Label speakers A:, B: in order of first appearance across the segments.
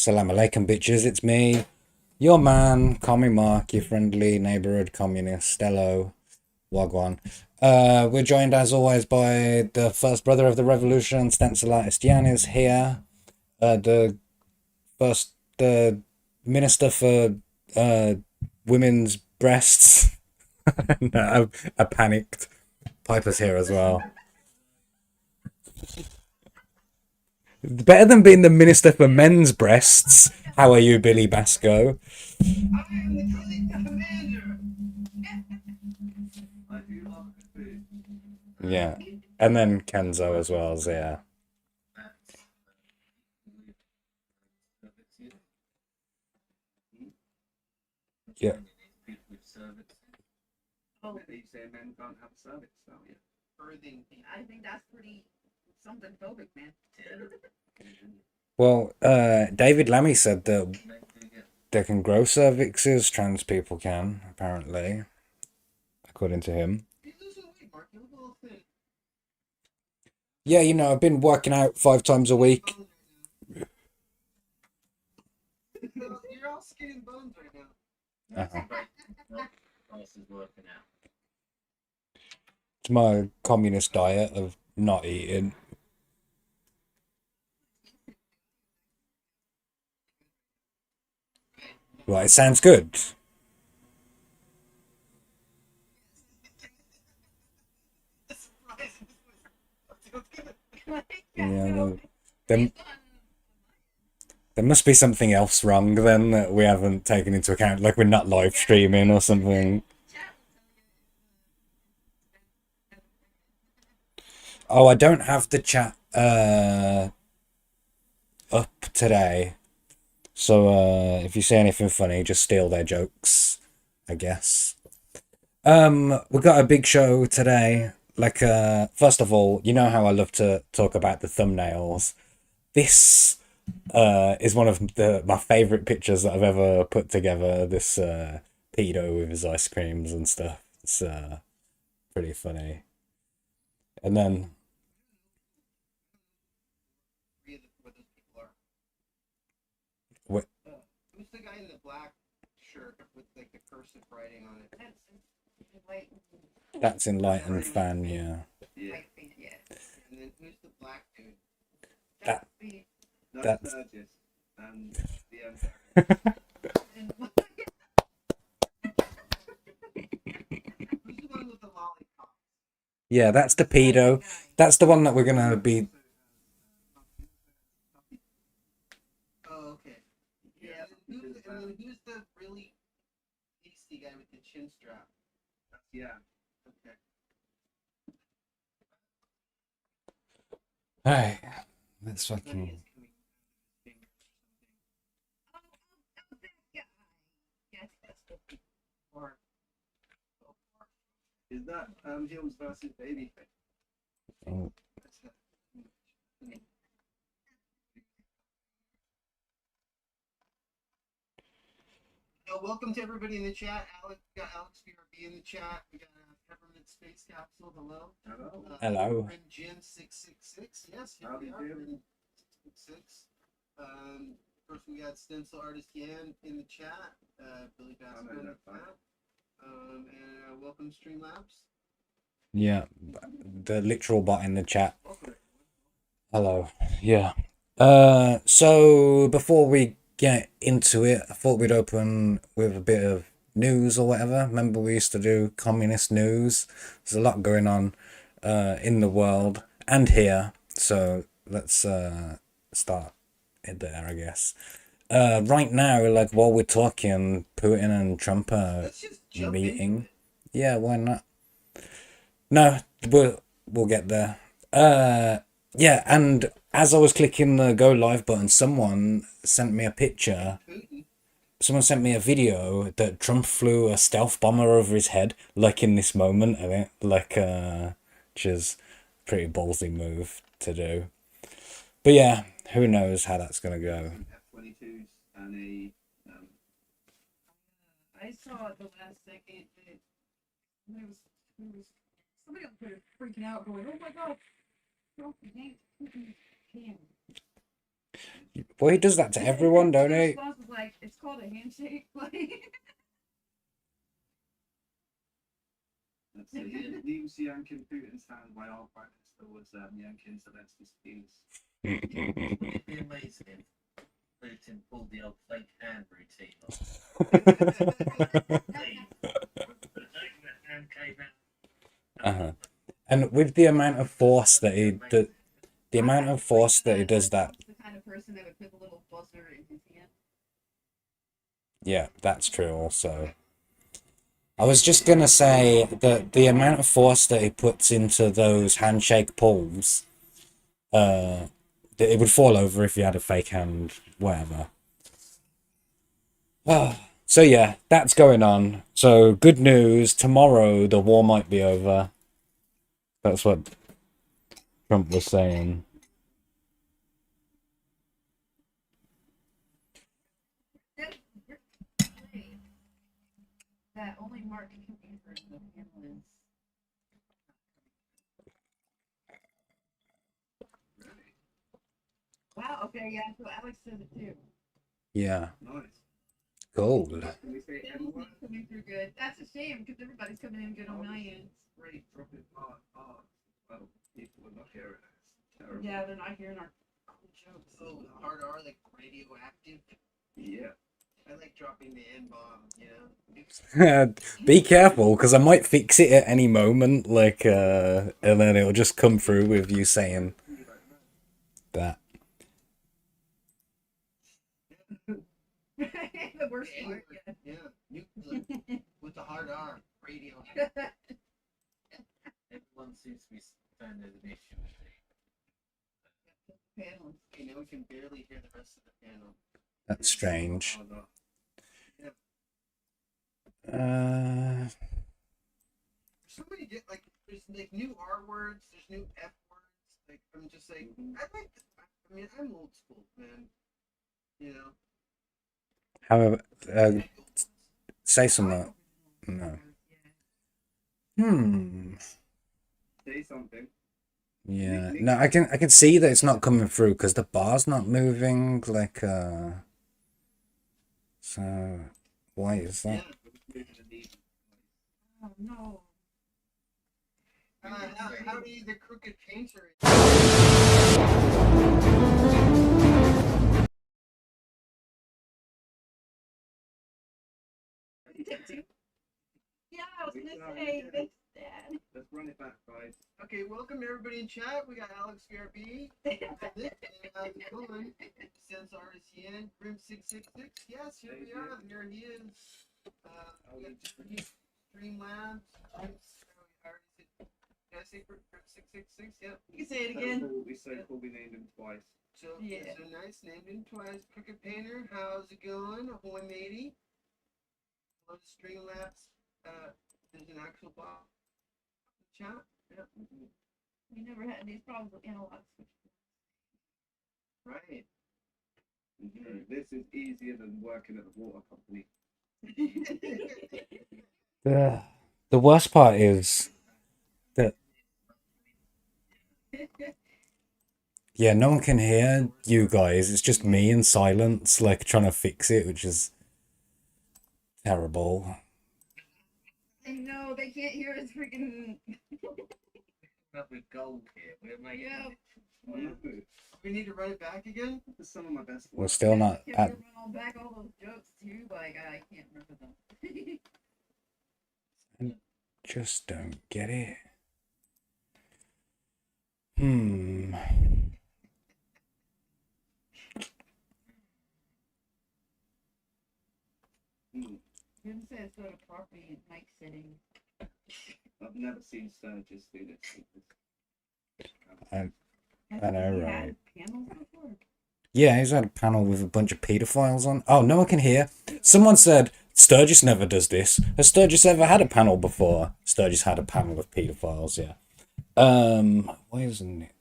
A: Salam alaikum, bitches. It's me, your man, Commie Mark, your friendly neighborhood communist, Stello, Wagwan. We're joined as always by the first brother of the revolution, Stencilatist Jan is here. The first minister for women's breasts. No, I panicked. Piper's here as well. Better than being the minister for men's breasts. How are you, Billy Basco? Yeah. And then Kenzo as well, so yeah. Yeah.
B: I think that's pretty something phobic, man.
A: Well, David Lammy said that they can grow cervixes, trans people can, apparently, according to him. Yeah, you know, I've been working out 5 times a week.
B: You're all skin and bones right now.
A: It's my communist diet of not eating. Right, it sounds good. Yeah, well, there, there must be something else wrong then that we haven't taken into account, like we're not live streaming or something. Oh, I don't have the chat up today. So if you say anything funny, just steal their jokes, I guess. We got a big show today. Like, first of all, you know how I love to talk about the thumbnails. This is one of my favorite pictures that I've ever put together. This pedo with his ice creams and stuff. It's pretty funny. And then
C: What those people are.
A: what?
C: Who's the guy in the black shirt with like the cursive writing on it?
A: That's Enlightened fan, yeah.
C: Yeah. And then who's the black dude?
A: That
C: That's
A: that's
C: Sturgis. The Who's the one with the lollipop?
A: yeah, that's the pedo. That's the one that we're gonna be.
C: Oh, okay. Yeah. And then who's the really tasty guy with the chin strap? Yeah. Okay.
A: Hey, let's
C: Honey
A: fucking.
C: is coming. Or is that Hills versus Babyface?
A: Oh,
C: Welcome to everybody in the chat. Alex, we got Alex BRB in the chat. We got Peppermint Space Capsule. Hello.
D: Hello.
A: hello.
C: Friend Jim 666. Yes, here we are. Friend 666. Of course, we got Stencil Artist Yan in the chat. Billy Basco in the chat. And welcome Streamlabs.
A: Yeah, the literal bot in the chat.
C: Welcome.
A: Hello. Yeah. So before we get into it, I thought we'd open with a bit of news or whatever. Remember we used to do communist news? There's a lot going on in the world and here. So let's start it there, I guess. Right now, like while we're talking, Putin and Trump are
C: Let's just jump
A: meeting.
C: into it.
A: Yeah, why not? No, we'll get there. Yeah, and as I was clicking the go live button, someone sent me a picture.
C: Putin.
A: Someone sent me a video that Trump flew a stealth bomber over his head, like in this moment of it, like which is a pretty ballsy move to do. But yeah, who knows how that's gonna go.
D: F-22s and a
B: I saw at the last second that somebody was freaking out, going, "Oh my God, Trump yanked Putin's hand."
A: Well, he does that to everyone, don't
B: His
A: he?
B: response was like, "It's called a handshake." Like,
D: let's see, he was yanking Putin's hand while our prime minister was yanking Zelensky's penis.
E: It'd be amazing if Putin pulled the old fake hand routine off. The hand came out.
A: Uh-huh. And with the amount of force that he does, the amount of force that he does that,
B: Trump's the kind of person that would put the little buzzer in his hand.
A: yeah, that's true also. I was just gonna say that the amount of force that he puts into those handshake pulls, that it would fall over if you had a fake hand, whatever. So yeah, that's going on. So good news, tomorrow the war might be over. That's what Trump was saying.
B: That only Mark can answer in the panel is. Wow, okay, yeah, so Alex says it too.
A: Yeah,
D: Nice.
A: gold.
D: Can we say
B: Panel's
D: everyone?
B: not coming through good. That's a shame because everybody's coming in good on my end.
D: Great, dropping art. Well, people will not hear it. It's terrible.
B: Yeah, they're not hearing our cool jokes.
C: Oh, hard R, like radioactive.
D: Yeah.
C: I like dropping the N-bomb, you know?
A: Be careful, because I might fix it at any moment, like, and then it'll just come through with you saying that.
B: The worst part, yeah.
C: Yeah. Nuclear with the hard R, radio.
E: Everyone seems to be saying there's an issue with
B: Panels.
C: Okay, now we can barely hear the rest of the panel.
A: That's strange.
D: harder.
C: So many like there's like new R words, there's new F words. Like I'm just like I mean I'm old school, man. You know.
A: However,
C: I like old ones.
A: say something. No. Hmm.
D: Say something.
A: Yeah. No, I can see that it's not coming through because the bar's not moving. Like So why is that?
B: Oh no.
C: Howdy, the crooked painter.
B: Yeah, I was gonna say this, Dad.
D: Let's run it back, guys.
C: Okay, welcome everybody in chat. We got Alex VRB, and Cohen, Sense Artist Yen, Grim 666. Yes, here we are. Here he is. We got Streamlabs. Did I say Grim 666? Yep.
B: You can say it again.
D: We so cool we named him twice.
C: So
B: Yeah.
C: so nice. Named him twice. Crooked Painter. How's it going? Ahoy, matey. Hello to Streamlabs. There's an actual bot chat. Yep.
B: We never had these problems with analog switchboards.
C: Right.
D: This is easier than working at the water company.
A: The worst part is that yeah, no one can hear you guys. It's just me in silence, like trying to fix it, which is terrible.
B: I know, they can't hear us freaking.
E: But with gold here, we're making
B: Yeah.
C: We need to run it back again.
D: This is some of my best
A: We're
D: work.
A: still not
B: Can
A: at.
B: we run all back all those jokes too? Like, I can't remember them.
A: Just don't get it. Hmm.
B: You didn't say it's go to property and mic settings.
D: I've never seen Sturgis do this.
A: I know,
B: Have you
A: right?
B: had panels before?
A: Yeah, he's had a panel with a bunch of pedophiles on. Oh, no one can hear. Someone said Sturgis never does this. Has Sturgis ever had a panel before? Sturgis had a panel of pedophiles. Yeah. Why isn't it?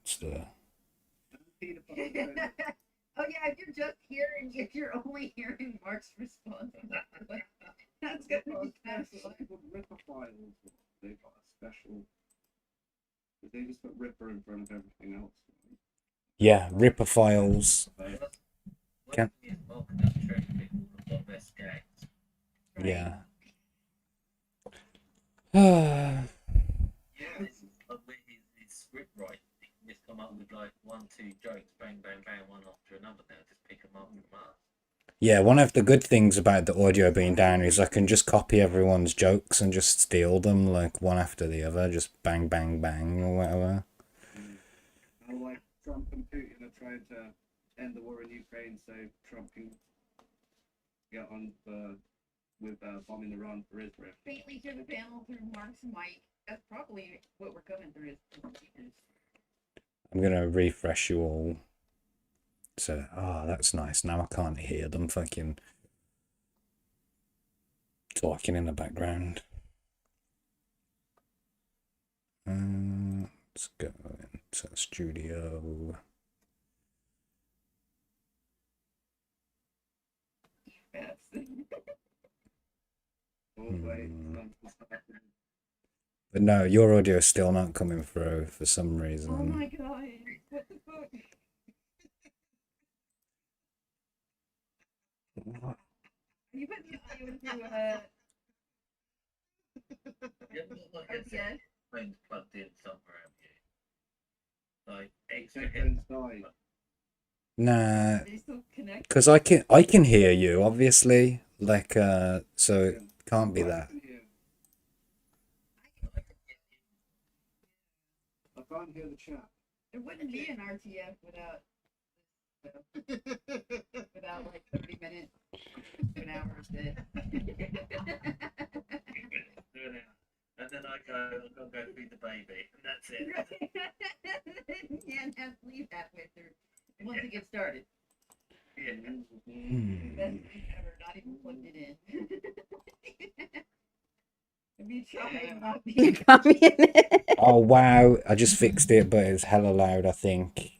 A: It's the.
B: Oh yeah, if you're only hearing Mark's response, that's gonna be kind of fun.
D: Ripper files. They've got a special. They just put Ripper in front of everything else.
A: Yeah, Ripper files.
E: Can is welcome to treat people who've got their skates.
A: Yeah.
E: Yeah, this is like with his script writing. He can just come up with like 1, 2 jokes, bang, bang, bang, one after another. Now just pick them up from us.
A: Yeah, one of the good things about the audio being down is I can just copy everyone's jokes and just steal them like one after the other, just bang, bang, bang, or whatever.
D: Like Trump and Putin are trying to end the war in Ukraine, so Trump can get on with bombing Iran for Israel.
B: Faintly hear the panel through Mark's mic. That's probably what we're coming through.
A: I'm gonna refresh you all. So, that's nice. Now I can't hear them fucking talking in the background. Let's go into the studio. But no, your audio is still not coming through for some reason.
B: Oh my god! What the fuck?
A: What?
B: You put the audio into
E: You haven't got like a
B: RTX?
E: friend plugged in somewhere, have you? Like extra
D: Friends
E: headphones.
D: died.
A: Nah,
B: Are they still connected?
A: because I can hear you obviously, like so it can't be that.
D: I can't hear the chat.
B: It wouldn't be an RTF without like 30 minutes, an hour of it.
E: And then I go feed the baby, and that's it.
B: Yeah, and have to leave that with her once it gets started. Best thing ever, not even plugged it in. Have you tried not being
A: Oh wow, I just fixed it, but it's hella loud, I think.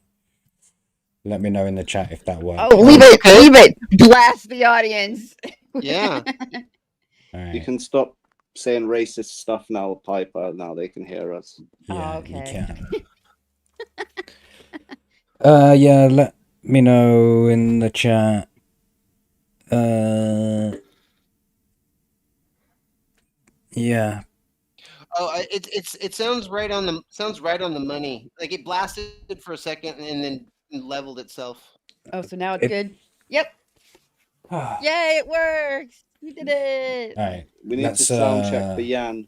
A: Let me know in the chat if that works.
B: Oh, leave it. Blast the audience.
C: Yeah.
A: All
F: You
A: right.
F: can stop saying racist stuff now, Piper. Now they can hear us.
A: Yeah,
B: Oh, okay.
A: you can. Yeah, let me know in the chat. Yeah.
C: Oh, it sounds right on the money. Like it blasted for a second and then leveled itself.
B: Oh, so now it's
A: It-
B: good. Yep.
A: All
B: Yay, it works. We did it.
A: right.
F: We need
A: Let's
F: to sound check for Yan.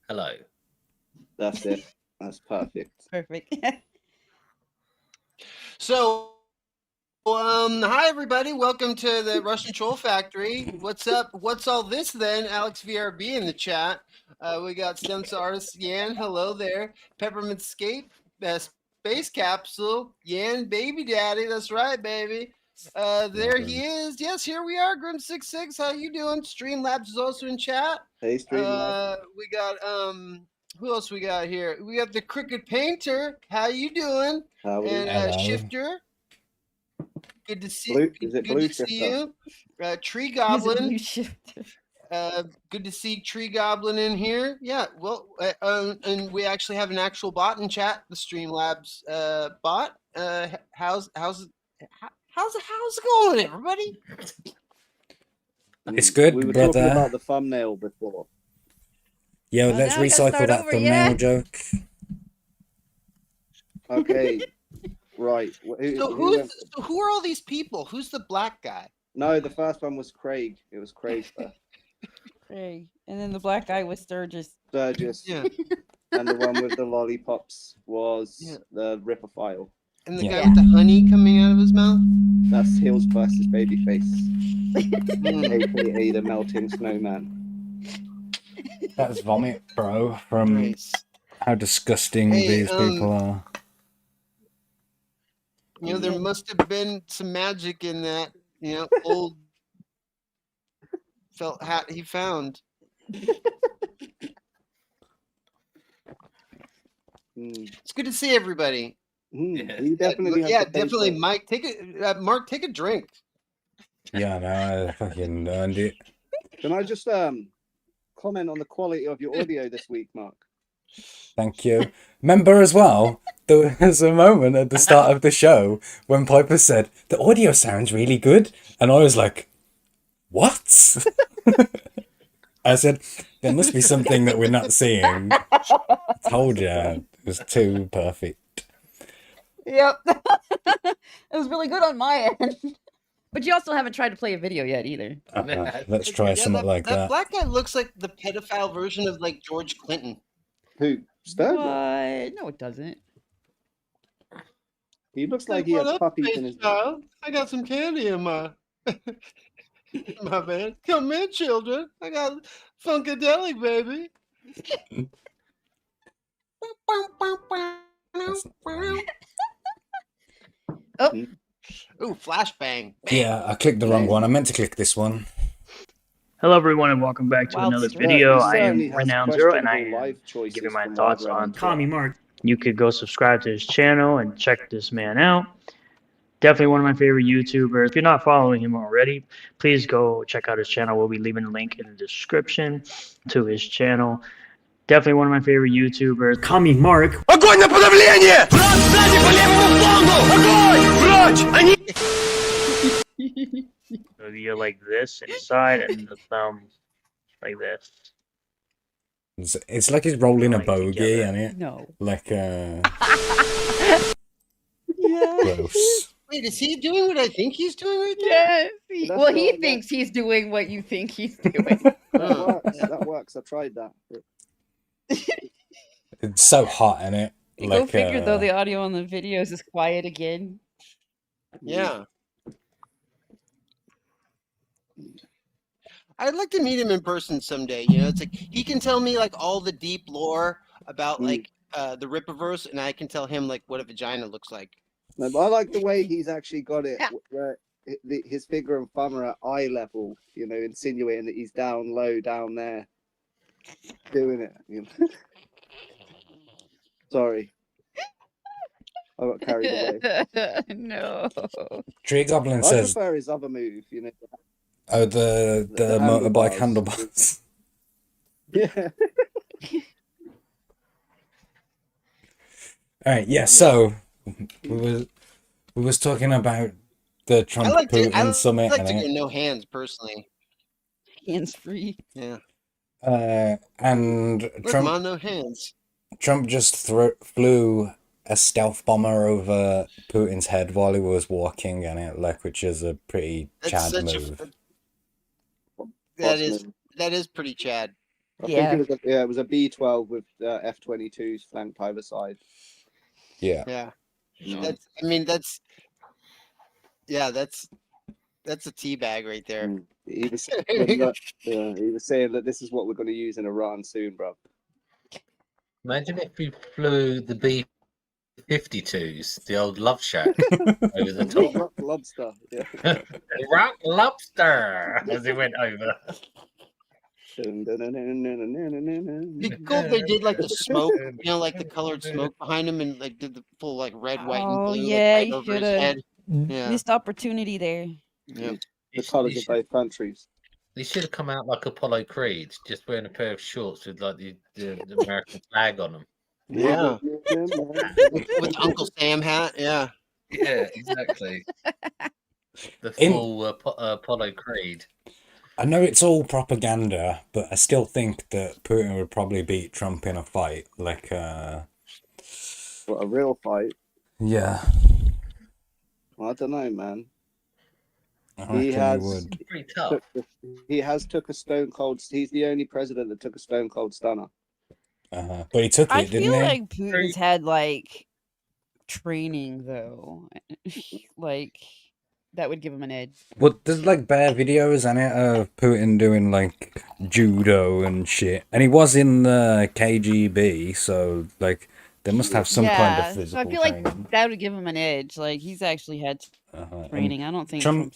E: Hello.
F: That's it. That's perfect.
B: Perfect.
C: So, hi everybody. Welcome to the Russian Troll Factory. What's up? What's all this then? Alex VRB in the chat. We got Stem Cell Artist Yan. Hello there. Peppermint Scape. Space Capsule. Yan Baby Daddy. That's right, baby. There he is. Yes, here we are. Grim66. How you doing? Streamlabs is also in chat.
F: Hey, Streamlabs.
C: We got who else we got here? We got the Crooked Painter. How you doing?
F: How
C: And
A: Hello.
C: Shifter. Good to see.
F: Blue- is it
C: good
F: Blue
C: to see
F: Shifter?
C: you. Tree
B: He's a
C: Goblin.
B: new shifter.
C: Good to see Tree Goblin in here. Yeah. Well, and we actually have an actual bot in chat. The Streamlabs bot. How's it going, everybody?
A: It's good,
F: We were
A: brother.
F: talking about the thumbnail before.
A: Yo,
B: Oh,
A: let's
B: now I gotta
A: recycle
B: start
A: that
B: over,
A: thumbnail
B: yeah.
A: joke.
F: Okay. Right.
C: So who are all these people? Who's the black guy?
F: No, the first one was Craig. It was Craig's first.
B: Craig. And then the black guy was Sturgis.
F: Sturgis.
C: Yeah.
F: And the one with the lollipops was
C: Yeah.
F: the Ripperfile.
C: And the
A: Yeah.
C: guy with the honey coming out of his mouth.
F: That's Hills versus Babyface,
C: Mm.
F: aka the melting snowman.
A: That's vomit, bro, from
C: Nice.
A: how disgusting
C: Hey,
A: these people are.
C: You know, there must have been some magic in that, old felt hat he found. It's good to see everybody.
F: You definitely have to pay
C: definitely.
F: for it.
C: Mike, Mark, take a drink.
A: Yeah, no, I fucking learned it.
F: Can I just comment on the quality of your audio this week, Mark?
A: Thank you. Remember as well, there was a moment at the start of the show when Piper said, the audio sounds really good. And I was like, what? I said, there must be something that we're not seeing. I told you, it was too perfect.
B: Yep. It was really good on my end. But you also haven't tried to play a video yet either.
A: Let's try something like
C: that
A: that.
C: black guy looks like the pedophile version of like George Clinton.
F: Who? Sturgis?
B: What? No, it doesn't.
F: He looks like he has puppies in his.
C: Child? I got some candy in my my bed. Come in, children. I got Funkadelic, baby.
A: That's not right.
B: Oh,
C: Ooh, flashbang.
A: Yeah, I clicked the wrong one. I meant to click this one.
G: Hello, everyone, and welcome back to
B: Wild
G: another
B: Sturgis.
G: video.
F: He
G: I am
F: certainly has
G: Renowned Zero, and I
F: questionable
G: am
F: life choices
G: giving my
F: from
G: thoughts
F: what I've read
G: on
F: on
G: Tommy
F: Twitter.
G: Mark. You could go subscribe to his channel and check this man out. Definitely one of my favorite YouTubers. If you're not following him already, please go check out his channel. We'll be leaving the link in the description to his channel. Definitely one of my favorite YouTubers. Tommy Mark.
H: Огонь на подавление! Враг сзади по левому флангу! Огонь! Прочь! Они...
G: You're like this inside, and the thumb like this.
A: It's like he's rolling a
G: Like
A: bogey,
G: together.
A: isn't it?
B: no.
A: Like,
B: Yeah.
A: gross.
C: Wait, is he doing what I think he's doing right there?
B: Yes.
F: That's
B: Well, he
F: not-
B: thinks he's doing what you think he's doing.
F: That works. That works. I tried that.
A: It's so hot, isn't it?
B: Go figure, though, the audio on the videos is quiet again.
C: Yeah. I'd like to meet him in person someday. It's like he can tell me like all the deep lore about like the Rippaverse, and I can tell him like what a vagina looks like.
F: No, but I like the way he's actually got it where his finger and thumb are at eye level, you know, insinuating that he's down low down there doing it. You know? Sorry, I got carried away.
B: No.
A: Tree Goblin
F: I
A: says,
F: prefer his other move, you know,
A: "Oh, the motorbike handlebars."
F: Yeah.
A: All right, yeah. So we was talking about the Trump
C: I
A: Putin summit,
C: like to
A: and
C: go no hands personally.
B: Hands free.
C: Yeah.
A: and
C: Look, Mom, no hands.
A: Trump just flew a stealth bomber over Putin's head while he was walking, and which is a pretty
C: That's
A: Chad
C: such
A: move.
C: that is pretty Chad.
F: I think it was a B-12 with F-22s flanked either side.
A: Yeah.
C: Yeah.
F: Mm. That's a tea bag right there. Mm. He was saying that this is what we're going to use in Iran soon, bro.
E: Imagine if we flew the B-52s, the old Love Shack, over the top.
F: Rock lobster. Yeah.
E: Rock lobster as it went over.
C: It'd be cool if they did like the smoke, you know, like the colored smoke behind him, and like did the full like red, white, and blue,
B: yeah,
C: like, right
B: you
C: over his
B: shoulda.
C: head. Yeah.
B: Missed opportunity there.
C: Yep.
F: The colours of both countries.
E: He should have come out like Apollo Creed, just wearing a pair of shorts with like the American flag on them.
C: Yeah. with Uncle Sam hat. Yeah.
E: Yeah, exactly. The full Apollo Creed.
A: I know it's all propaganda, but I still think that Putin would probably beat Trump in a fight. Like,
F: What, a real fight?
A: Yeah.
F: I don't know, man.
A: He would.
E: Pretty tough.
F: He has took a stone cold. He's the only president that took a stone cold stunner.
A: But he took it,
B: I
A: didn't
B: feel
A: he?
B: like Putin's had like training though, like that would give him an edge.
A: Well, there's like bare videos in it of Putin doing like judo and shit, and he was in the KGB, so like they must have some kind of physical
B: so I feel
A: training.
B: like that would give him an edge. Like he's actually had training. I don't think
A: Trump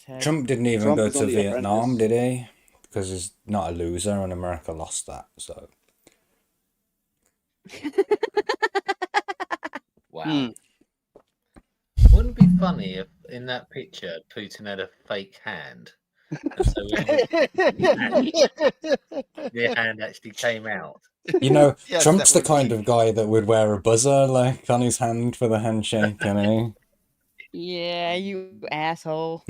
A: didn't even
F: Trump
A: go
F: was
A: to
F: on The
A: Vietnam,
F: Apprentice.
A: did he? Because he's not a loser, and America lost that. So
E: Wow. Wouldn't it be funny if in that picture Putin had a fake hand? And so the hand actually came out.
A: you know,
C: Yes,
A: Trump's
C: that
A: the
C: would
A: kind of guy that would wear a buzzer like on his hand for the handshake, and
B: Yeah, you asshole.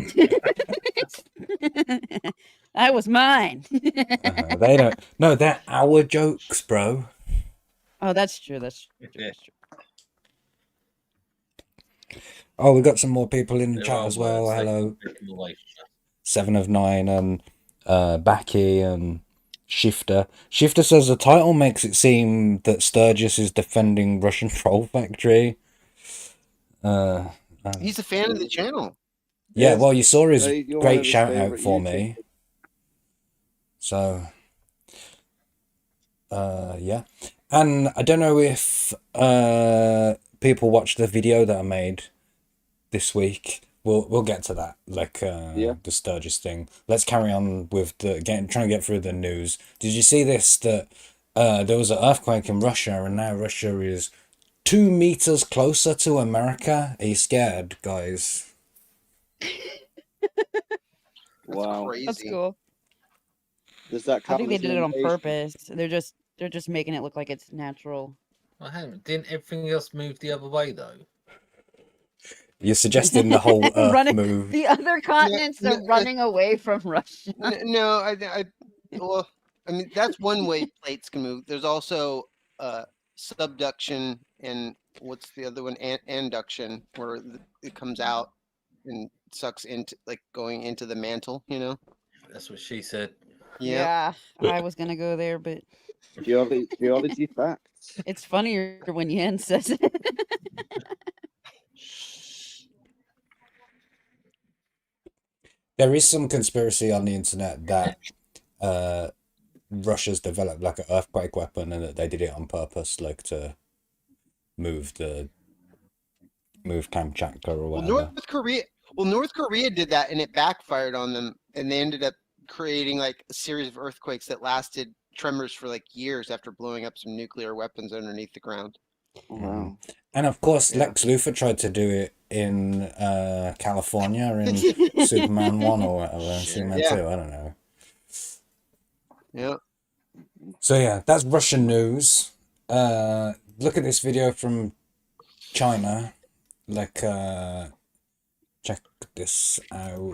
B: That was mine.
A: they don't. No, they're our jokes, bro.
B: Oh, that's true. That's true.
E: Yeah.
B: That's true.
A: Oh, we got some more people in the
E: There
A: chat
E: are
A: as well.
E: words they
A: Hello,
E: can rip them away from us.
A: 7 of 9 and Baki and Shifter. Shifter says the title makes it seem that Sturgis is defending Russian troll factory.
C: He's a fan of the channel.
A: Yeah,
F: Yes.
A: well, you saw his
F: You're one
A: great
F: of his
A: shout out
F: favourite
A: for
F: YouTubers.
A: me. So, yeah. And I don't know if people watched the video that I made this week. We'll get to that, like the Sturgis thing. Let's carry on with trying to get through the news. Did you see this? That there was an earthquake in Russia, and now Russia is 2 meters closer to America. Are you scared, guys?
F: Wow.
C: Crazy.
B: That's cool.
F: Does that
B: I
F: count
B: think they
F: as
B: did
F: an
B: it on
F: invasion?
B: purpose. They're just making it look like it's natural.
E: Well, hang on. Didn't everything else move the other way though?
A: You're suggesting the whole Earth
B: Running,
A: move.
B: the other continents are running away from Russia.
C: No, well, I mean that's one way plates can move. There's also subduction and what's the other one? Anduction, where it comes out and sucks into like going into the mantle. You know.
E: That's what she said.
B: Yeah, I was gonna go there, but
F: Geology facts.
B: it's funnier when Yen says it.
A: There is some conspiracy on the internet that Russia's developed like an earthquake weapon and that they did it on purpose, like to move the move Kamchatka or
C: Well,
A: whatever.
C: North Korea did that, and it backfired on them, and they ended up creating like a series of earthquakes that lasted tremors for like years after blowing up some nuclear weapons underneath the ground.
F: Wow.
A: And of course,
C: Yeah.
A: Lex Luthor tried to do it in California in Superman 1 or whatever, Superman
C: Yeah.
A: 2, I don't know.
C: Yeah.
A: So yeah, that's Russian news. Look at this video from China. Like, check this out.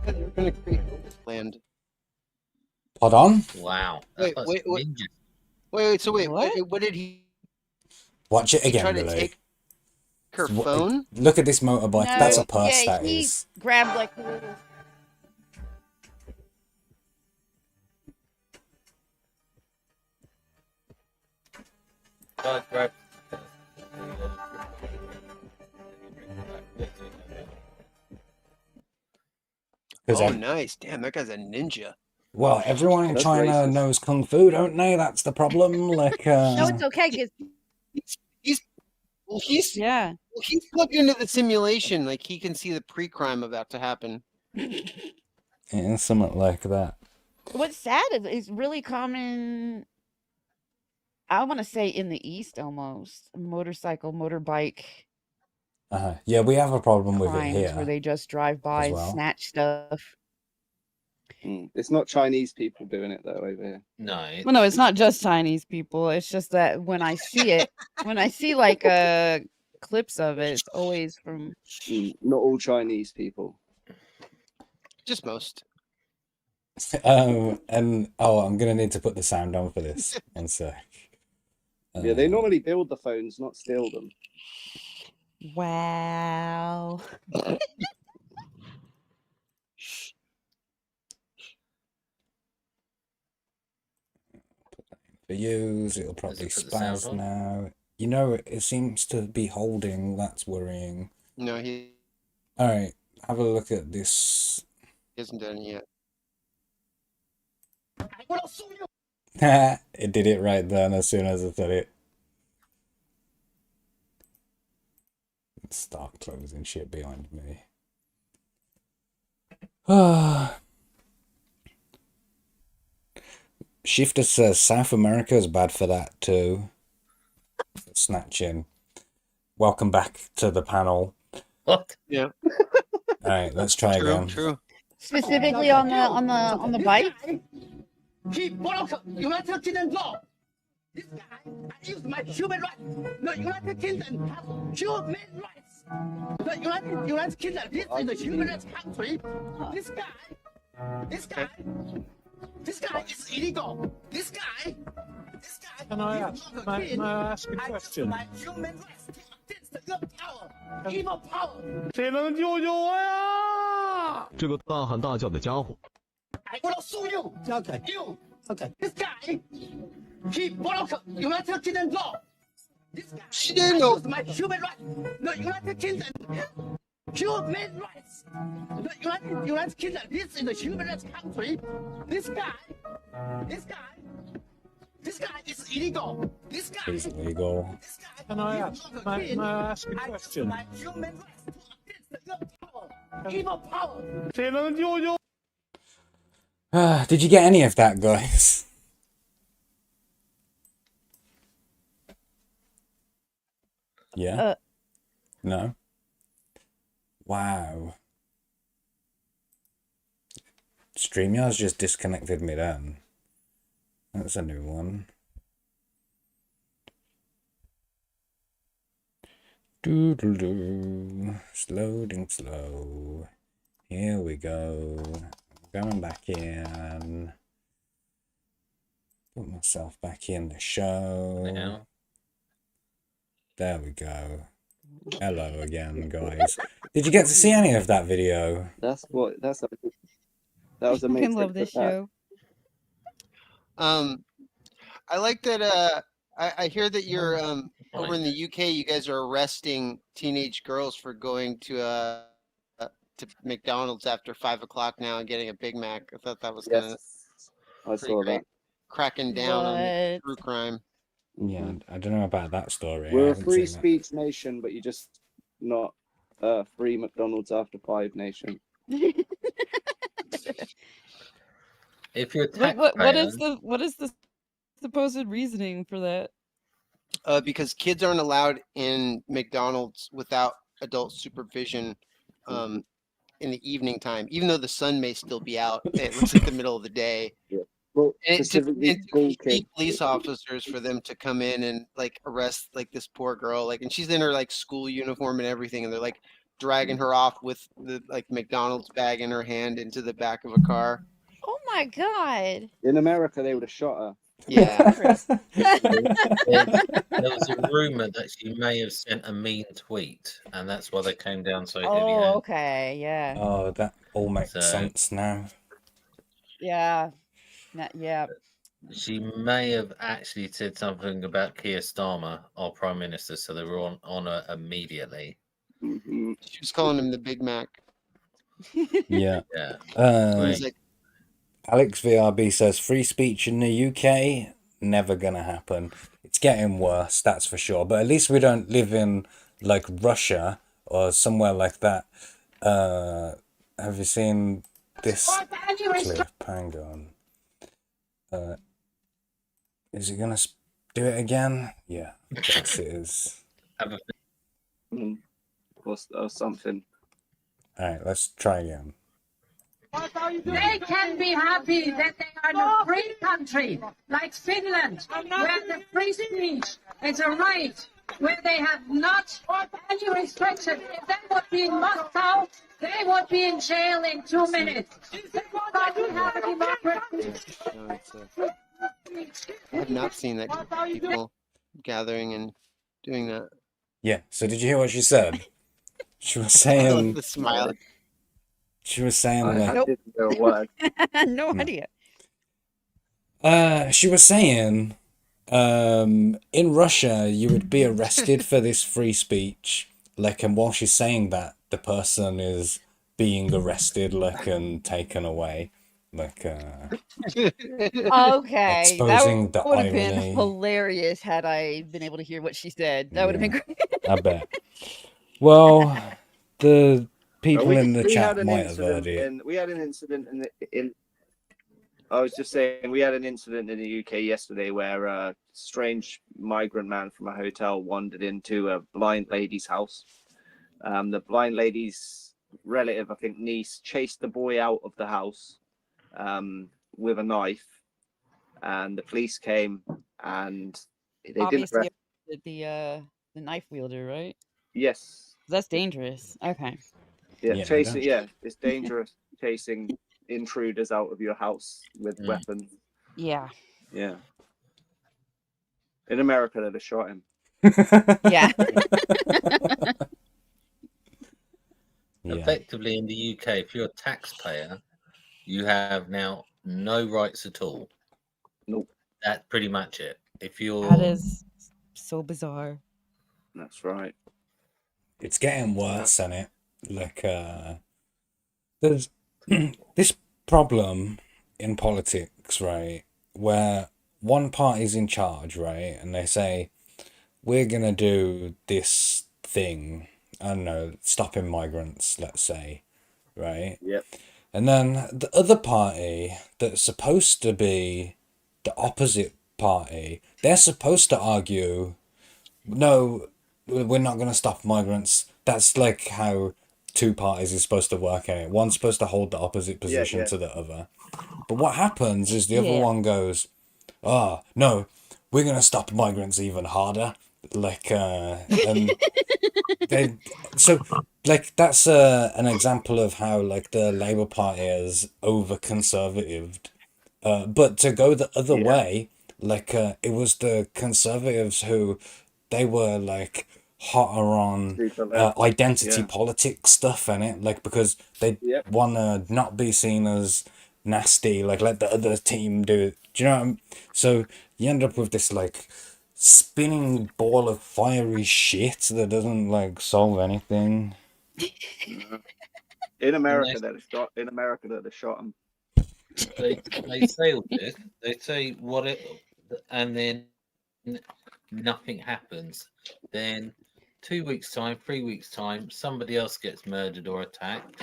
C: They're gonna create land.
A: Pardon?
E: Wow.
C: Wait,
E: That's
C: wait, wait.
E: ninja.
C: Wait. So wait,
B: What?
C: what did he?
A: Watch it
C: He
A: again,
C: tried to
A: Billy.
C: take her
A: Wha-
C: phone.
A: Look at this motorbike.
B: No,
A: That's a purse,
B: yeah,
A: that
B: he
A: is.
B: grabbed like a little.
E: Guys, grab.
A: Because
C: Oh, nice. Damn, that guy's a ninja.
A: well, everyone in
F: That's
A: China
F: racist.
A: knows kung fu, don't they? That's the problem. Like,
B: No, it's okay. Cause
C: He's
B: yeah.
C: he's plugged into the simulation. Like he can see the pre-crime about to happen.
A: yeah, something like that.
B: What's sad is it's really common. I want to say in the East almost motorcycle, motorbike
A: Yeah, we have a problem with it
B: crimes where
A: here.
B: they just drive by,
A: well.
B: snatch stuff.
F: It's not Chinese people doing it though over here.
E: No.
B: Well, no, it's not just Chinese people. It's just that when I see it, when I see like clips of it, it's always from.
F: Not all Chinese people.
C: Just most.
A: And I'm gonna need to put the sound on for this. One sec.
F: Yeah, they normally build the phones, not steal them.
B: Wow.
A: For use, it'll
E: Does
A: probably
E: it put the sound
A: spaz
E: on?
A: now. You know, it seems to be holding. That's worrying.
C: No, he
A: All right, have a look at this.
C: hasn't done it yet.
A: It did it right then as soon as I said it. Start closing shit behind me. Shifter says South America is bad for that too. Snatching. Welcome back to the panel.
E: What?
C: Yeah.
A: All right, let's try again.
C: True.
B: Specifically on the bike.
H: He broke United Kingdom law. This guy used my human rights. The United Kingdom has human rights. The United Kingdom, this is a human rights country. This guy is illegal. This guy.
I: Can I ask a question?
H: My human rights against the good power, evil power.
I: 谁能救救我呀？
J: 这个大喊大叫的家伙，
H: I will sue you. Okay. You. Okay. This guy, he broke United Kingdom law. This guy
C: She didn't know.
H: used my human rights. The United Kingdom, human rights. The United Kingdom, this is a human rights country. This guy is illegal. This guy.
A: It's illegal.
I: Can I ask a question?
H: My human rights against the good power, evil power.
I: 谁能救救？
A: Did you get any of that, guys? Yeah? No? Wow. StreamYard's just disconnected me then. That's a new one. Doo-doo-doo. It's loading slow. Here we go. Going back in. Put myself back in the show.
E: Now.
A: There we go. Hello again, guys. Did you get to see any of that video?
F: That was
B: I
F: amazing.
B: love this show.
C: I like that. I hear that you're over in the UK. You guys are arresting teenage girls for going to to McDonald's after 5 o'clock now and getting a Big Mac. I thought that was kind of
F: Yes, I saw
C: great.
F: that.
C: Cracking down on
B: What?
C: true crime.
A: Yeah, I don't know about that story. I
F: We're a
A: haven't
F: free
A: seen that.
F: speech nation, but you're just not free McDonald's after 5 nation.
E: If you're a
B: Wait,
E: taxpayer,
B: what is the supposed reasoning for that?
C: Because kids aren't allowed in McDonald's without adult supervision in the evening time, even though the sun may still be out. It looks like the middle of the day.
F: Well,
C: And to
F: specifically school kids.
C: police officers for them to come in and like arrest like this poor girl, like, and she's in her like school uniform and everything, and they're like dragging her off with the like McDonald's bag in her hand into the back of a car.
B: Oh my god.
F: In America, they would have shot her.
C: Yeah.
E: there was a rumor that she may have sent a mean tweet, and that's why they came down so heavy.
B: Oh, okay, yeah.
A: Oh, that all makes
E: So-
A: sense now.
B: Yeah. Yeah.
E: She may have actually said something about Keir Starmer, our Prime Minister, so they were on her immediately.
F: Mhm.
C: She was calling him the Big Mac.
A: Yeah.
E: Yeah.
C: He's like,
A: Alex VRB says free speech in the UK never gonna happen. It's getting worse, that's for sure. But at least we don't live in like Russia or somewhere like that. Have you seen this clip? Hang on. Is it gonna do it again? Yeah, I guess it is.
F: Or something.
A: All right, let's try again.
K: They can be happy that they are in a free country like Finland, where the free speech is a right, where they have not any restrictions. If they would be in Moscow, they would be in jail in 2 minutes. But we have a democracy.
C: I have not seen that people gathering and doing that.
A: Yeah, so did you hear what she said? She was
C: I love
A: saying,
C: the smile.
A: she was saying
F: I
A: like,
F: didn't know a word.
B: No idea.
A: she was saying, in Russia, you would be arrested for this free speech. Like, and while she's saying that, the person is being arrested, like, and taken away. Like,
B: Okay, that
A: exposing the
B: would have been
A: irony.
B: hilarious had I been able to hear what she said. That would have been
A: Yeah.
B: great.
A: I bet. Well, the people
F: We
A: in the
F: had
A: chat
F: an
A: might have heard
F: incident
A: it.
F: we had an incident in I was just saying we had an incident in the UK yesterday where a strange migrant man from a hotel wandered into a blind lady's house. The blind lady's relative, I think niece, chased the boy out of the house with a knife, and the police came and they didn't
B: Obviously,
F: arrest.
B: the knife wielder, right?
F: Yes.
B: That's dangerous. Okay.
F: Yeah,
A: Yeah,
F: chasing.
A: don't-
F: Yeah, it's dangerous chasing intruders out of your house with weapons.
B: Yeah.
F: Yeah. In America, they'd have shot him.
B: Yeah.
A: Yeah.
E: Effectively, in the UK, if you're a taxpayer, you have now no rights at all.
F: Nope.
E: That's pretty much it. If you're
B: That is so bizarre.
F: That's right.
A: It's getting worse, isn't it? Like, there's this problem in politics, right? Where one party's in charge, right? And they say, we're gonna do this thing. I don't know, stopping migrants, let's say, right?
F: Yep.
A: And then the other party that's supposed to be the opposite party, they're supposed to argue, no, we're not going to stop migrants. That's like how two parties is supposed to work out. One's supposed to hold the opposite position
F: yeah.
A: to the other. But what happens is the other
B: Yeah.
A: one goes, oh, no, we're going to stop migrants even harder. Like, and they, so, like, that's an example of how, like, the Labour Party is over-conservative. But to go the other
F: Yeah.
A: way, like, it was the Conservatives who, they were, like, hotter on
F: Super left.
A: identity
F: Yeah.
A: politics stuff in it, like, because they
F: Yep.
A: want to not be seen as nasty, like, let the other team do it. Do you know what I'm... So you end up with this, like, spinning ball of fiery shit that doesn't, like, solve anything.
F: In America, that they shot him.
E: They say all this. They say what it, and then nothing happens. Then 2 weeks time, 3 weeks time, somebody else gets murdered or attacked.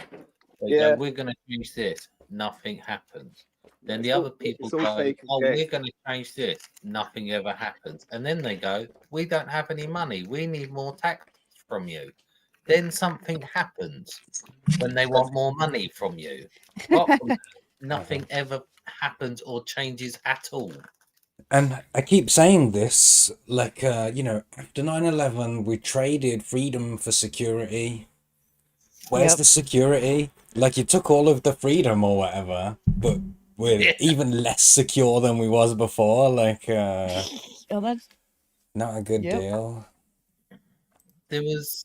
E: They
F: Yeah.
E: go, we're going to change this. Nothing happens. Then the other people
F: it's all
E: go,
F: fake and
E: oh,
F: gay.
E: we're going to change this. Nothing ever happens. And then they go, we don't have any money. We need more tax from you. Then something happens when they want more money from you. Apart from that, nothing ever happens or changes at all.
A: And I keep saying this, like, after 9/11, we traded freedom for security. Where's
B: Yep.
A: the security? Like, you took all of the freedom or whatever, but we're even less secure than we was before. Like,
B: Oh, that's
A: not a good
B: Yep.
A: deal.
E: There was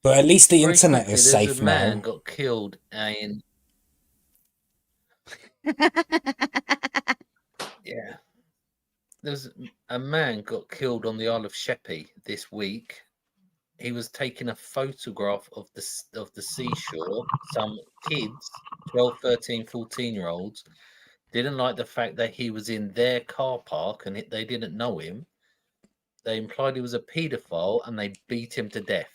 A: But at least the
E: very
A: internet
E: quickly,
A: is
E: there's
A: safe
E: a man
A: now.
E: got killed in yeah. There's a man got killed on the Isle of Sheppey this week. He was taking a photograph of the seashore. Some kids, 12, 13, 14-year-olds, didn't like the fact that he was in their car park and they didn't know him. They implied he was a paedophile and they beat him to death.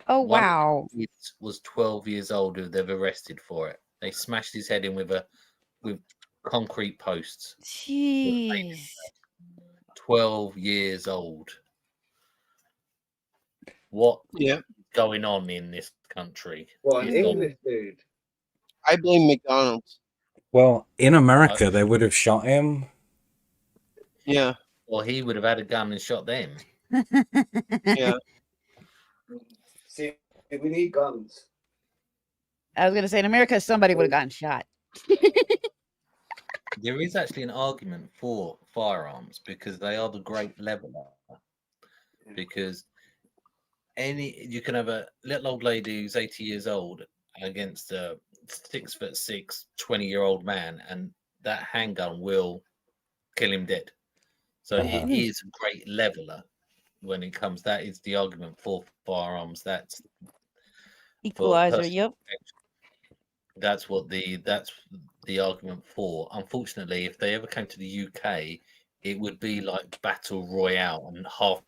B: Oh,
E: One
B: wow.
E: of the kids was 12 years old who they've arrested for it. They smashed his head in with concrete posts.
B: Jeez.
E: 12 years old. What
C: Yeah.
E: is going on in this country?
F: What, an
E: It's not-
F: English dude?
C: I blame McDonald's.
A: Well, in America, they would have shot him.
C: Yeah.
E: Well, he would have had a gun and shot them.
C: Yeah.
F: See, we need guns.
B: I was gonna say in America somebody would have gotten shot.
E: There is actually an argument for firearms because they are the great leveler. Because you can have a little old lady who's 80 years old against a 6'6", 20-year-old man, and that handgun will kill him dead. So it is a great leveler when it comes. That is the argument for firearms. That's
B: Equalizer,
E: personal
B: yep.
E: protection. That's the argument for. Unfortunately, if they ever came to the UK, it would be like battle royale, and half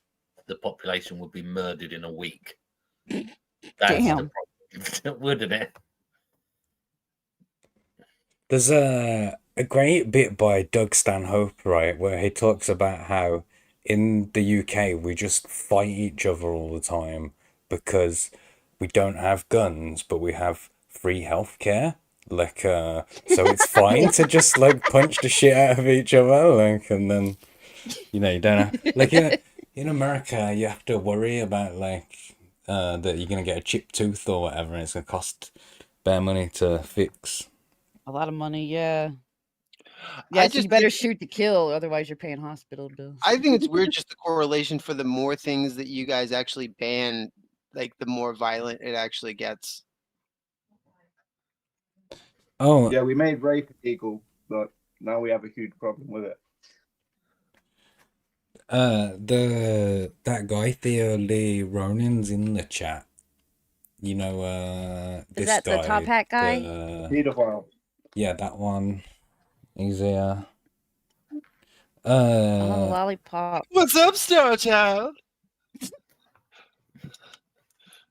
E: the population would be murdered in a week. That's
B: Damn.
E: the problem, wouldn't it?
A: There's a great bit by Doug Stanhope, right, where he talks about how in the UK we just fight each other all the time because we don't have guns, but we have free healthcare. Like, so it's fine to just like punch the shit out of each other, like, and then you don't have like in America you have to worry about like that you're gonna get a chipped tooth or whatever, and it's gonna cost bare money to fix.
B: A lot of money, yeah. Yeah, so you better shoot to kill, otherwise you're paying hospital bills.
C: I think it's weird just the correlation for the more things that you guys actually ban, like the more violent it actually gets.
A: Oh.
F: Yeah, we made rape illegal, but now we have a huge problem with it.
A: That guy Theo Lee Ronin's in the chat. You know,
B: Is
A: this
B: that
A: guy,
B: the top hat guy?
F: Pedophile.
A: Yeah, that one. He's here.
B: Oh, lollipop.
C: What's up, Star Child?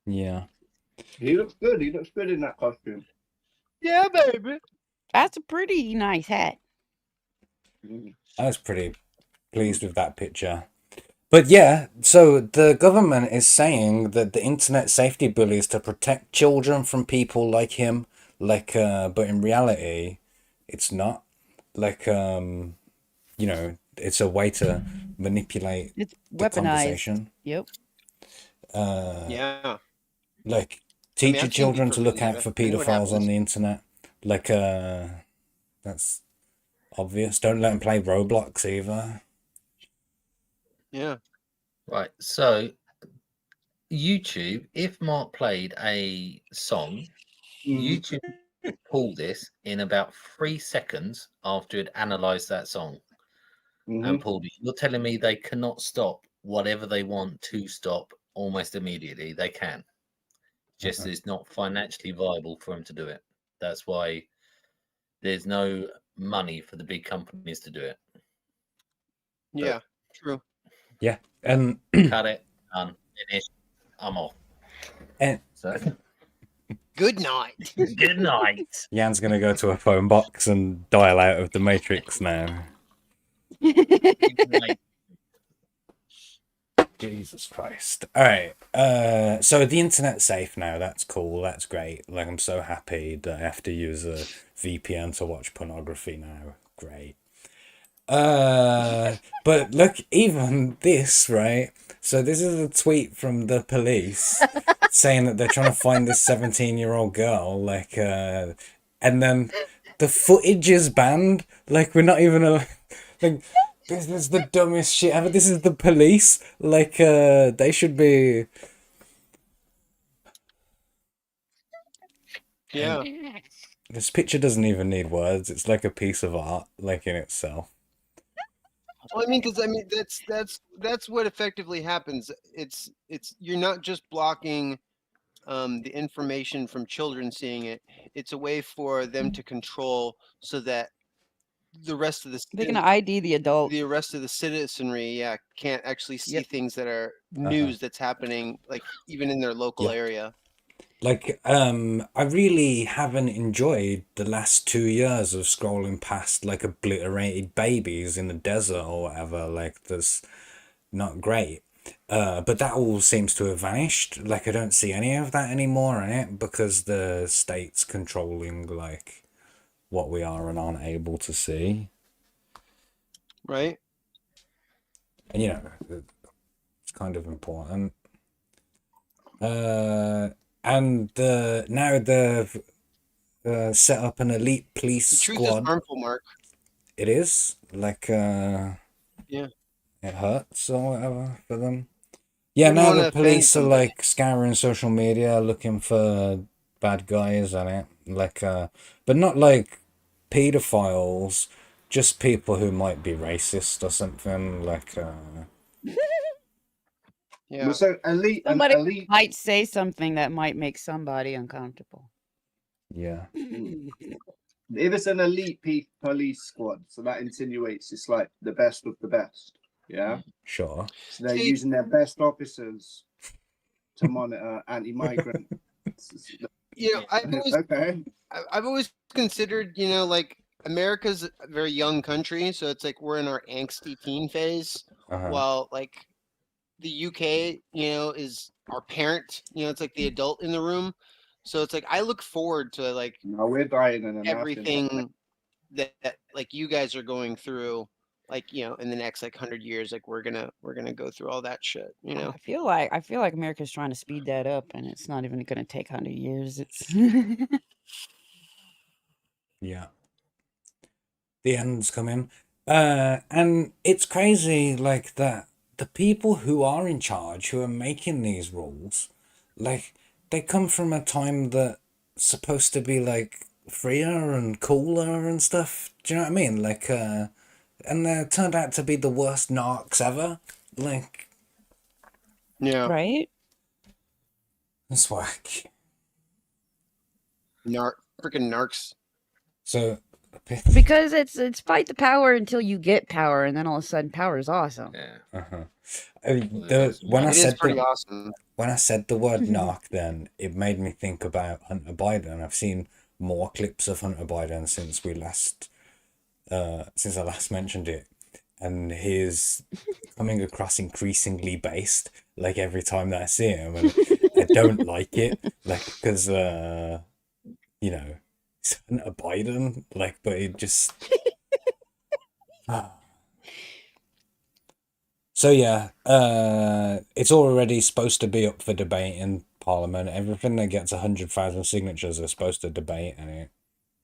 A: Yeah.
F: He looks good. He looks good in that costume.
C: Yeah, baby.
B: That's a pretty nice hat.
A: I was pretty pleased with that picture. But yeah, so the government is saying that the internet safety bill is to protect children from people like him, like, but in reality, it's not. Like, it's a way to manipulate
B: It's
A: the
B: weaponized.
A: conversation.
B: Yep.
C: Yeah.
A: Like, teach your
C: I've seen
A: children to
C: deeper
A: look
C: video.
A: out for
C: I know what
A: pedophiles on
C: happens.
A: the internet. Like, that's obvious. Don't let them play Roblox either.
C: Yeah.
E: Right. So YouTube, if Mark played a song, YouTube would pull this in about 3 seconds after it analysed that song and pulled it. You're telling me they cannot stop whatever they want to stop almost immediately? They can. just it's not financially viable for them to do it. That's why there's no money for the big companies to do it.
C: Yeah, true.
A: Yeah, and
E: Cut it, done, finished. I'm off.
A: and
E: So
C: Good night.
E: good night.
A: Jan's gonna go to a phone box and dial out of the Matrix now.
E: Good night.
A: Jesus Christ. All right. So the internet's safe now. That's cool. That's great. Like, I'm so happy that I have to use a VPN to watch pornography now. Great. But look, even this, right? So this is a tweet from the police saying that they're trying to find this 17-year-old girl, like, and then the footage is banned. Like, we're not even like, this is the dumbest shit ever. This is the police. Like, they should be.
C: Yeah.
A: This picture doesn't even need words. It's like a piece of art, like in itself.
C: Well, I mean, because that's what effectively happens. It's you're not just blocking the information from children seeing it. It's a way for them to control so that the rest of the
B: They're gonna ID the adult.
C: the rest of the citizenry, yeah, can't actually see
B: Yep.
C: things that are news that's happening, like even in their local
A: Yeah.
C: area.
A: Like, I really haven't enjoyed the last 2 years of scrolling past, like, obliterated babies in the desert or whatever. Like, that's not great. But that all seems to have vanished. Like, I don't see any of that anymore in it because the state's controlling, like, what we are and aren't able to see.
C: Right?
A: And, you know, it's kind of important. And now they've set up an elite police
C: The truth
A: squad.
C: is harmful, Mark.
A: It is like
C: Yeah.
A: it hurts or whatever for them. Yeah,
C: Wouldn't
A: now
C: wanna
A: the
C: offend
A: police are
C: somebody.
A: like scouring social media looking for bad guys on it, like but not like pedophiles, just people who might be racist or something. Like
C: Yeah.
D: Well, so elite and
B: Somebody
D: elite.
B: might say something that might make somebody uncomfortable.
A: yeah,
D: If it's an elite police squad, so that insinuates it's like the best of the best. Yeah.
A: sure.
D: So they're
C: See-
D: using their best officers to monitor anti-migrant.
C: You know,
D: Okay.
C: I've always considered, you know, like America's a very young country, so it's like we're in our angsty teen phase, while like the UK, you know, is our parent, you know, it's like the adult in the room. So it's like I look forward to like
D: No, we're dying in an
C: everything that like you guys are going through, like, you know, in the next like 100 years, like we're gonna go through all that shit, you know.
B: I feel like America's trying to speed that up, and it's not even going to take 100 years. It's
A: Yeah. The end's coming. And it's crazy, like, that the people who are in charge, who are making these rules, like, they come from a time that's supposed to be, like, freer and cooler and stuff. Do you know what I mean? Like, and they turned out to be the worst narcs ever. Like,
C: Yeah.
B: right.
A: that's whack.
C: Freaking narcs.
A: So,
B: Because it's fight the power until you get power, and then all of a sudden power is awesome.
E: Yeah.
A: When I
C: It is
A: said
C: pretty
A: the,
C: awesome.
A: when I said the word narc, then it made me think about Hunter Biden. I've seen more clips of Hunter Biden since I last mentioned it, and he's coming across increasingly based. Like every time that I see him, and I don't like it. Like because you know, it's Hunter Biden. Like, but it just. So yeah, it's already supposed to be up for debate in Parliament. Everything that gets 100,000 signatures are supposed to debate in it,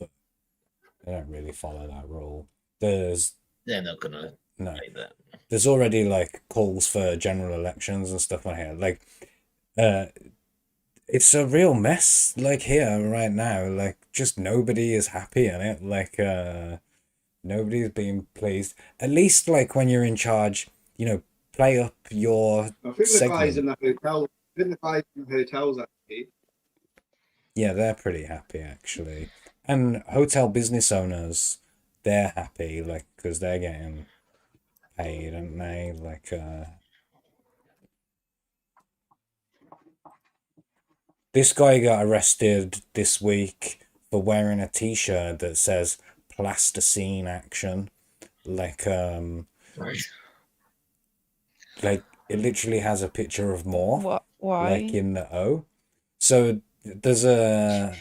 A: but they don't really follow that rule.
E: They're not gonna make that.
A: There's already like calls for general elections and stuff on here. Like, it's a real mess. Like here right now, like just nobody is happy in it. Like, nobody's being pleased. At least like when you're in charge, you know, play up your
D: I think the guys
A: segment.
D: in the hotel. I think the guys in the hotels actually,
A: Yeah, they're pretty happy actually. And hotel business owners, they're happy, like, because they're getting paid, aren't they? Like, this guy got arrested this week for wearing a t-shirt that says plasticine action. Like, like it literally has a picture of more,
B: What?
A: like
B: Why?
A: in the O. So there's a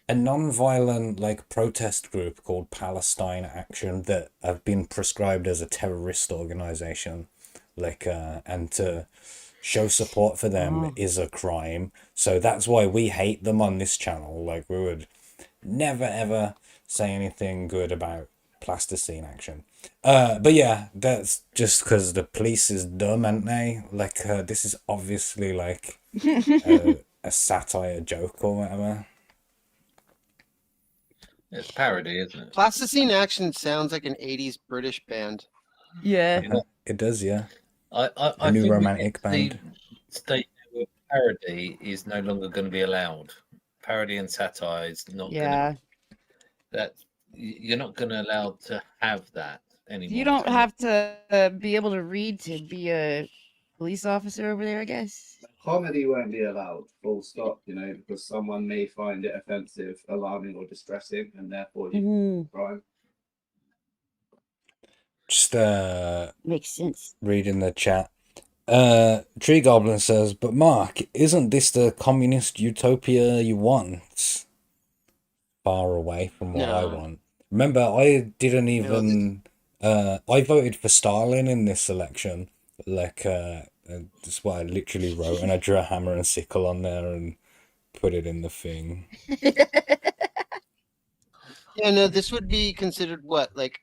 A: non-violent like protest group called Palestine Action that have been prescribed as a terrorist organization, like and to show support for them
B: Oh.
A: is a crime. So that's why we hate them on this channel. Like we would never ever say anything good about plasticine action. But yeah, that's just because the police is dumb, aren't they? Like this is obviously like a satire joke or whatever.
E: It's parody, isn't it?
C: Plasticine Action sounds like an 80s British band.
B: Yeah.
A: It does, yeah.
E: I
A: new
E: think
A: romantic band.
E: The state where parody is no longer going to be allowed. Parody and satire is not
B: Yeah.
E: going to. That you're not going to allow to have that anymore.
B: You don't have to be able to read to be a police officer over there, I guess.
D: Comedy won't be allowed, full stop, you know, because someone may find it offensive, alarming, or distressing, and therefore you
B: Mhm.
D: crime.
A: Just
B: Makes sense.
A: reading the chat. Tree Goblin says, but Mark, isn't this the communist utopia you want? Far away from what I
C: No.
A: want. Remember, I didn't
C: No,
A: even I voted for Stalin in this election. Like that's what I literally wrote, and I drew a hammer and sickle on there and put it in the thing.
C: Yeah, no, this would be considered what, like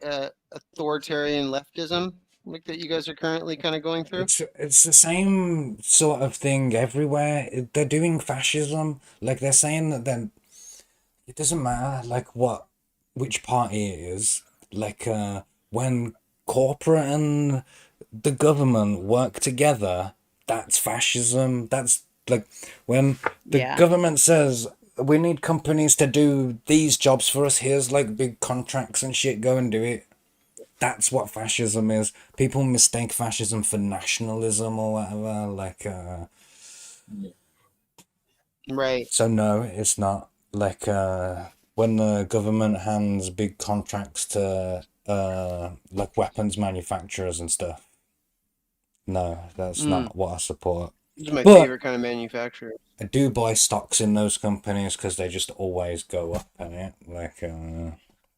C: authoritarian leftism, like that you guys are currently kind of going through.
A: It's the same sort of thing everywhere. They're doing fascism. Like they're saying that then it doesn't matter like which party it is. Like when corporate and the government work together, that's fascism. That's like when the
B: Yeah.
A: government says we need companies to do these jobs for us. Here's like big contracts and shit. Go and do it. That's what fascism is. People mistake fascism for nationalism or whatever. Like,
C: Right.
A: so no, it's not. Like, when the government hands big contracts to like weapons manufacturers and stuff. No, that's not what I support.
C: This is my
A: But
C: favorite kind of manufacturer.
A: I do buy stocks in those companies because they just always go up in it. Like,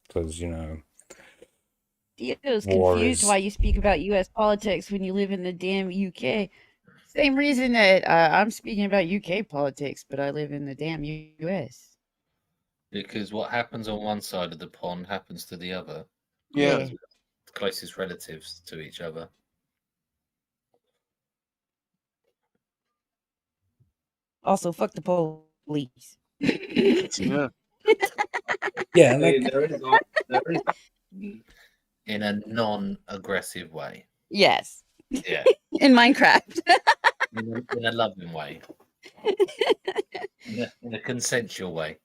A: because you know.
B: Theo's
A: War
B: confused
A: is-
B: why you speak about U.S. politics when you live in the damn UK. Same reason that I'm speaking about UK politics, but I live in the damn U.S.
E: Because what happens on one side of the pond happens to the other.
C: Yeah.
B: Yeah.
E: The closest relatives to each other.
B: Also, fuck the police.
C: Yeah.
A: Yeah,
D: I
A: like
D: mean, there is
E: In a non-aggressive way.
B: Yes.
E: Yeah.
B: In Minecraft.
E: In a loving way. In a consensual way.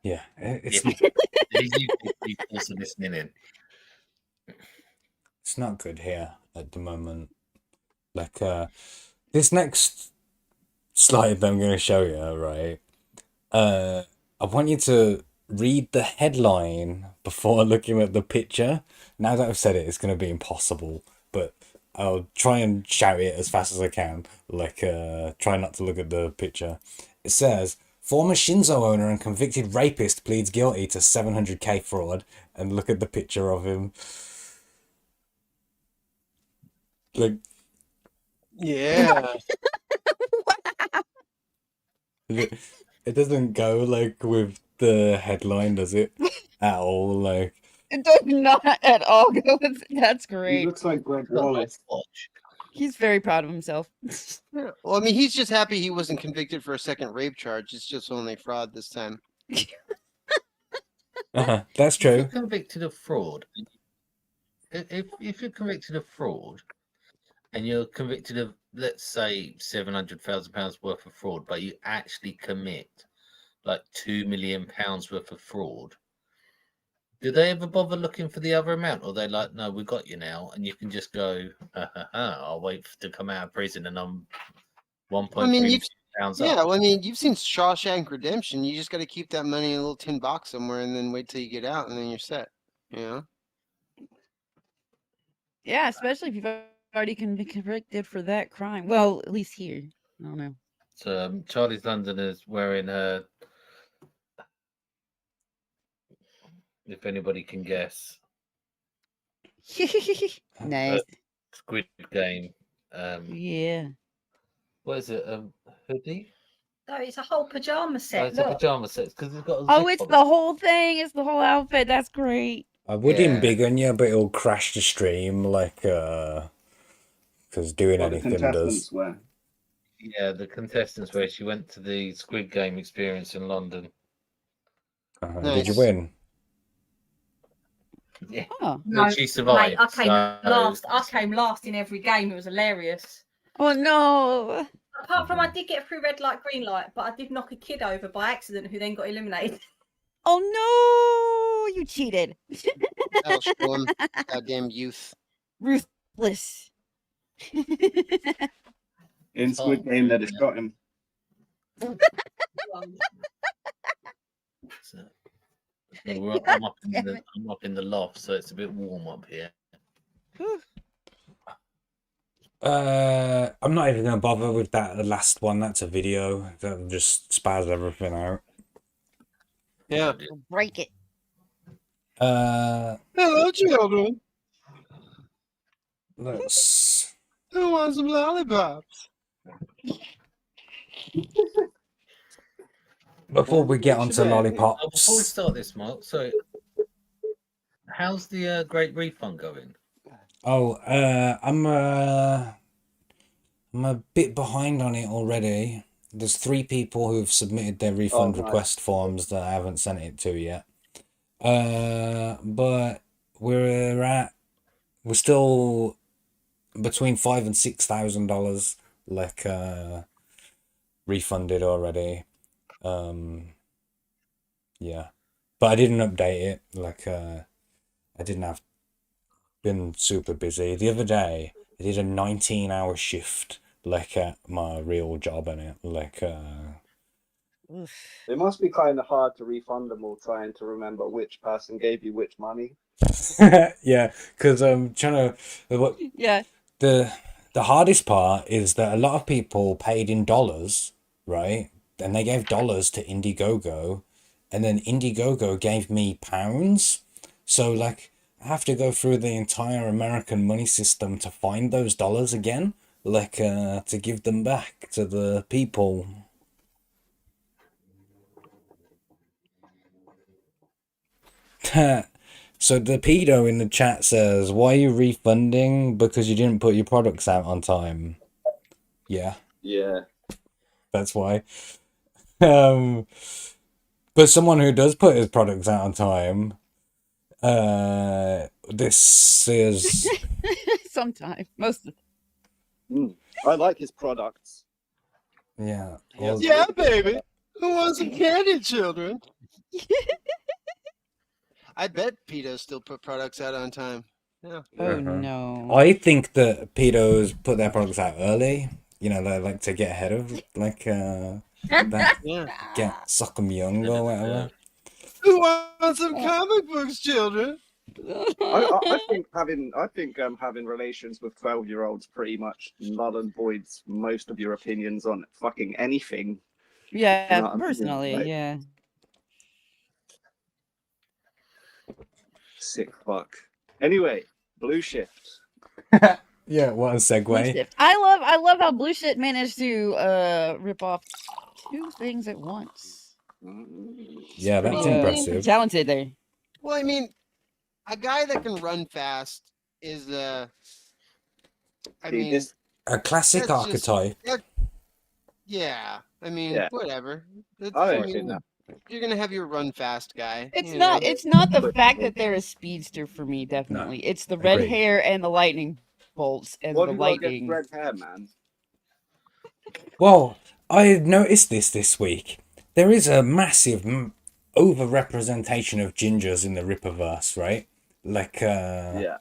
A: yeah, it's
E: These UK people also listening in.
A: it's not good here at the moment. Like this next slide that I'm going to show you, right? I want you to read the headline before looking at the picture. Now that I've said it, it's going to be impossible, but I'll try and shout it as fast as I can. Like try not to look at the picture. It says, former Shinzo owner and convicted rapist pleads guilty to 700k fraud, and look at the picture of him. Like,
C: Yeah.
A: it doesn't go like with the headline, does it? At all, like.
B: It does not at all go with That's
D: he
B: great.
D: looks like Greg
E: Not
D: Wallace.
E: watch.
B: He's very proud of himself.
C: Yeah. Well, I mean, he's just happy he wasn't convicted for a second rape charge. It's just only fraud this time.
A: That's
E: If you're
A: true.
E: convicted of fraud, if you're convicted of fraud and you're convicted of, let's say, £700,000 worth of fraud, but you actually commit like £2 million worth of fraud, do they ever bother looking for the other amount, or they like, no, we got you now, and you can just go, I'll wait to come out of prison, and I'm 1.3 million pounds
C: yeah,
E: up.
C: well, I mean, you've seen Shawshank Redemption. You just got to keep that money in a little tin box somewhere, and then wait till you get out, and then you're set. You know?
B: Yeah, especially if you've already been convicted for that crime. Well, at least here. I don't know.
E: So Charlie's London is wearing her. If anybody can guess,
B: Nice.
E: Squid Game.
B: Yeah.
E: What is it? Hoodie?
L: No, it's a whole pajama
E: Oh,
L: set.
E: it's a
L: Look.
E: pajama set because it's got a
B: Oh,
E: zip
B: it's
E: on
B: the whole thing. It's the whole outfit. That's great.
A: I wouldn't big on you, but it'll crash the stream, like, because doing
D: What the
A: anything
D: contestants
A: does.
D: wear.
E: Yeah, the contestants where she went to the Squid Game experience in London.
A: Did you win?
E: Yeah.
B: Oh.
L: No,
E: But she survived.
L: mate, I came
E: so-
L: last. I came last in every game. It was hilarious.
B: Oh no!
L: Apart from I did get through red light, green light, but I did knock a kid over by accident who then got eliminated.
B: Oh no! You cheated.
C: That'll show 'em. Goddamn youth.
B: Ruthless.
D: In Squid Game, they'd have shot him.
E: So, I'm up in the loft, so it's a bit warm up here.
A: I'm not even gonna bother with that last one. That's a video. That'll just spaz everything out.
C: Yeah.
B: Break it.
C: Hello, children.
A: Let's.
C: Who wants some lollipops?
A: Before we get onto
E: Before we
A: lollipops,
E: start this, Mark, so how's the Great Refund going?
A: I'm a bit behind on it already. There's 3 people who've submitted their refund
F: nice.
A: request forms that I haven't sent it to yet. But we're still between $5,000 and $6,000 like refunded already. Yeah, but I didn't update it. Like I didn't have been super busy. The other day I did a 19-hour shift like at my real job in it. Like
F: It must be kind of hard to refund them all, trying to remember which person gave you which money.
A: yeah, because I'm trying to.
B: Yeah.
A: The hardest part is that a lot of people paid in dollars, right? And they gave dollars to Indiegogo, and then Indiegogo gave me pounds. So like I have to go through the entire American money system to find those dollars again, like to give them back to the people. So the pedo in the chat says, "Why are you refunding? Because you didn't put your products out on time." Yeah,
F: Yeah.
A: that's why. But someone who does put his products out on time, this is
B: Sometimes. Most of
F: I like his products.
A: yeah.
C: Yeah, baby. Who wants some candy, children? I bet pedos still put products out on time. Yeah.
B: Oh no.
A: I think that pedos put their products out early. You know, they like to get ahead of that.
C: Yeah.
A: Get suck 'em young or whatever.
C: Who wants some comic books, children?
F: I think having relations with 12-year-olds pretty much null and voids most of your opinions on fucking anything.
B: Yeah,
F: You know what I mean?
B: personally,
F: Like,
B: yeah.
F: sick fuck. Anyway, Blue Shift.
A: Yeah, what a
B: Blue
A: segue.
B: Shift. I love how Blue Shit managed to rip off 2 things at once.
A: Yeah, that's
B: Pretty
A: impressive.
B: talented there.
C: Well, I mean, a guy that can run fast is I mean,
F: this-
A: A classic
C: that's just-
A: archetype.
C: yeah. I mean,
F: Yeah.
C: whatever. That's,
F: I
C: I
F: don't
C: mean,
F: think that.
C: you're gonna have your run fast guy.
B: It's
C: you
B: not
C: know?
B: it's not the fact that they're a speedster for me, definitely. It's the red
A: agreed.
B: hair and the lightning bolts and
F: What
B: the
F: have you got against
B: lightning.
F: red hair, man?
A: Well, I noticed this week. There is a massive over-representation of gingers in the Ripperverse, right? Like,
F: Yeah.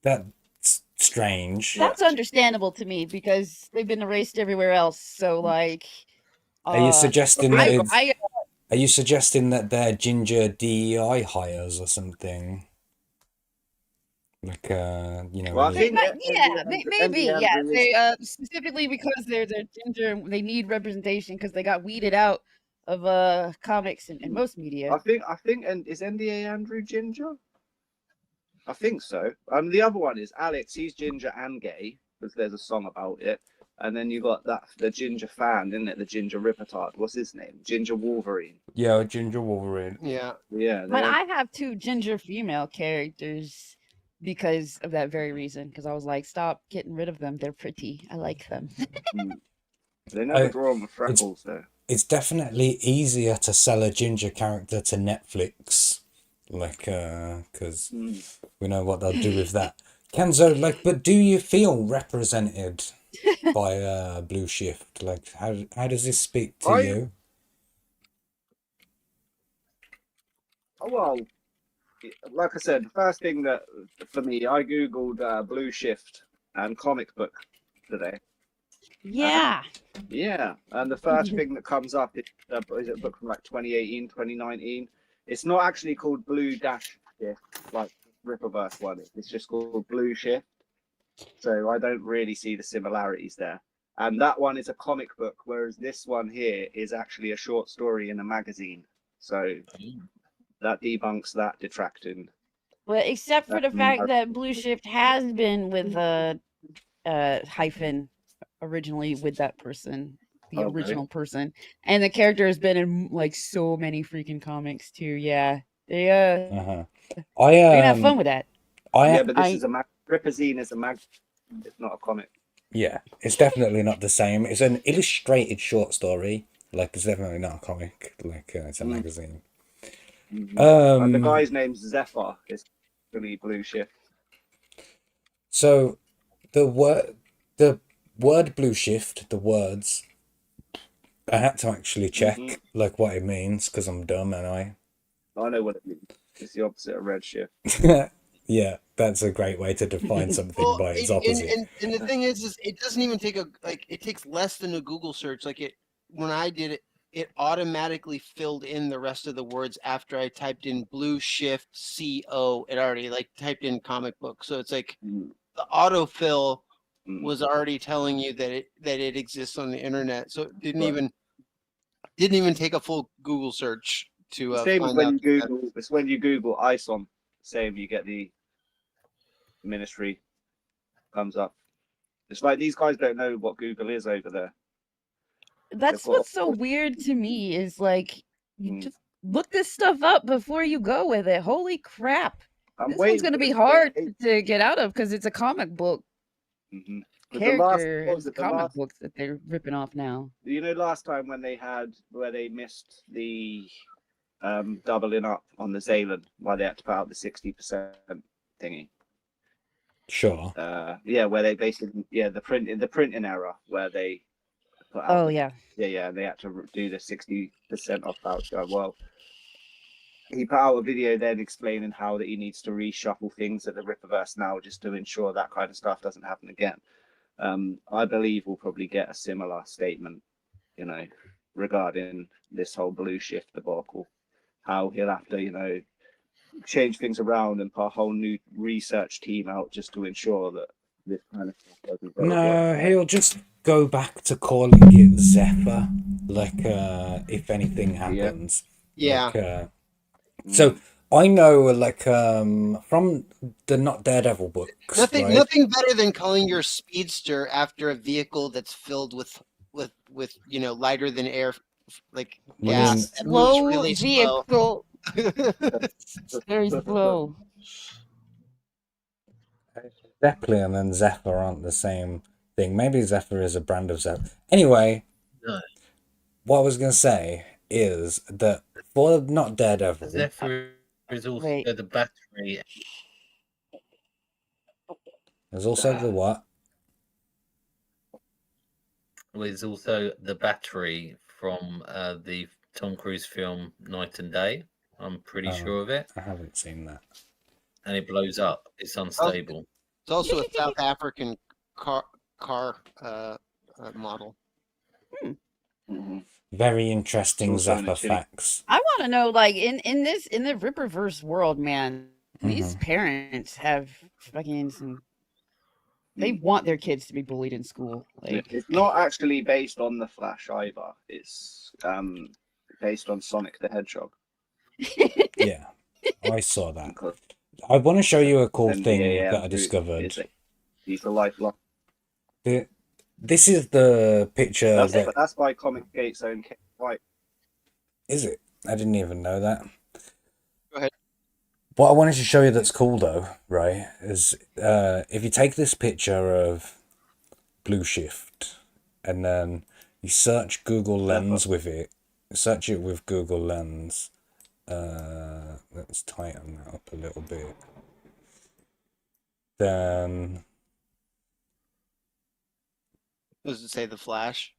A: that's strange.
B: That's understandable to me because they've been erased everywhere else. So like,
A: Are you suggesting that it's,
B: I
A: are you suggesting that they're ginger DEI hires or something? Like, you know,
F: Well, I
A: any...
F: think
B: maybe yeah.
F: Andrew is.
B: They specifically because they're ginger, they need representation because they got weeded out of comics and most media.
F: I think, and is NDA Andrew ginger? I think so. The other one is Alex. He's ginger and gay because there's a song about it. And then you got the ginger fan, isn't it? The ginger Rippertard. What's his name? Ginger Wolverine.
A: Yeah, Ginger Wolverine.
M: Yeah.
F: Yeah.
B: But I have 2 ginger female characters because of that very reason. Because I was like, stop getting rid of them. They're pretty. I like them.
F: They never draw them with freckles, though.
A: It's definitely easier to sell a ginger character to Netflix, like, because we know what they'll do with that. Kenzo, like, but do you feel represented by Blue Shift? Like, how does this speak to you?
F: Well, like I said, the first thing that for me, I googled Blue Shift and comic book today.
B: Yeah.
F: Yeah, and the first thing that comes up is a book from like 2018, 2019. It's not actually called Blue Dash Shift, like Ripperverse one. It's just called Blue Shift. So I don't really see the similarities there. And that one is a comic book, whereas this one here is actually a short story in a magazine. So that debunks that detracting.
B: Well, except for the fact that Blue Shift has been with hyphen originally with that person, the original person, and the character has been in like so many freaking comics too. Yeah, they they're gonna have fun with that.
F: Yeah, but this is a Ripperzine is a mag. It's not a comic.
A: Yeah, it's definitely not the same. It's an illustrated short story. Like, it's definitely not a comic. Like, it's a magazine.
F: And the guy's name's Zephyr. It's really Blue Shift.
A: So, the word Blue Shift, the words, I had to actually check like what it means because I'm dumb, and I
F: know what it means. It's the opposite of red shift.
A: Yeah, that's a great way to define something by its opposite.
M: And the thing is it doesn't even take it takes less than a Google search. Like when I did it, it automatically filled in the rest of the words after I typed in Blue Shift CO. It already like typed in comic book. So it's like the autofill was already telling you that it exists on the internet. So it didn't even take a full Google search to
F: same as
M: find
F: when
M: out.
F: you Google. It's when you Google ISOM, same you get the ministry comes up. It's like these guys don't know what Google is over there.
B: That's what's so weird to me is like you just look this stuff up before you go with it. Holy crap! This one's gonna be hard to get out of because it's a comic book character. It's comic books that they're ripping off now.
F: You know, last time when they missed the doubling up on the Zaylan, why they had to put out the 60% thingy.
A: Sure.
F: Yeah, where they basically the printing error where they put out and they had to do the 60% off voucher. Well, he put out a video then explaining how that he needs to reshuffle things at the Ripperverse now just to ensure that kind of stuff doesn't happen again. I believe we'll probably get a similar statement, you know, regarding this whole Blue Shift debacle. How he'll have to, you know, change things around and put a whole new research team out just to ensure that this kind of stuff doesn't go.
A: No, he'll just go back to calling it Zephyr, like if anything happens.
M: Yeah.
A: Like, so I know, like, from the Not Daredevil books.
M: Nothing better than calling your speedster after a vehicle that's filled with you know lighter than air, like gas. That moves
B: Slow
M: really
B: vehicle. It's very slow.
A: Zeppelin and Zephyr aren't the same thing. Maybe Zephyr is a brand of Zephyr. Anyway, what I was going to say is that for Not Daredevil...
E: Zephyr is also the battery.
A: There's also the what?
E: Well, there's also the battery from the Tom Cruise film Night and Day. I'm pretty sure of it.
A: I haven't seen that.
E: And it blows up. It's unstable.
M: It's also a South African car model.
A: Very interesting
F: Also in a
A: Zappa
F: chili-
A: facts.
B: I want to know, like, in the Ripperverse world, man, these parents have fucking some. They want their kids to be bullied in school. Like,
F: It's not actually based on the Flash either. It's based on Sonic the Hedgehog.
A: Yeah, I saw that. I want to show you a cool thing that I discovered.
F: He's a lifelong.
A: This is the picture
F: That's by Comic Gate's own White.
A: Is it? I didn't even know that.
M: Go ahead.
A: What I wanted to show you that's cool though, right, is if you take this picture of Blue Shift and then you search Google Lens with it, search it with Google Lens. Let's tighten that up a little bit. Then
M: Does it say the Flash?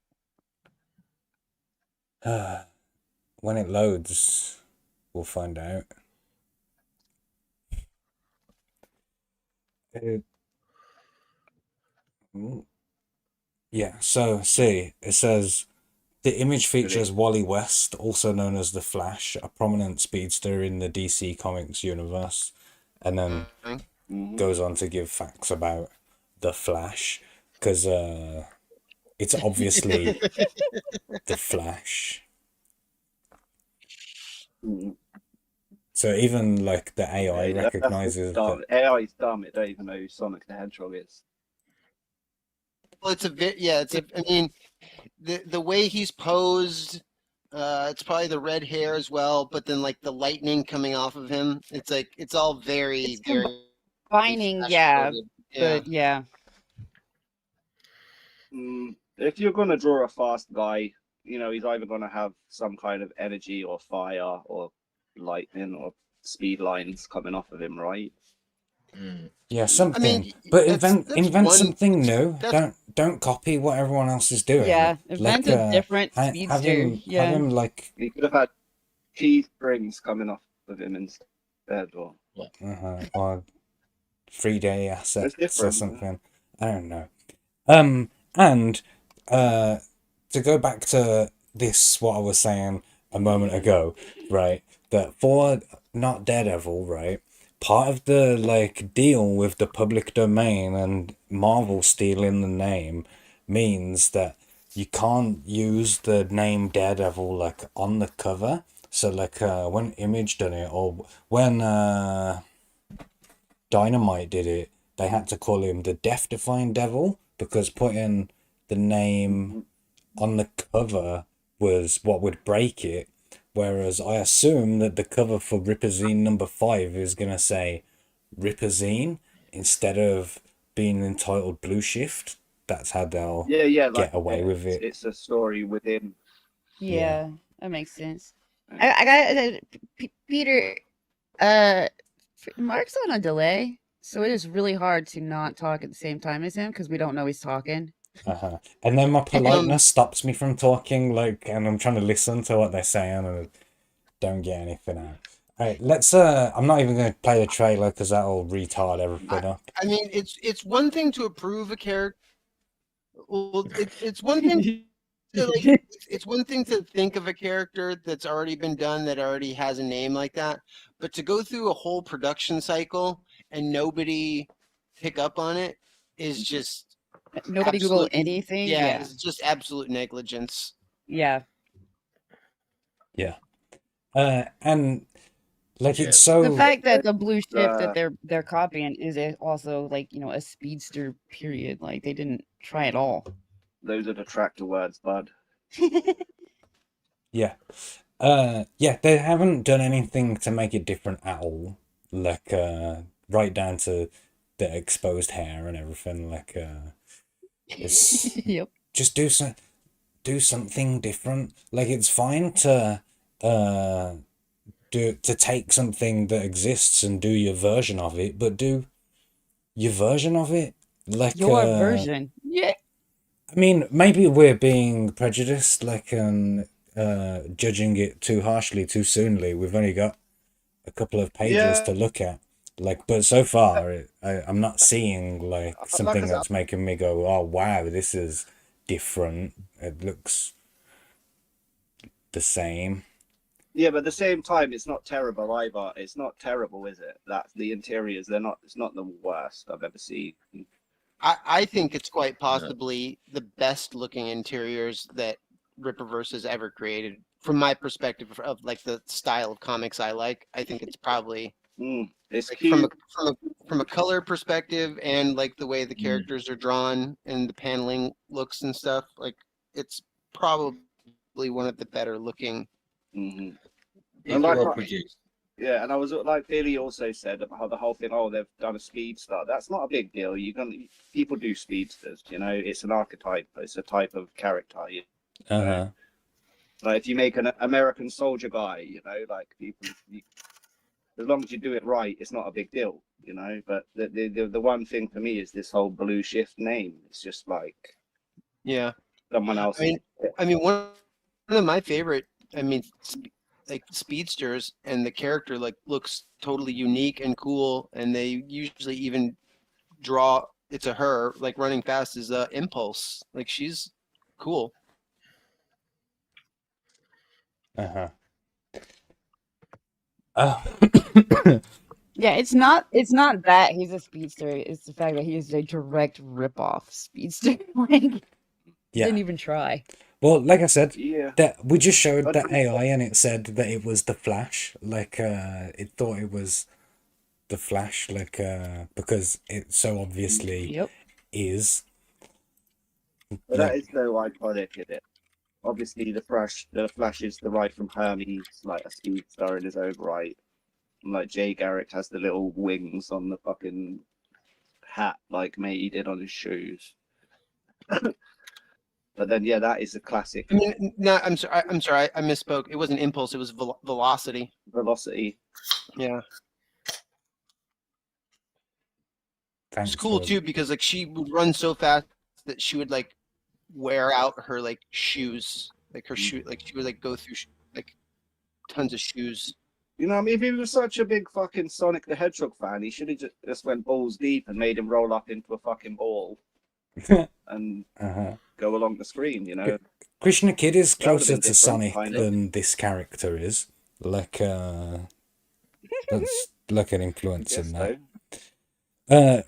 A: when it loads, we'll find out. Yeah, so see, it says the image features Wally West, also known as the Flash, a prominent speedster in the DC Comics universe, and then goes on to give facts about the Flash, because it's obviously the Flash. So even like the AI recognizes that.
F: AI is dumb. It don't even know who Sonic the Hedgehog is.
M: Well, it's a bit. Yeah, it's a. I mean, the way he's posed. It's probably the red hair as well, but then like the lightning coming off of him. It's like it's all very
B: combining, but yeah.
F: If you're gonna draw a fast guy, you know he's either gonna have some kind of energy or fire or lightning or speed lines coming off of him, right?
A: Yeah, something.
F: I mean,
A: but
F: that's
A: invent
F: one-
A: something new. Don't copy what everyone else is doing.
B: Yeah, invent a different
A: have
B: speedster.
A: him like
F: He could have had cheese strings coming off of him instead, or
A: or 3D assets or
F: different,
A: something. I don't know. And to go back to this, what I was saying a moment ago, right? That for not Daredevil, right? Part of the like deal with the public domain and Marvel stealing the name means that you can't use the name Daredevil like on the cover. So like when Image done it or when Dynamite did it, they had to call him the Death Defying Devil because putting the name on the cover was what would break it. Whereas I assume that the cover for Ripperzine number 5 is going to say Ripperzine instead of being entitled Blue Shift. That's how they'll get away with it.
F: It's a story within.
B: Yeah, that makes sense. I got Peter. Mark's on a delay, so it is really hard to not talk at the same time as him because we don't know he's talking.
A: And then my politeness stops me from talking, like, and I'm trying to listen to what they're saying and I don't get anything out. All right, let's. I'm not even going to play the trailer because that'll retard everything up.
M: I mean, it's one thing to approve a character. Well, it's one thing. It's one thing to think of a character that's already been done that already has a name like that, but to go through a whole production cycle and nobody pick up on it is just
B: nobody Google anything.
M: Yeah, it's just absolute negligence.
B: Yeah.
A: Yeah. And like it's so
B: the fact that the blue shift that they're copying is also like a speedster period. Like they didn't try at all.
F: Those are the tractor words, bud.
A: Yeah. Yeah, they haven't done anything to make it different at all. Like right down to the exposed hair and everything. Like it's
B: yep.
A: Just do something different. Like it's fine to take something that exists and do your version of it, but do your version of it Like
B: Your version. Yeah.
A: I mean, maybe we're being prejudiced, like judging it too harshly, too soonly. We've only got a couple of pages
F: Yeah,
A: to look at. Like, but so far, I'm not seeing like
F: like I
A: something
F: said,
A: that's making me go, "Oh wow, this is different." It looks the same.
F: yeah, but at the same time, it's not terrible either. It's not terrible, is it? That the interiors, they're not. It's not the worst I've ever seen.
M: I think it's quite possibly the best looking interiors that Rippaverse has ever created. From my perspective of like the style of comics I like, I think it's probably
F: It's
M: like
F: cute.
M: from a color perspective and like the way the characters are drawn and the paneling looks and stuff. Like it's probably one of the better looking.
F: And
E: It's
F: like,
E: well produced.
F: yeah, and I was like Billy also said about how the whole thing. Oh, they've done a speedster. That's not a big deal. People do speedsters. You know, it's an archetype. It's a type of character. Like if you make an American soldier guy, you know, like people, as long as you do it right, it's not a big deal. You know, but the one thing for me is this whole Blue Shift name. It's just like,
M: yeah,
F: someone else.
M: I mean, one of my favorite. I mean, like speedsters and the character like looks totally unique and cool, and they usually even draw it's a her like running fast is Impulse. Like she's cool.
B: Yeah, it's not that he's a speedster, it's the fact that he is a direct rip-off speedster. Like
A: Yeah.
B: didn't even try.
A: Well, like I said,
F: Yeah.
A: that we just showed that AI and it said that it was the Flash. Like it thought it was the Flash, like because it so obviously is.
F: But that is so iconic, isn't it? Obviously, the Flash is the right from Hermes, like a speedster in his own right. And like Jay Garrick has the little wings on the fucking hat, like Matey did on his shoes. But then, yeah, that is a classic.
M: I mean, no, I'm sorry, I misspoke. It wasn't Impulse. It was Velocity.
F: Velocity.
M: Yeah.
A: Thanks
M: It's cool
A: for-
M: too because like she would run so fast that she would like wear out her like shoes, like her shoe, like she would like go through like tons of shoes.
F: You know, I mean, if he was such a big fucking Sonic the Hedgehog fan, he should have just went balls deep and made him roll up into a fucking ball and go along the screen, you know.
A: Krishna Kid is
F: That would've
A: closer
F: been
A: to
F: different,
A: Sonic
F: kind of.
A: than this character is. Like let's look at influence in that.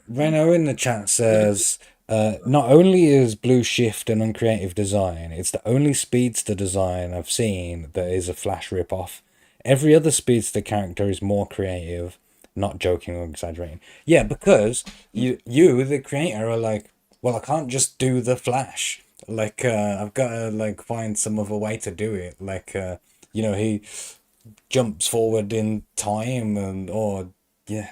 A: Reno in the chat says, not only is Blue Shift an uncreative design, it's the only Speedster design I've seen that is a Flash ripoff. Every other Speedster character is more creative. Not joking or exaggerating. Yeah, because you the creator, are like, well, I can't just do the Flash. Like, I've got to like find some other way to do it. Like, you know, he jumps forward in time yeah.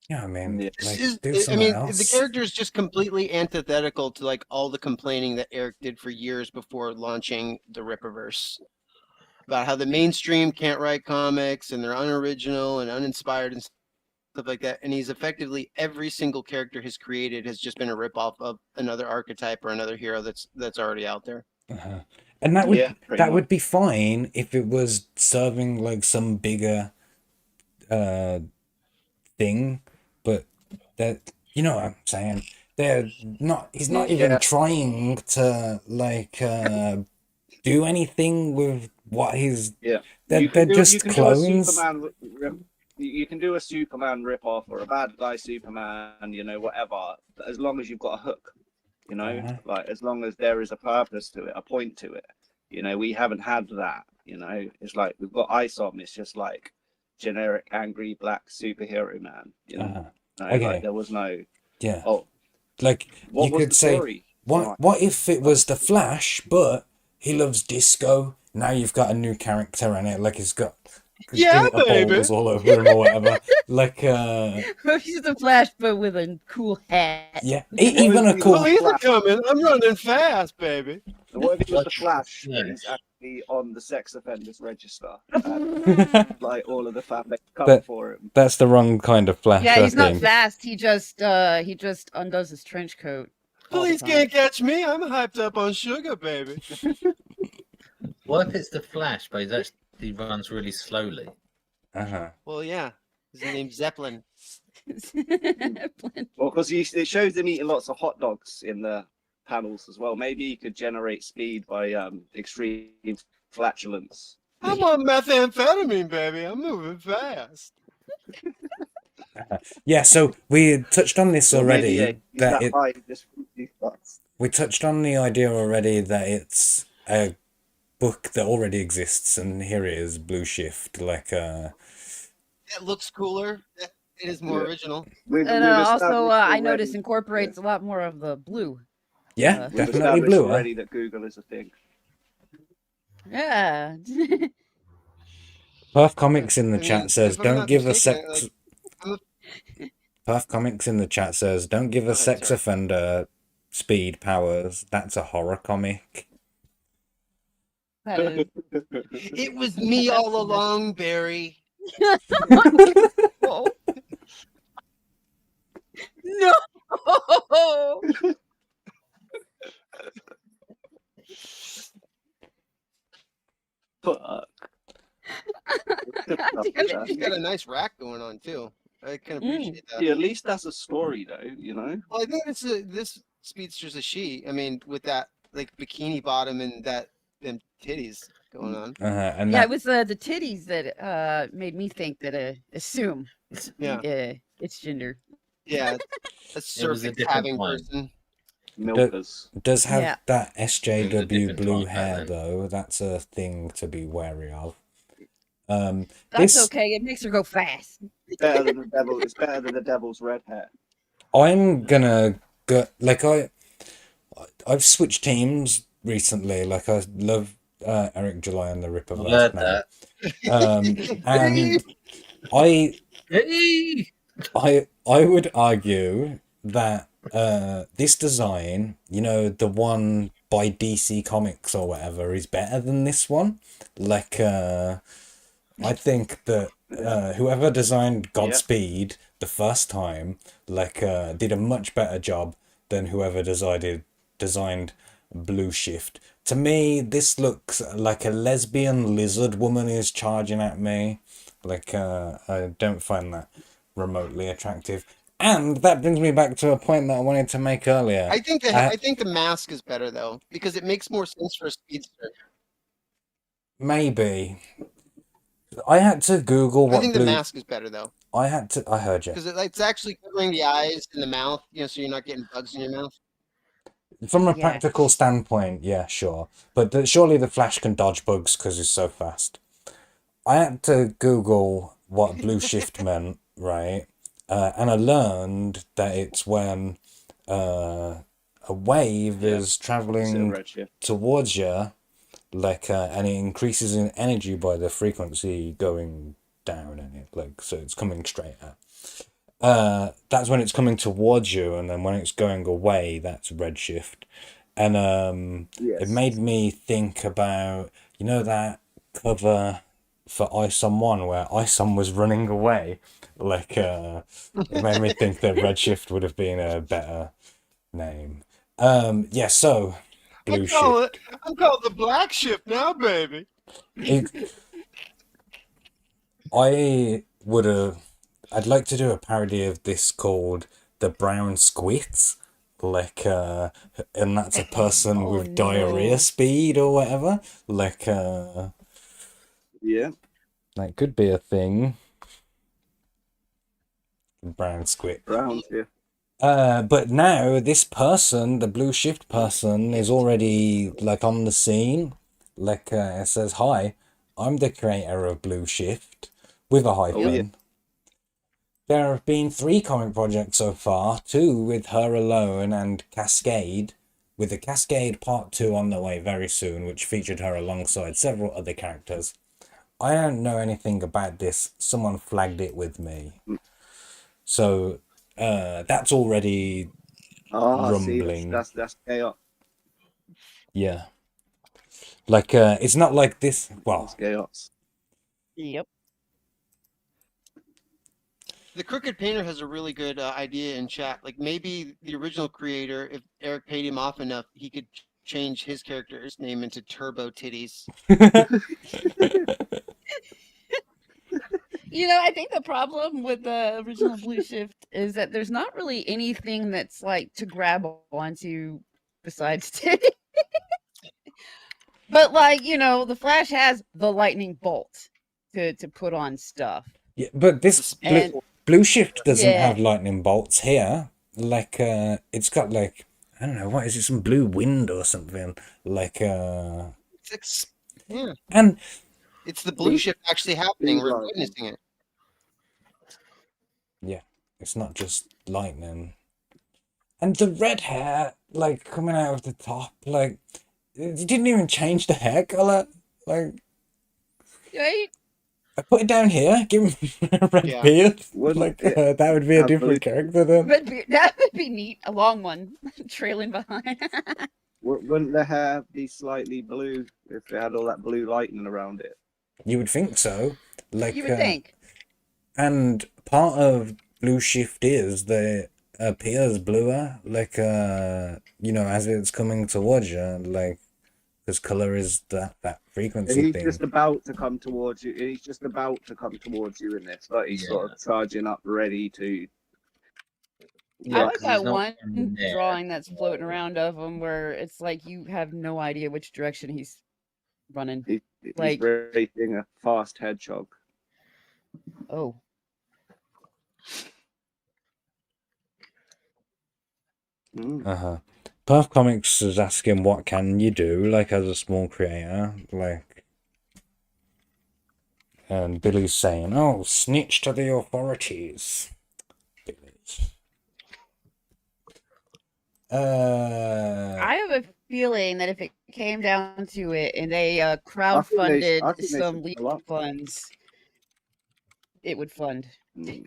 A: Yeah, I mean, like, do something else.
M: The character is just completely antithetical to like all the complaining that Eric did for years before launching the Rippaverse about how the mainstream can't write comics and they're unoriginal and uninspired and stuff like that. And he's effectively every single character he's created has just been a ripoff of another archetype or another hero that's already out there.
A: And that would be fine if it was serving like some bigger thing, but that, you know what I'm saying, he's not even trying to like do anything with what he's they're just clones.
F: You can do a Superman rip-off or a bad guy Superman, you know, whatever, as long as you've got a hook, you know, like as long as there is a purpose to it, a point to it. You know, we haven't had that, you know. It's like we've got ISOM, it's just like generic angry black superhero man, you know.
A: Okay.
F: Like there was no
A: like
F: what
A: you
F: was
A: could
F: the
A: say
F: story?
A: what if it was the Flash, but he loves disco. Now you've got a new character in it, like he's got balls all over him or whatever. Like
B: he's the Flash but with a cool hat.
A: Yeah, even a cool
M: Police are coming. I'm running fast, baby.
F: So what if it was the Flash? be on the sex offenders register. And, like all of the family come
A: That-
F: for him.
A: That's the wrong kind of Flash,
B: Yeah,
A: I
B: he's not
A: think.
B: fast. He just undoes his trench coat. all the
M: Police
B: time.
M: can't catch me. I'm hyped up on sugar, baby.
E: What if it's the Flash, but he runs really slowly?
A: Uh-huh.
M: Well, yeah. His name's Zeppelin.
F: Well, because it shows him eating lots of hot dogs in the panels as well. Maybe he could generate speed by extreme flatulence.
M: I'm on methamphetamine, baby. I'm moving fast.
A: Yeah, so we touched on this
F: Or
A: already.
F: maybe, he's
A: that
F: that
A: it,
F: high, just these butts.
A: we touched on the idea already that it's a book that already exists, and here it is, Blue Shift. Like,
M: It looks cooler. It is more
F: Yeah.
M: original.
F: We've
B: And also,
F: established
B: I
F: already-
B: noticed incorporates a lot more of the blue.
A: yeah,
F: We've
A: definitely
F: established
A: bluer.
F: already that Google is a thing.
B: Yeah.
A: Perf Comics in the
M: I
A: chat
M: mean,
A: says,
M: if I'm
A: don't
M: not
A: give a
M: mistaken,
A: sex...
M: I'm a-
A: Perf Comics in the chat says, don't give a
M: ahead,
A: sex
M: sorry.
A: offender speed powers. That's a horror comic.
B: That is.
M: It was me all along, Barry.
B: Oh. No.
F: Fuck.
B: God damn it.
M: He's got a nice rack going on too. I can appreciate that.
F: Yeah, at least that's a story, though. You know.
M: Well, I think this speedster's a she. I mean, with that like bikini bottom and them titties going on.
A: And
B: Yeah,
A: that,
B: it was the titties that made me think that assume
M: Yeah,
B: its gender.
M: yeah. A
E: It was a
M: cervix
E: different
M: having
E: time.
M: person.
F: Milkers.
A: does have
B: Yeah.
A: that
E: It was a
A: SJW
E: different
A: blue
E: time back
A: hair,
E: then.
A: though. That's a thing to be wary of.
B: That's
A: This,
B: okay. It makes her go fast.
F: Better than the devil. It's better than the devil's red hair.
A: I'm gonna go, like, I've switched teams recently. Like, I love Eric July and the
E: I
A: Ripperverse
E: heard
A: now.
E: that.
A: And I
E: Hey!
A: I would argue that this design, you know, the one by DC Comics or whatever, is better than this one. Like, I think that whoever designed Godspeed the first time, like, did a much better job than whoever designed Blue Shift. To me, this looks like a lesbian lizard woman is charging at me. Like, I don't find that remotely attractive. And that brings me back to a point that I wanted to make earlier.
M: I think the mask is better though because it makes more sense for a speedster.
A: Maybe. I had to Google
M: I
A: what
M: think the
A: blue...
M: mask is better though
A: I heard you.
M: because it's actually covering the eyes and the mouth, you know, so you're not getting bugs in your mouth.
A: From a
B: Yeah.
A: practical standpoint, yeah, sure. But surely the Flash can dodge bugs because he's so fast. I had to Google what blue shift meant, right? And I learned that it's when a wave is
F: It's a
A: traveling
F: red shift.
A: towards you, like, and it increases in energy by the frequency going down in it, like, so it's coming straight at. That's when it's coming towards you, and then when it's going away, that's redshift. And
F: Yes.
A: it made me think about, you know, that cover for ISOM 1 where ISOM was running away. Like, it made me think that redshift would have been a better name. Yeah, so blue shift.
M: I'm called the black shift now, baby.
A: I'd like to do a parody of this called the Brown Squits, like, and that's a person
B: Oh,
A: with
B: no.
A: diarrhea speed or whatever. Like,
F: Yeah.
A: that could be a thing. Brown Squit.
F: Brown shift.
A: But now this person, the blue shift person, is already like on the scene. Like, it says, "Hi, I'm the creator of Blue Shift," with a hyphen.
F: Oh, yeah.
A: There have been 3 comic projects so far, 2 with her alone and Cascade, with the Cascade Part 2 on the way very soon, which featured her alongside several other characters. I don't know anything about this. Someone flagged it with me. So, that's already
F: Ah,
A: rumbling.
F: see, that's chaos.
A: Yeah. Like, it's not like this. Well,
F: chaos.
B: Yep.
M: The Crooked Painter has a really good idea in chat. Like maybe the original creator, if Eric paid him off enough, he could change his character's name into Turbo Titties.
B: You know, I think the problem with the original Blue Shift is that there's not really anything that's like to grab onto besides titty. But like, you know, the Flash has the lightning bolt to put on stuff.
A: yeah, but this
B: And
A: blue shift doesn't
B: yeah.
A: have lightning bolts here. Like, it's got like, I don't know, what is it? Some blue wind or something? Like,
M: Yeah.
A: and
M: It's the Blue Shift actually happening. We're witnessing it.
A: yeah, it's not just lightning. And the red hair, like, coming out of the top, like, it didn't even change the hair color. Like,
B: Right?
A: I put it down here, give him a red beard. Like, that would be a different character then.
B: Red beard, that would be neat. A long one trailing behind.
F: Wouldn't the hair be slightly blue if it had all that blue lightning around it?
A: You would think so. Like,
B: You would think.
A: And part of Blue Shift is that it appears bluer, like, you know, as it's coming towards you, like, because color is that frequency
F: He's
A: thing.
F: just about to come towards you. He's just about to come towards you in this. Like he's sort of charging up, ready to.
B: I like that one drawing that's floating around of him where it's like you have no idea which direction he's running.
F: He's
B: like,
F: racing a fast hedgehog.
B: oh.
A: Uh-huh. Perth Comics is asking what can you do, like, as a small creator, like, and Billy's saying, oh, snitch to the authorities. Billy's.
B: I have a feeling that if it came down to it and they crowdfunded some legal funds, it would fund.
F: If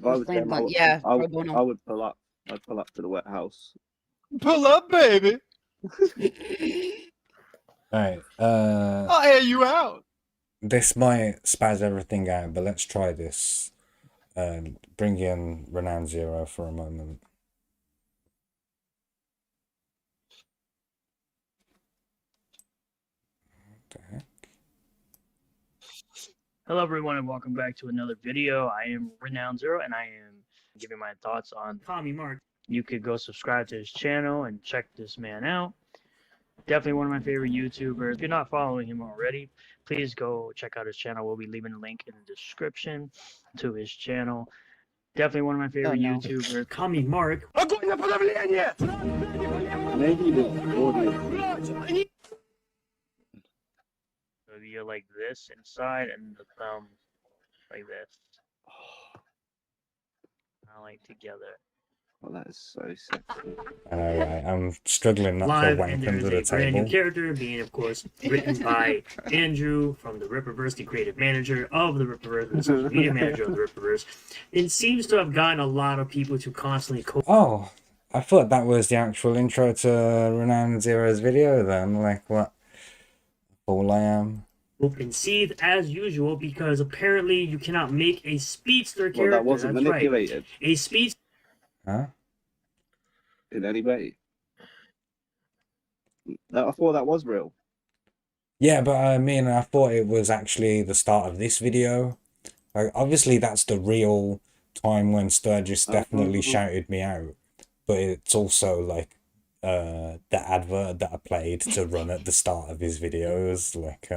F: I was them, I would pull up. I'd pull up to the wet house.
M: Pull up, baby.
A: Alright,
M: I'll air you out.
A: this might spaz everything out, but let's try this. Bring in Renown Zero for a moment. What the heck?
G: Hello, everyone, and welcome back to another video. I am Renown Zero, and I am giving my thoughts on Tommy Mark. You could go subscribe to his channel and check this man out. Definitely one of my favorite YouTubers. If you're not following him already, please go check out his channel. We'll be leaving a link in the description to his channel. Definitely one of my favorite YouTubers. Tommy Mark. So you're like this inside and the thumb like this. I like together.
F: Well, that is so sexy.
A: I know, right? I'm struggling not to
G: Live,
A: wank
G: and there's
A: under the
G: a brand new
A: table.
G: character being, of course, written by Andrew from the Rippaverse, the creative manager of the Rippaverse, and the social media manager of the Rippaverse. It seems to have gotten a lot of people to constantly
A: Oh, I thought that was the actual intro to Renown Zero's video then. Like, what fool I am.
G: and seethe as usual because apparently you cannot make a speedster character.
F: Well, that wasn't
G: That's
F: manipulated.
G: Right. A speedster.
A: Huh?
F: In any way. I thought that was real.
A: Yeah, but I mean, I thought it was actually the start of this video. Like, obviously, that's the real time when Sturgis definitely shouted me out. But it's also, like, the advert that I played to run at the start of his videos. Like,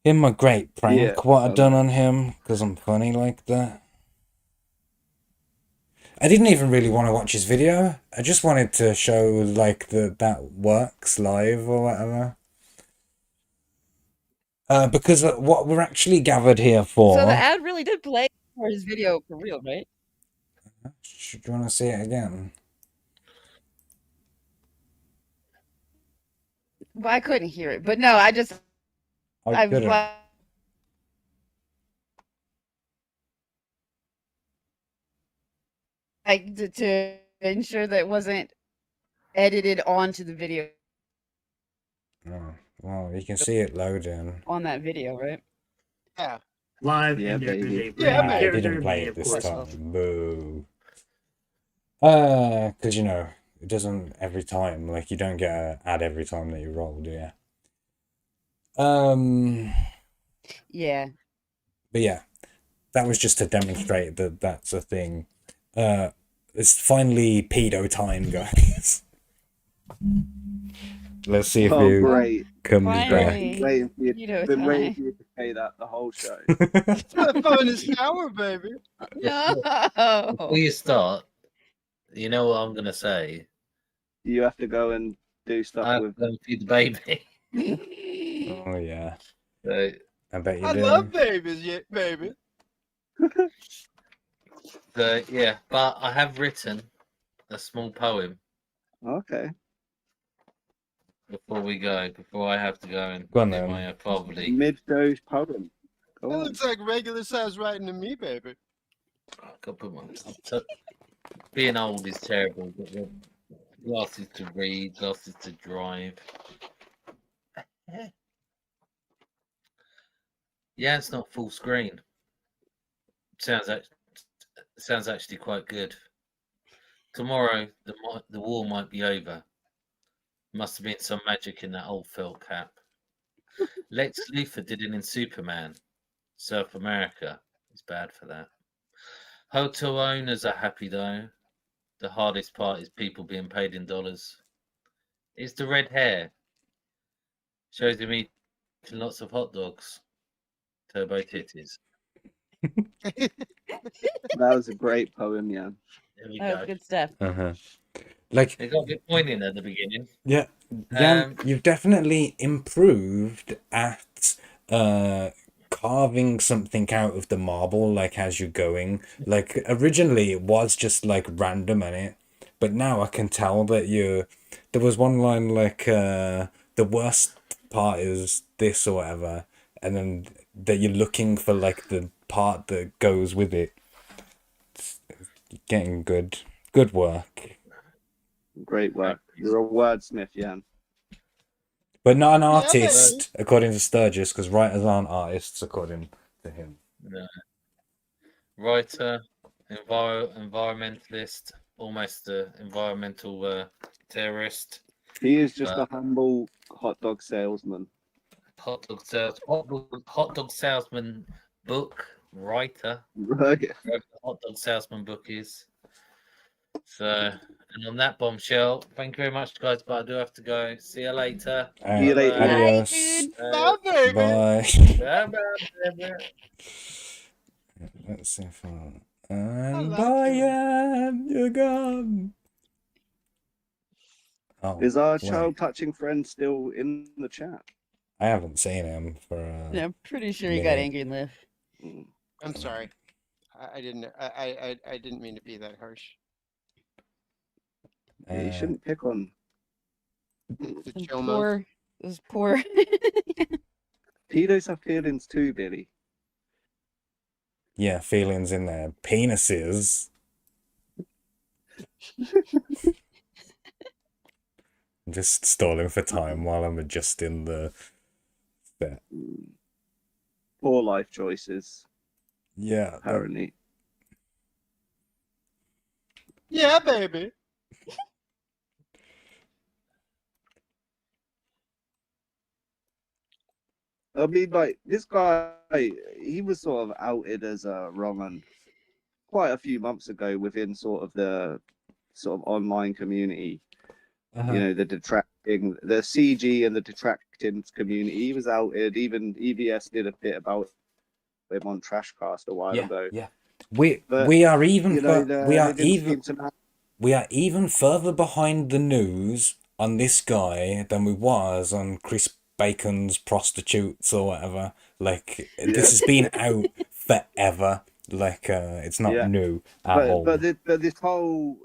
A: in my great prank, what I done on him, because I'm funny like that. I didn't even really want to watch his video. I just wanted to show, like, that works live or whatever. Because what we're actually gathered here for...
B: So the ad really did play for his video for real, right?
A: Do you want to see it again?
B: Well, I couldn't hear it, but no, I just...
A: I couldn't.
B: Like, to ensure that it wasn't edited onto the video
A: Oh, well, you can see it loading.
B: on that video, right?
M: Yeah.
G: Live,
F: Yeah,
G: and there's
F: baby.
G: a
M: Yeah,
G: brand new
A: I
G: character
A: didn't play
G: me,
A: it
G: of
A: this
G: course.
A: time. Boo. Because, you know, it doesn't every time. Like, you don't get an ad every time that you roll, do you?
B: Yeah.
A: But yeah, that was just to demonstrate that that's a thing. It's finally pedo time, guys. Let's see if
F: Oh,
A: you
F: great.
A: comes back.
B: Finally.
F: Waiting for you,
B: Pedo
F: been waiting
B: time.
F: for you to say that the whole show.
M: I'm in the shower, baby.
B: No.
E: Before you start, you know what I'm gonna say.
F: You have to go and do stuff
E: I
F: with.
E: have to feed the baby.
A: Oh yeah,
E: So,
A: I bet you
M: I
A: do.
M: love babies, yeah, baby.
E: yeah, but I have written a small poem
F: Okay.
E: before we go. Before I have to go and
A: Go on
E: do
A: then.
E: my fatherly.
F: Mid-show poem. Go
M: That
F: on.
M: looks like regular size writing to me, baby.
E: I got put my. Being old is terrible. But glasses to read, glasses to drive. Yeah, it's not full screen. Sounds actually quite good. Tomorrow the war might be over. Must have been some magic in that old felt cap. Lex Luthor did it in Superman. South America is bad for that. Hotel owners are happy though. The hardest part is people being paid in dollars. It's the red hair. Shows him eating lots of hot dogs. Turbo titties.
F: That was a great poem, yeah.
E: There we
B: That
E: go.
B: was good stuff.
A: Like,
E: It got a bit pointing at the beginning.
A: yeah, Jan, you've definitely improved at carving something out of the marble, like as you're going. Like originally it was just like random in it, but now I can tell that you. There was one line like the worst part is this or whatever, and then that you're looking for like the part that goes with it. It's getting good work.
F: Great work. You're a wordsmith, Jan.
A: But not an
M: Yeah,
A: artist, according to Sturgis, because writers aren't artists, according to him.
E: No. Writer, environmentalist, almost an environmental terrorist.
F: He is just a humble hot dog salesman.
E: Hot dog salesman book writer.
F: Right.
E: Wrote the hot dog salesman book is. So, and on that bombshell, thank you very much, guys. But I do have to go. See you later.
F: See you later.
A: Adios.
M: Bye, baby.
A: Bye.
E: Bye.
A: Let's see if I... And bye, Jan, you're gone. Oh,
F: Is our
A: wait.
F: child touching friend still in the chat?
A: I haven't seen him for
B: Yeah, I'm pretty sure he got
A: minute.
B: angry and left.
M: I'm sorry. I didn't mean to be that harsh.
F: Yeah, you shouldn't pick on
M: The
B: Those
M: chill
B: poor, those poor.
F: pedos have feelings too, Billy.
A: Yeah, feelings in their penises. I'm just stalling for time while I'm adjusting the set.
F: Poor life choices,
A: Yeah.
F: apparently.
M: Yeah, baby.
F: I mean, like, this guy, he was sort of outed as a wrong un quite a few months ago within sort of the sort of online community. You know, the CG and the detracting community. He was outed. Even EVS did a bit about him on Trashcast a while ago.
A: Yeah. We
F: But,
A: are even
F: you know,
A: we are
F: they didn't
A: even
F: seem to
A: we are even further behind the news on this guy than we was on Chris Bacon's prostitutes or whatever. Like this has been out forever. Like it's not new at all.
F: But this whole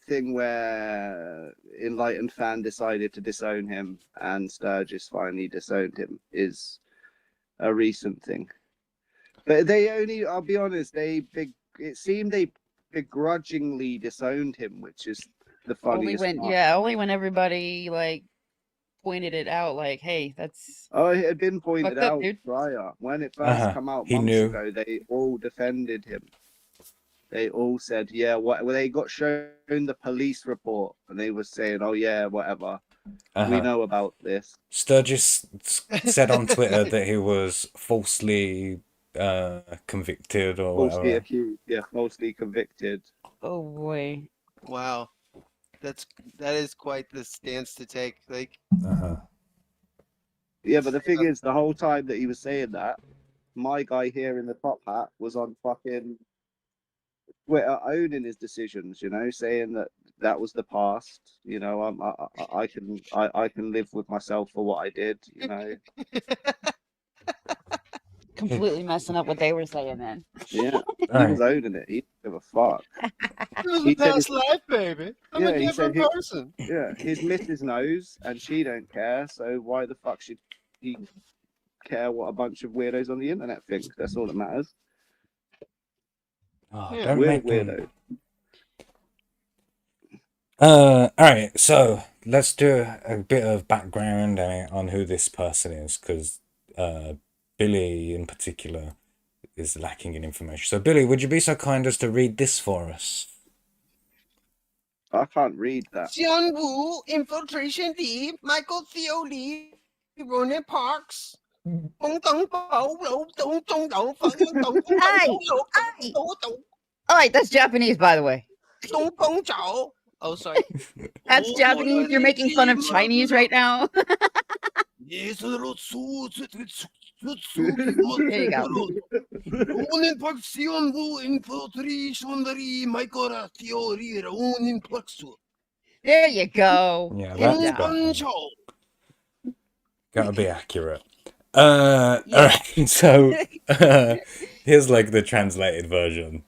F: thing where Enlightened fan decided to disown him and Sturgis finally disowned him is a recent thing. But they only, I'll be honest, it seemed they begrudgingly disowned him, which is the
B: Only
F: funniest
B: when,
F: part.
B: yeah, only when everybody like pointed it out, like, hey, that's
F: Oh, it had been pointed
B: fucked up,
F: out
B: dude.
F: prior. When it first come out
A: He
F: months
A: knew.
F: ago, they all defended him. They all said, yeah, what? Well, they got shown the police report, and they were saying, oh yeah, whatever. We know about this.
A: Sturgis said on Twitter that he was falsely convicted or
F: Falsely
A: whatever.
F: accused, yeah, falsely convicted.
B: Oh boy.
M: Wow. That is quite the stance to take. Like,
F: Yeah, but the thing is, the whole time that he was saying that, my guy here in the top hat was on fucking Twitter owning his decisions, you know, saying that that was the past. You know, I can live with myself for what I did. You know.
B: Completely messing up what they were saying then.
F: Yeah, he was owning it. He didn't give a fuck.
M: it was a
F: He said
M: past life, baby. I'm a
F: he
M: different
F: said
M: person.
F: yeah, his missus knows, and she don't care. So why the fuck should he care what a bunch of weirdos on the internet think? That's all that matters.
A: Oh,
M: Yeah.
A: don't
F: We're
A: make
F: the weirdo.
A: All right, so let's do a bit of background on who this person is, because Billy in particular is lacking in information. So, Billy, would you be so kind as to read this for us?
F: I can't read that.
M: Xian Wu, Infiltration Deep, Michael Theo Lee, Ronan Parks.
B: Hey! Alright, that's Japanese, by the way.
M: Oh, sorry.
B: That's Japanese. You're making fun of Chinese right now. There you go.
M: Ronin Park Xian Wu, Infiltration Michael Theo Lee, Ronin Parks.
B: There you go.
A: Yeah,
B: Good
A: that's
B: job.
A: gotta be accurate. All right, so here's like the translated version.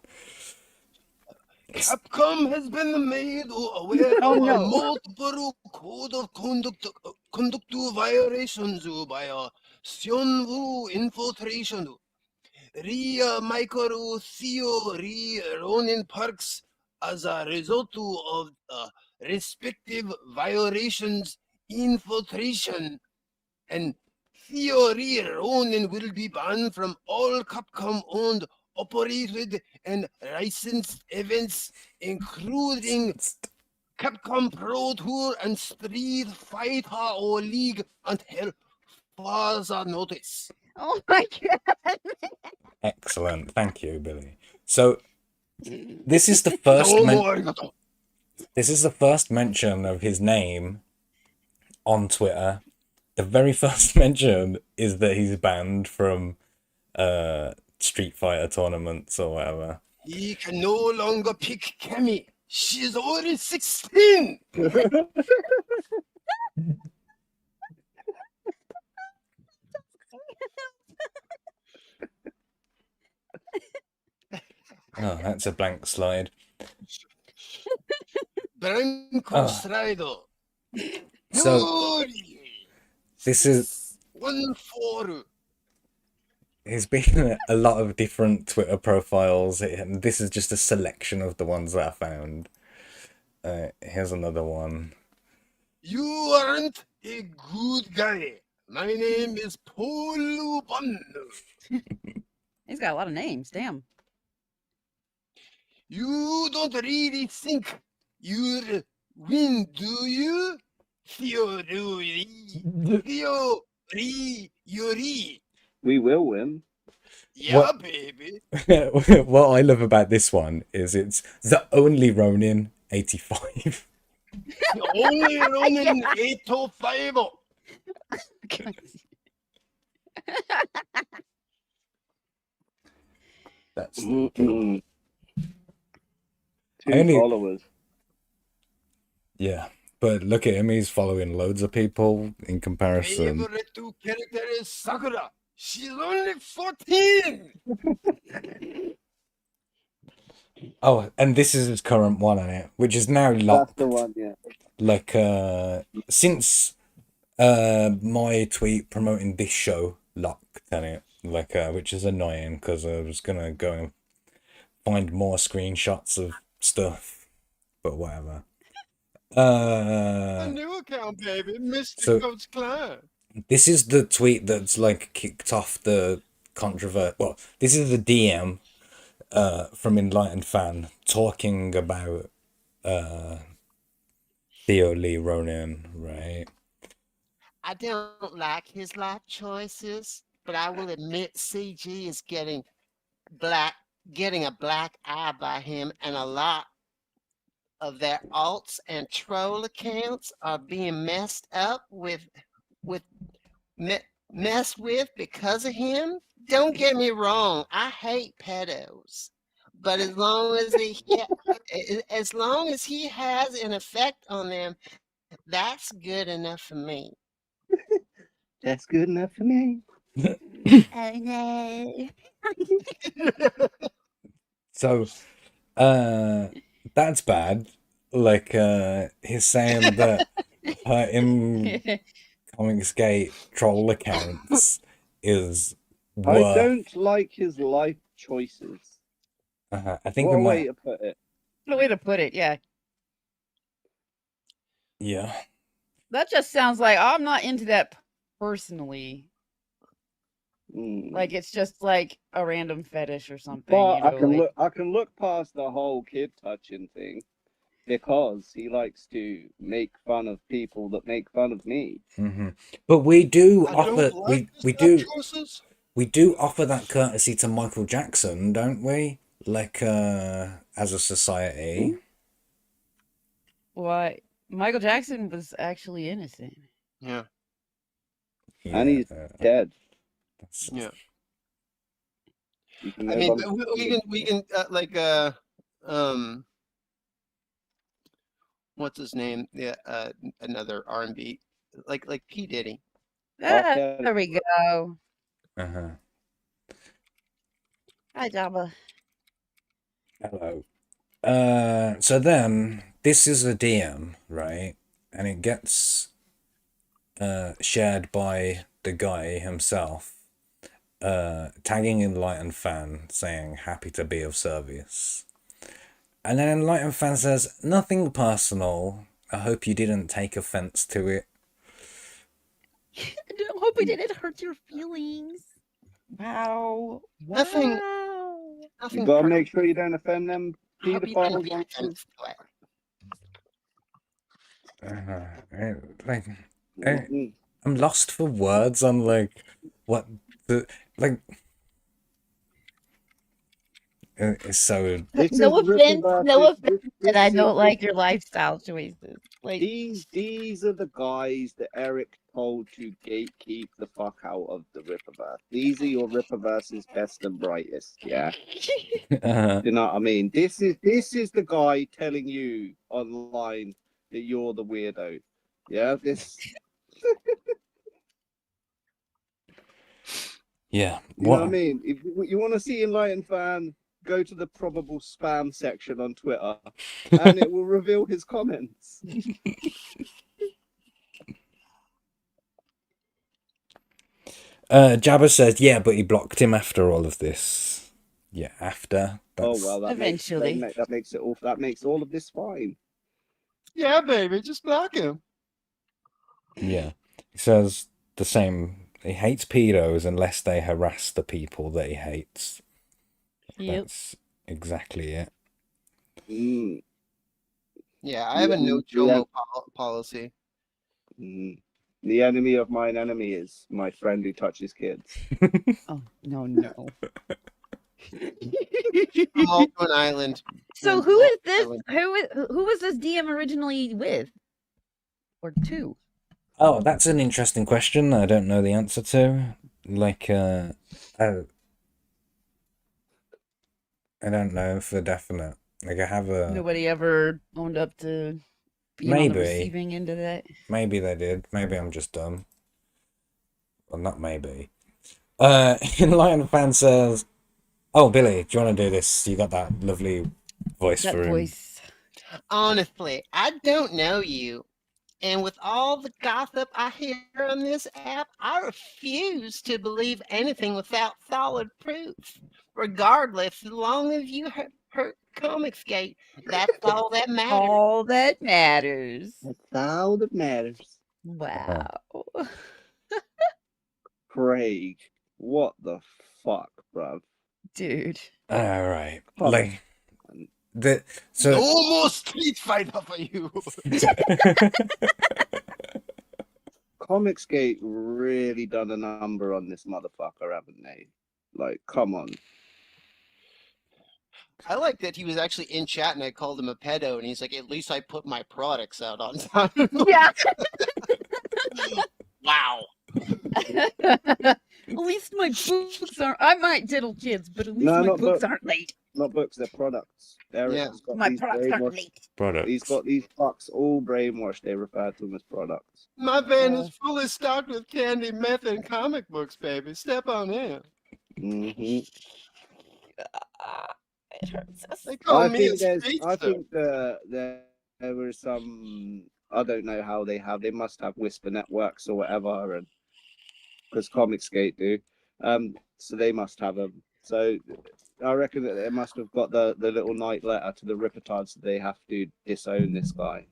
M: Capcom has been made aware
B: Oh,
M: of
B: no.
M: multiple code of conduct violations by Xian Wu Infiltration. Ria Michael Theo Ronin Parks as a result of respective violations, infiltration, and Theory Ronin will be banned from all Capcom-owned, operated, and licensed events, including Capcom Pro Tour and Street Fighter or League until further notice.
B: Oh my god.
A: Excellent, thank you, Billy. So this is the first. This is the first mention of his name on Twitter. The very first mention is that he's banned from Street Fighter tournaments or whatever.
M: He can no longer pick Cammy. She's already 16.
A: Oh, that's a blank slide.
M: Branco Strider.
A: So this is
M: 1-4.
A: there's been a lot of different Twitter profiles, and this is just a selection of the ones that I found. Here's another one.
M: You aren't a good guy. My name is Paul Bun.
B: He's got a lot of names. Damn.
M: You don't really think you'll win, do you? Theory.
F: We will win.
M: Yeah, baby.
A: What I love about this one is it's the only Ronin 85.
M: The only Ronin 805.
A: That's
F: Two
A: only-
F: followers.
A: Yeah, but look at him, he's following loads of people in comparison.
M: Favorite two character is Sakura. She's only 14.
A: Oh, and this is his current one on it, which is now locked.
F: That's the one, yeah.
A: Like since my tweet promoting this show locked on it, like which is annoying because I was gonna go and find more screenshots of stuff, but whatever.
M: A
A: Uh,
M: new account, baby, Mr.
A: so
M: Coach Klein.
A: this is the tweet that's like kicked off the controversy. Well, this is the DM from Enlightened Fan talking about Theo Lee Ronan, right?
M: I don't like his life choices, but I will admit CG is getting a black eye by him, and a lot of their alts and troll accounts are being messed up with messed with because of him. Don't get me wrong, I hate pedos, but as long as he has an effect on them, that's good enough for me.
F: That's good enough for me.
B: Oh no.
A: So, that's bad. Like, he's saying that her in Comicsgate troll accounts is
F: I
A: worth.
F: don't like his life choices.
A: I think
F: What
A: we
F: a way
A: might.
F: to put it.
B: What a way to put it, yeah.
A: Yeah.
B: That just sounds like I'm not into that personally. Like it's just like a random fetish or something.
F: But
B: you know,
F: I can look past the whole kid touching thing because he likes to make fun of people that make fun of me.
A: Mm-hmm. But we do
M: I
A: offer
M: don't like his
A: we
M: life
A: do
M: choices.
A: we do offer that courtesy to Michael Jackson, don't we? Like as a society.
B: why Michael Jackson was actually innocent.
M: Yeah.
F: And he's dead.
M: Yeah.
F: You can
M: I
F: no
M: mean,
F: longer
M: we can what's his name? Yeah, another R&B like P Diddy.
B: There we go.
A: Uh-huh.
B: Hi, Jabba.
A: Hello. So then this is a DM, right? And it gets shared by the guy himself, tagging Enlightened Fan saying happy to be of service. And then Enlightened Fan says, nothing personal. I hope you didn't take offense to it.
B: I hope we didn't hurt your feelings. Wow.
M: Nothing.
F: You gotta make sure you don't offend them pedophiles.
A: Like, I'm lost for words on like what the like. It's so.
B: No offense, that I don't like your lifestyle choices. Like
F: these are the guys that Eric told to gatekeep the fuck out of the Ripperverse. These are your Ripperverse's best and brightest. Yeah. You know what I mean? This is the guy telling you online that you're the weirdo. Yeah. This.
A: Yeah.
F: You know what I mean? If you want to see Enlightened Fan, go to the probable spam section on Twitter, and it will reveal his comments.
A: Jabba says, yeah, but he blocked him after all of this. Yeah, after.
F: Oh well, that
B: eventually
F: makes it all. That makes all of this fine.
M: Yeah, baby, just block him.
A: Yeah, he says the same. He hates pedos unless they harass the people that he hates.
B: Yep.
A: That's exactly it.
M: Yeah, I have a no chomo policy.
F: The enemy of mine enemy is my friend who touches kids.
B: Oh no.
M: From Altman Island.
B: So who is this? Who was this DM originally with? Or to?
A: Oh, that's an interesting question. I don't know the answer to. Like, I don't know for definite. Like, I have a.
B: Nobody ever owned up to being on the receiving end of that.
A: Maybe they did. Maybe I'm just dumb. Well, not maybe. Enlightened Fan says, "Oh, Billy, do you want to do this? You got that lovely voice for him."
M: Honestly, I don't know you. And with all the gossip I hear on this app, I refuse to believe anything without solid proof. Regardless, as long as you hurt Comicsgate. That's all that matters.
B: All that matters.
F: That's all that matters.
B: Wow.
F: Craig, what the fuck, bruv?
B: Dude.
A: All right.
F: Come
A: Like
F: on.
A: so
M: No more Street Fighter for you.
F: Comicsgate really done a number on this motherfucker, haven't they? Like, come on.
M: I like that he was actually in chat and I called him a pedo and he's like, at least I put my products out on time.
B: Yeah.
M: Wow.
B: At least my books aren't. I might diddle kids, but at least
F: No,
B: my
F: not
B: books
F: book-
B: aren't late.
F: Not books, they're products. Eric
M: Yeah.
F: has got
B: My
F: these
B: products aren't
F: brainwashed.
B: late.
A: products.
F: He's got these fucks all brainwashed. They refer to them as products.
M: My van is fully stocked with candy, meth, and comic books, baby. Step on in.
F: Mm-hmm.
B: It hurts us.
M: They call
F: I
M: me
F: think
M: a
F: there's.
M: street
F: I
M: star.
F: think there were some. I don't know how they have. They must have Whisper networks or whatever, and because Comicsgate do. So they must have them. So I reckon that they must have got the little night letter to the Rippertards that they have to disown this guy.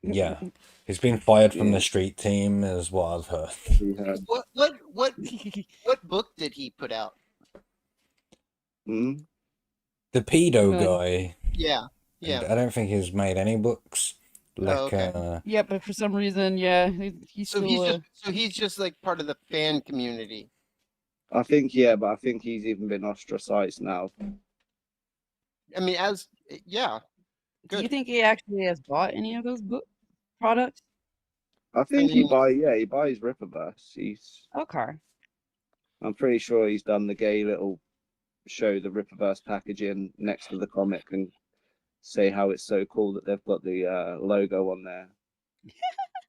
A: Yeah. He's been fired from
F: Yeah.
A: the street team is what I've heard.
F: We heard.
M: What book did he put out?
F: Hmm?
A: The pedo
B: None.
A: guy.
M: Yeah. Yeah.
A: I don't think he's made any books. Like
M: okay.
B: Yeah, but for some reason, yeah, he's
M: So
B: still.
M: he's just like part of the fan community.
F: I think but I think he's even been ostracized now.
M: I mean, yeah.
B: Do you think he actually has bought any of those book products?
F: I think he buys Ripperverse.
B: Okay.
F: I'm pretty sure he's done the gay little show the Ripperverse packaging next to the comic and say how it's so cool that they've got the logo on there.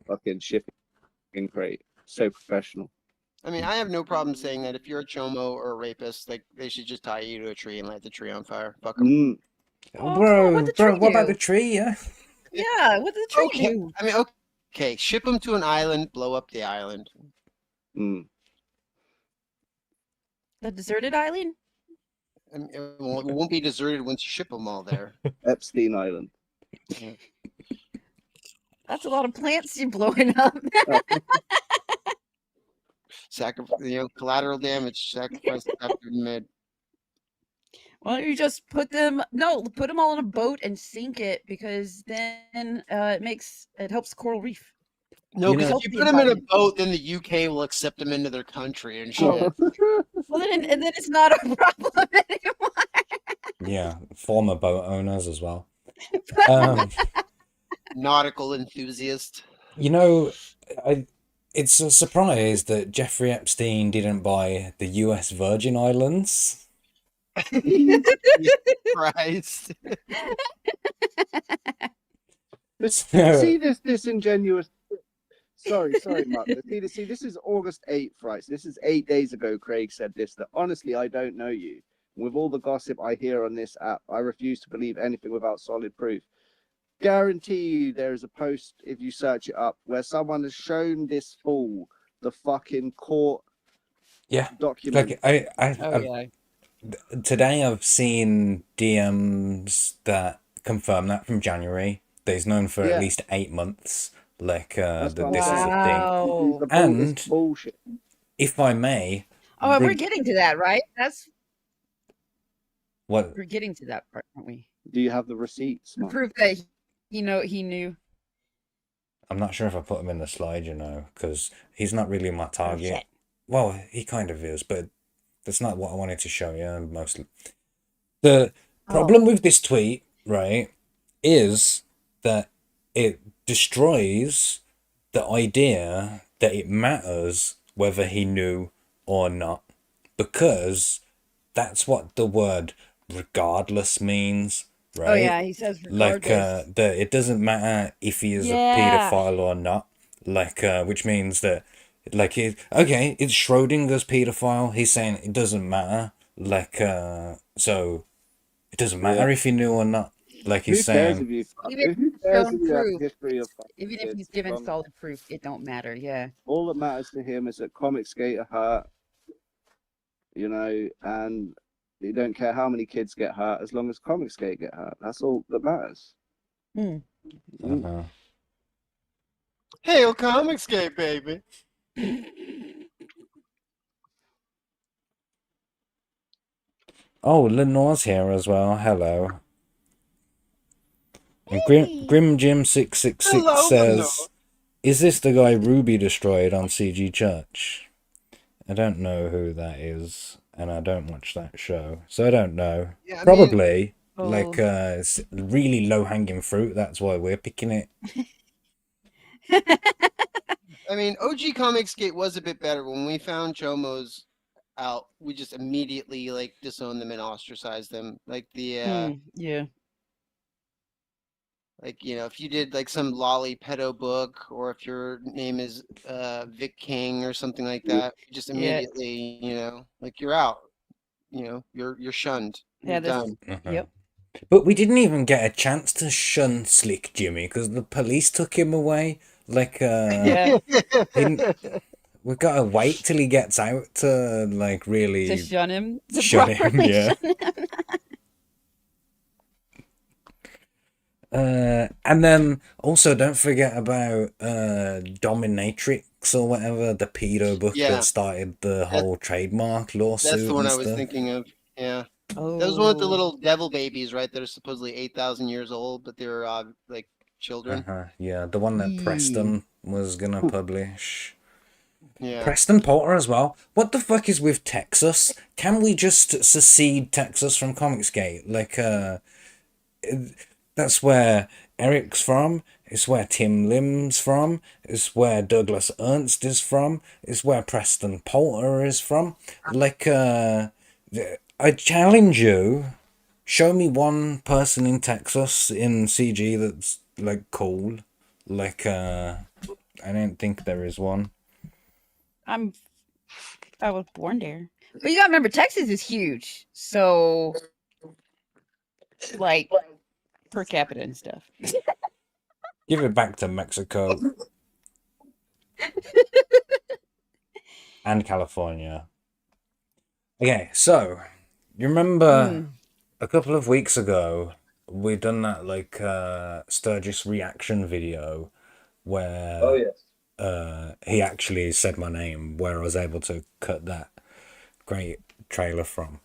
F: Fucking shipping crate. So professional.
M: I mean, I have no problem saying that if you're a chomo or a rapist, like they should just tie you to a tree and light the tree on fire. Fuck them.
F: Mm.
A: Bro,
B: what'd the tree
A: what about
B: do?
A: the tree? Yeah.
B: Yeah, what did the tree
M: Okay.
B: do?
M: I mean, okay, ship them to an island, blow up the island.
F: Mm.
B: The deserted island?
M: I mean, it won't be deserted once you ship them all there.
F: Epstein Island.
B: That's a lot of plants you're blowing up.
M: Collateral damage, sacrifice after mid.
B: Why don't you just put them all in a boat and sink it, because then it helps coral reef.
M: No, because
B: Help
M: if you
B: the
M: put them in a
B: environment.
M: boat, then the UK will accept them into their country and shit.
B: Oh. Well, then it's not a problem anymore.
A: Yeah, former boat owners as well.
M: Nautical enthusiast.
A: You know, it's a surprise that Jeffrey Epstein didn't buy the US Virgin Islands.
M: Christ.
F: See this disingenuous. Sorry, Mark. See, this is August 8th, right? So this is 8 days ago. Craig said this. That honestly, I don't know you. With all the gossip I hear on this app, I refuse to believe anything without solid proof. Guarantee you, there is a post if you search it up where someone has shown this fool the fucking court.
A: Yeah,
F: document.
A: Like today I've seen DMs that confirm that from January. That he's known for at least 8 months. Like that this is a thing. And
F: bullshit.
A: If I may,
B: Oh, we're getting to that, right?
A: What?
B: We're getting to that part, aren't we?
F: Do you have the receipts?
B: The proof that he knew.
A: I'm not sure if I put him in the slide, because he's not really my target. Well, he kind of is, but that's not what I wanted to show you mostly. The problem with this tweet, right, is that it destroys the idea that it matters whether he knew or not, because that's what the word regardless means, right?
B: Oh yeah, he says regardless.
A: Like it doesn't matter if he is a pedophile or not, like which means that like it's Schrodinger's pedophile. He's saying it doesn't matter, like so it doesn't matter if he knew or not, like he's saying
B: Even if he's given solid proof, it don't matter. Yeah.
F: All that matters to him is that Comicsgate are hurt, and You don't care how many kids get hurt as long as Comicsgate get hurt. That's all that matters.
A: Uh-huh.
M: Hail Comicsgate, baby.
A: Oh, Lenore's here as well. Hello. And Grim Jim 666
M: Hello,
A: says, "Is this the guy Ruby destroyed on CG Church?" I don't know who that is, and I don't watch that show, so I don't know.
M: Yeah, I
A: Probably,
B: mean,
A: like, it's really low-hanging fruit. That's why we're picking it.
M: I mean, OG Comicsgate was a bit better. When we found Chomos out, we just immediately like disowned them and ostracized them. Like the
B: yeah.
M: like, you know, if you did like some lolly pedo book, or if your name is Vic King or something like that, you just immediately, you know, like you're out. You know, you're shunned. You're done.
B: Yep.
A: But we didn't even get a chance to shun Slick Jimmy because the police took him away. Like,
B: Yeah.
A: we gotta wait till he gets out to, like, really
B: To shun him. To
A: shun him,
B: properly
A: yeah.
B: shun him.
A: And then also don't forget about Dominatrix or whatever, the pedo book
M: Yeah.
A: that started the whole trademark lawsuit.
M: That's the one
A: and
M: I was
A: stuff.
M: thinking of. Yeah.
B: Oh.
M: That was one with the little devil babies, right? That are supposedly 8,000 years old, but they're like children.
A: Yeah, the one that Preston was gonna publish.
M: Yeah.
A: Preston Porter as well. What the fuck is with Texas? Can we just secede Texas from Comicsgate? Like, that's where Eric's from. It's where Tim Lim's from. It's where Douglas Ernst is from. It's where Preston Porter is from. Like, I challenge you. Show me one person in Texas in CG that's, like, cool. Like, I don't think there is one.
B: I was born there. But you gotta remember, Texas is huge. So, like, per capita and stuff.
A: Give it back to Mexico. And California. Okay, so, you remember a couple of weeks ago, we done that, like, Sturgis reaction video where...
F: Oh, yes.
A: he actually said my name, where I was able to cut that great trailer from.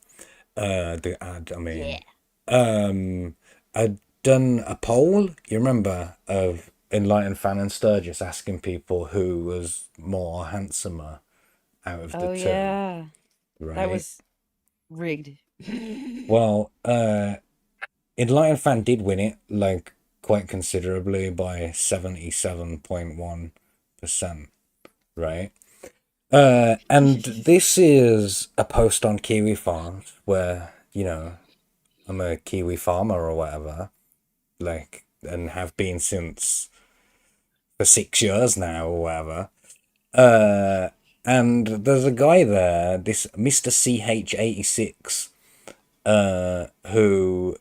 A: The ad, I mean. Yeah. I'd done a poll, you remember, of Enlightened Fan and Sturgis asking people who was more handsomer out of the two.
B: Yeah.
A: Right?
B: That was rigged.
A: Well, Enlightened Fan did win it, like, quite considerably by 77.1%. Right? And this is a post on Kiwi Farms where, you know, I'm a Kiwi farmer or whatever, like, and have been since for 6 years now or whatever. And there's a guy there, this Mr. CH86, who,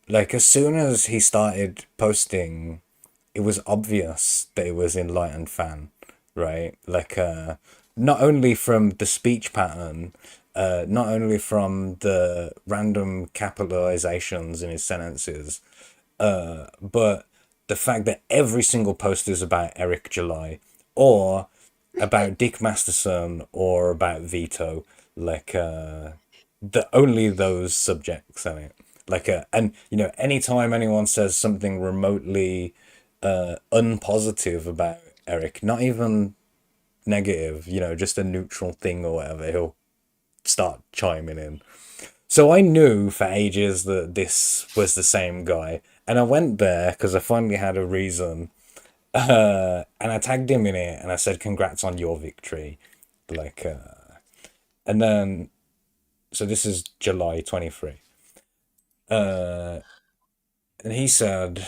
A: like, as soon as he started posting, it was obvious that it was Enlightened Fan, right? Like, not only from the speech pattern, not only from the random capitalizations in his sentences, but the fact that every single post is about Eric July or about Dick Masterson or about Vito, like, only those subjects in it. Like, and, you know, anytime anyone says something remotely unpositive about Eric, not even negative, you know, just a neutral thing or whatever, he'll start chiming in. So I knew for ages that this was the same guy, and I went there because I finally had a reason, and I tagged him in it, and I said, "Congrats on your victory," like, and then, so this is July 23, and he said,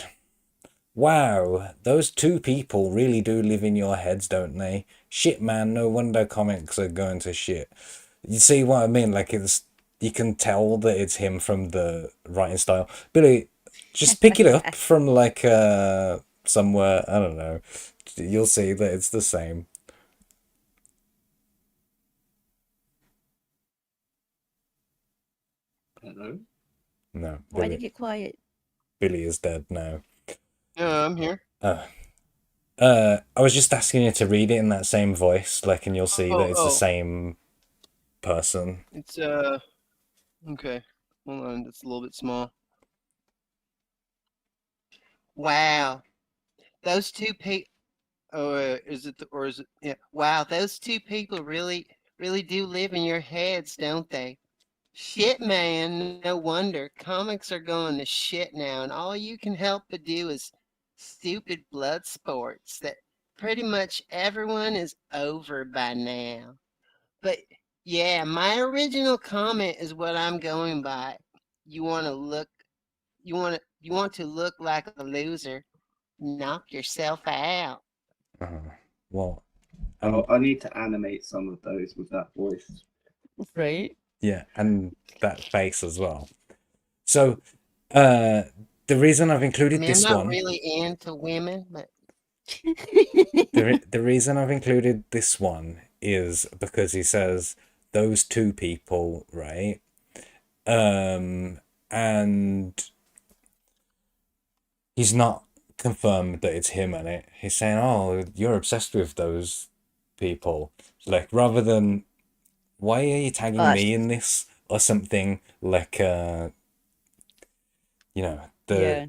A: "Wow, those two people really do live in your heads, don't they? Shit, man, no wonder comics are going to shit." You see what I mean? Like, it's, you can tell that it's him from the writing style. Billy, just pick it up from, like, somewhere, I don't know. You'll see that it's the same.
D: I don't know.
A: No.
B: Why'd
A: Billy,
B: you get quiet?
A: Billy is dead now.
M: Yeah, I'm here.
A: I was just asking you to read it in that same voice, like, and you'll see that it's the
M: Oh.
A: same person.
M: It's okay. Hold on, it's a little bit small. Wow, those two people. Oh, is it? Or is it? Yeah. Wow, those two people really do live in your heads, don't they? Shit, man. No wonder comics are going to shit now, and all you can help but do is stupid blood sports that pretty much everyone is over by now. But yeah, my original comment is what I'm going by. You want to look. You want to look like a loser. Knock yourself out.
A: Well,
D: I need to animate some of those with that voice.
B: Right?
A: yeah, and that face as well. So, the reason I've
M: I
A: included
M: mean, I'm
A: this
M: not
A: one,
M: really into women, but
A: the reason I've included this one is because he says those two people, right? And he's not confirmed that it's him in it. He's saying, "Oh, you're obsessed with those people." Like, rather than, "Why are you tagging
B: Us.
A: me in this?" or something like, you know,
B: Yeah.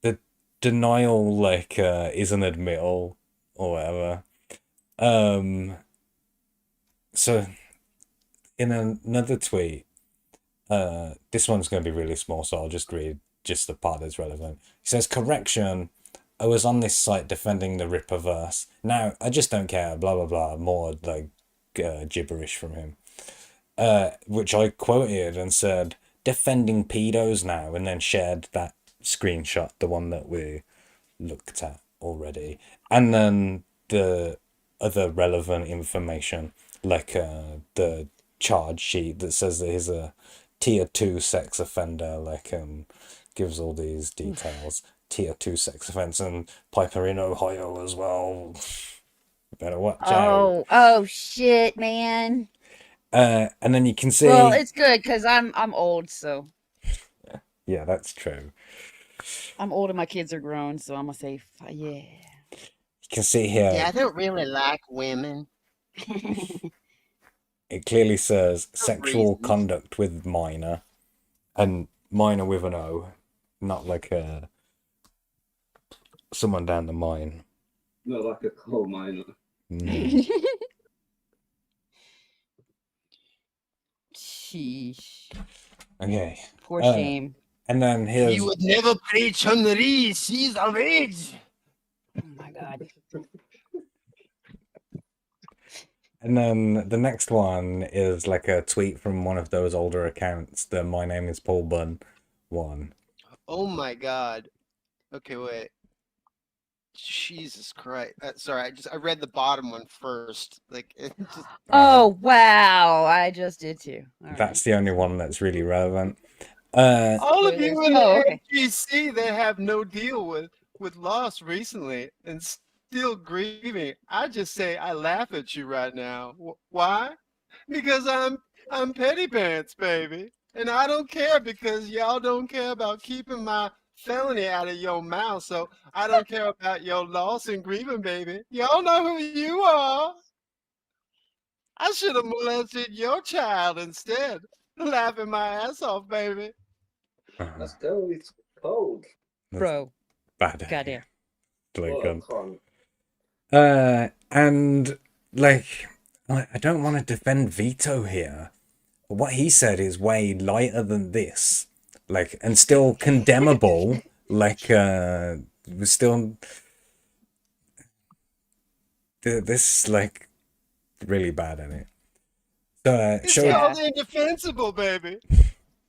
A: the denial, like, is an admittal or whatever. So in another tweet, this one's going to be really small, so I'll just read just the part that's relevant. He says, "Correction, I was on this site defending the Rippaverse. Now, I just don't care, blah, blah, blah." More, like, gibberish from him. Which I quoted and said, "Defending pedos now," and then shared that screenshot, the one that we looked at already. And then the other relevant information, like the charge sheet that says that he's a tier 2 sex offender, like, gives all these details. Tier 2 sex offense, and Piper in Ohio as well. Better watch out.
B: Oh shit, man.
A: And then you can see.
B: Well, it's good because I'm old, so
A: Yeah, that's true.
B: I'm old and my kids are grown, so I'm gonna say yeah.
A: You can see here.
M: yeah, I don't really like women.
A: It clearly says sexual
M: reasons.
A: conduct with minor, and minor with an O, not like someone down the mine.
D: Not like a coal miner.
B: Sheesh.
A: Okay.
B: Poor shame.
A: And then here's.
M: You would never play Chun-Li. She's of age.
B: Oh my god.
A: And then the next one is like a tweet from one of those older accounts, the "My name is Paul Bunn" one.
M: Oh my god. Okay, wait. Jesus Christ. Sorry, I read the bottom one first. Like, it just...
B: Oh wow, I just did too.
A: That's the only one that's really relevant.
M: All of you in the
B: okay.
M: NGC that have no deal with loss recently and still grieving, I just say I laugh at you right now. Why? Because I'm petty pants, baby, and I don't care because y'all don't care about keeping my felony out of your mouth. So I don't care about your loss and grieving, baby. Y'all know who you are. I should have molested your child instead. Laughing my ass off, baby.
D: Let's go. It's cold.
B: Bro.
A: Bad.
B: Goddamn.
A: And like, I don't want to defend Vito here, but what he said is way lighter than this, like, and still condemnable. Like, was still this, like, really bad in it. So
M: It's called indefensible, baby.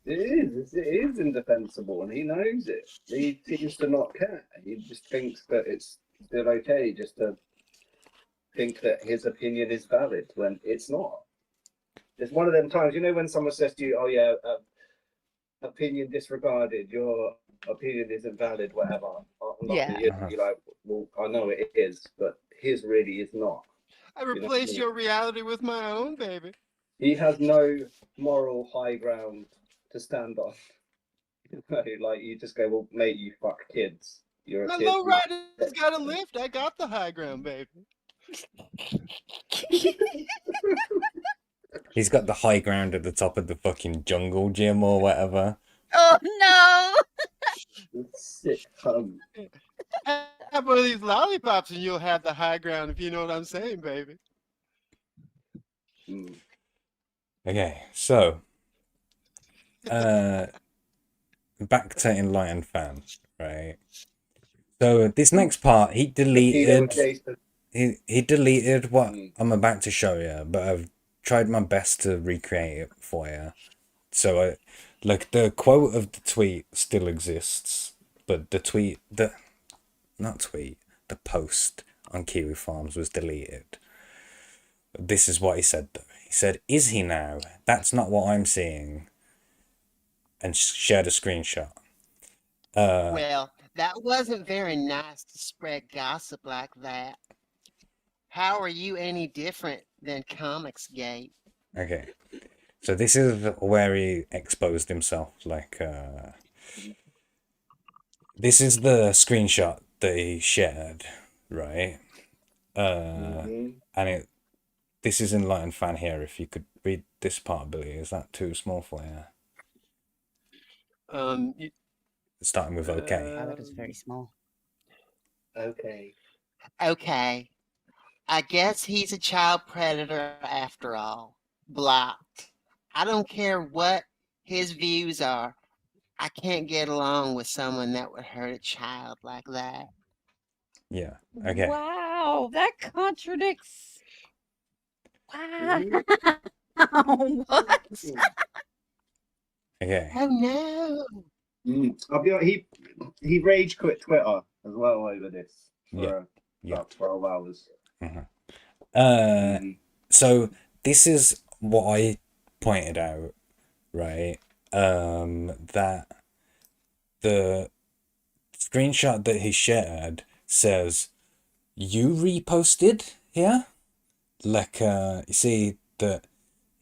D: It is indefensible, and he knows it. He seems to not care. He just thinks that it's still okay just to think that his opinion is valid when it's not. It's one of them times, you know, when someone says to you, "Oh yeah, opinion disregarded, your opinion isn't valid, whatever."
B: Yeah.
D: You're like, "Well, I know it is, but his really is not."
M: I replace your reality with my own, baby.
D: He has no moral high ground to stand on. Like you just go, well, mate, you fuck kids. You're a
M: My
D: kid.
M: low rider's got a lift. I got the high ground, baby.
A: He's got the high ground at the top of the fucking jungle gym or whatever.
B: Oh no!
D: Sick cunt.
M: Have one of these lollipops and you'll have the high ground, if you know what I'm saying, baby.
A: Okay, so back to Enlightened Fan, right? So this next part, he deleted what I'm about to show you, but I've tried my best to recreate it for you. So like the quote of the tweet still exists, but the post on Kiwi Farms was deleted. This is what he said though. He said, "Is he now? That's not what I'm seeing." And shared a screenshot.
M: Well, that wasn't very nice to spread gossip like that. How are you any different than Comicsgate?
A: Okay. So this is where he exposed himself. Like, this is the screenshot that he shared, right? And this is Enlightened Fan here. If you could read this part, Billy, is that too small for you? Starting with okay.
B: That is very small.
D: Okay.
M: Okay. I guess he's a child predator after all. Blocked. I don't care what his views are. I can't get along with someone that would hurt a child like that.
A: Yeah. Okay.
B: Wow, that contradicts. Wow. What?
A: Okay.
M: Oh no.
D: I'll be honest, he rage quit Twitter as well over this for about 12 hours.
A: So this is what I pointed out, right? That the screenshot that he shared says you reposted here. Like you see that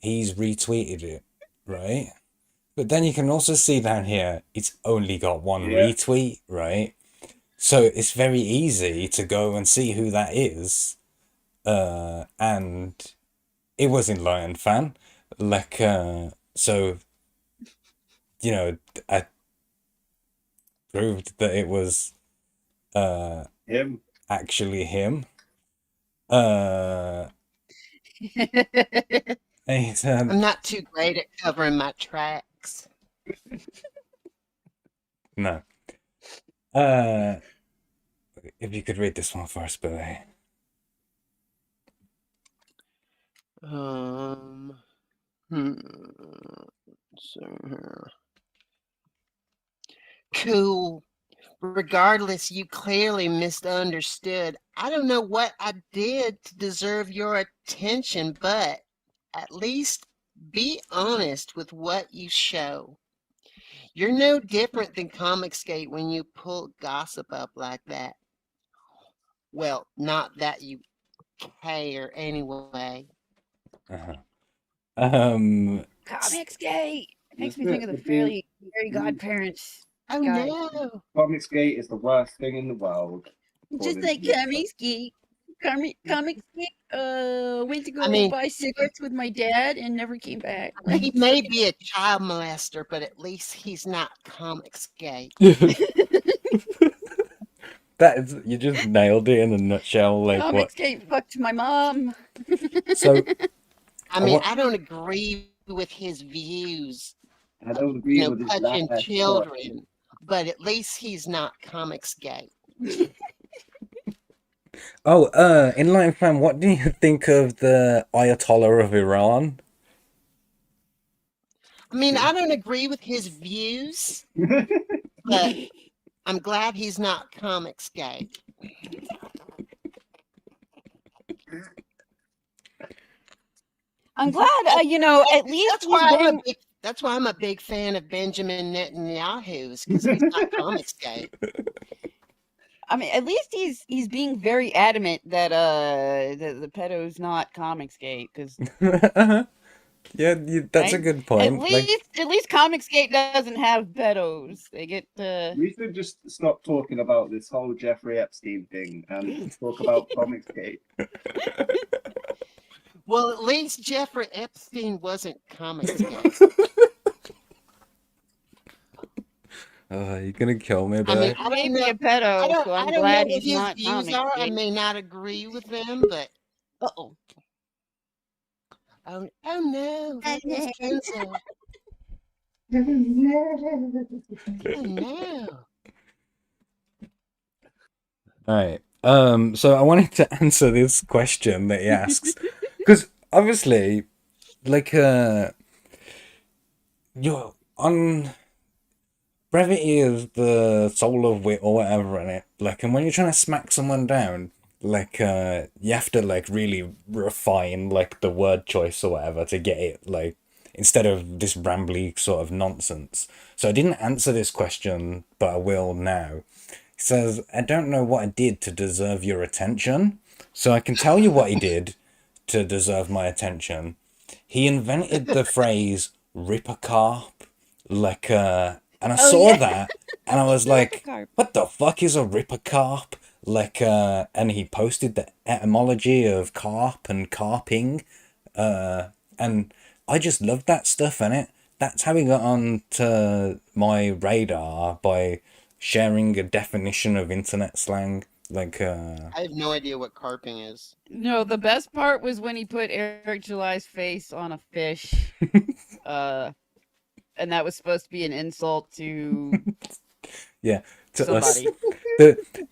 A: he's retweeted it, right? But then you can also see down here it's only got one retweet, right? So it's very easy to go and see who that is. And it was Enlightened Fan. Like so you know, I proved that it was
D: him.
A: Actually him.
M: I'm not too great at covering my tracks.
A: No. If you could read this one first, Billy.
M: So here. Cool. Regardless, you clearly misunderstood. I don't know what I did to deserve your attention, but at least be honest with what you show. You're no different than Comicsgate when you pull gossip up like that. Well, not that you care anyway.
B: Comicsgate makes me think of the fairy godparents.
M: Oh
B: guy.
M: no!
D: Comicsgate is the worst thing in the world.
B: Just like Comicsgate. Comicsgate went to go buy cigarettes with my dad and never came back.
M: He may be a child molester, but at least he's not Comicsgate.
A: That is, you just nailed it in a nutshell. Like
B: Comicsgate fucked my mom.
A: So,
M: I mean, I don't agree with his views.
D: I don't agree with his
M: touching children, but at least he's not Comicsgate.
A: Oh, Enlightened Fan, what do you think of the Ayatollah of Iran?
M: I mean, I don't agree with his views, but I'm glad he's not Comicsgate.
B: I'm glad, at least
M: that's why I'm a big fan of Benjamin Netanyahu's, because he's not Comicsgate.
B: I mean, at least he's being very adamant that the pedo's not Comicsgate, because
A: Yeah, that's a
B: Right?
A: good
B: At
A: point. Like,
B: least Comicsgate doesn't have pedos. They get
D: We should just stop talking about this whole Jeffrey Epstein thing and talk about Comicsgate.
M: Well, at least Jeffrey Epstein wasn't Comicsgate.
A: you're gonna kill me,
M: I mean,
A: bud.
M: I
B: may
M: don't
B: be
M: know.
B: a pedo, so
M: I
B: I'm
M: don't
B: glad
M: know what
B: he's
M: his
B: not
M: views are. I
B: Comicsgate.
M: may not agree with them, but oh no, that was Kenzo. Oh no.
A: All right. So I wanted to answer this question that he asks, because obviously, like, you're on brevity is the soul of wit or whatever in it. Like, and when you're trying to smack someone down, like, you have to like really refine like the word choice or whatever to get it like instead of this rambly sort of nonsense. So I didn't answer this question, but I will now. He says, I don't know what I did to deserve your attention. So I can tell you what he did to deserve my attention. He invented the phrase rip a carp. Like, and I saw that and I was like, what the fuck is a rip a carp? Like, and he posted the etymology of carp and carping. And I just love that stuff, innit? That's how he got on to my radar by sharing a definition of internet slang. Like,
M: I have no idea what carping is.
B: No, the best part was when he put Eric July's face on a fish. And that was supposed to be an insult to
A: yeah, to
B: somebody.
A: us.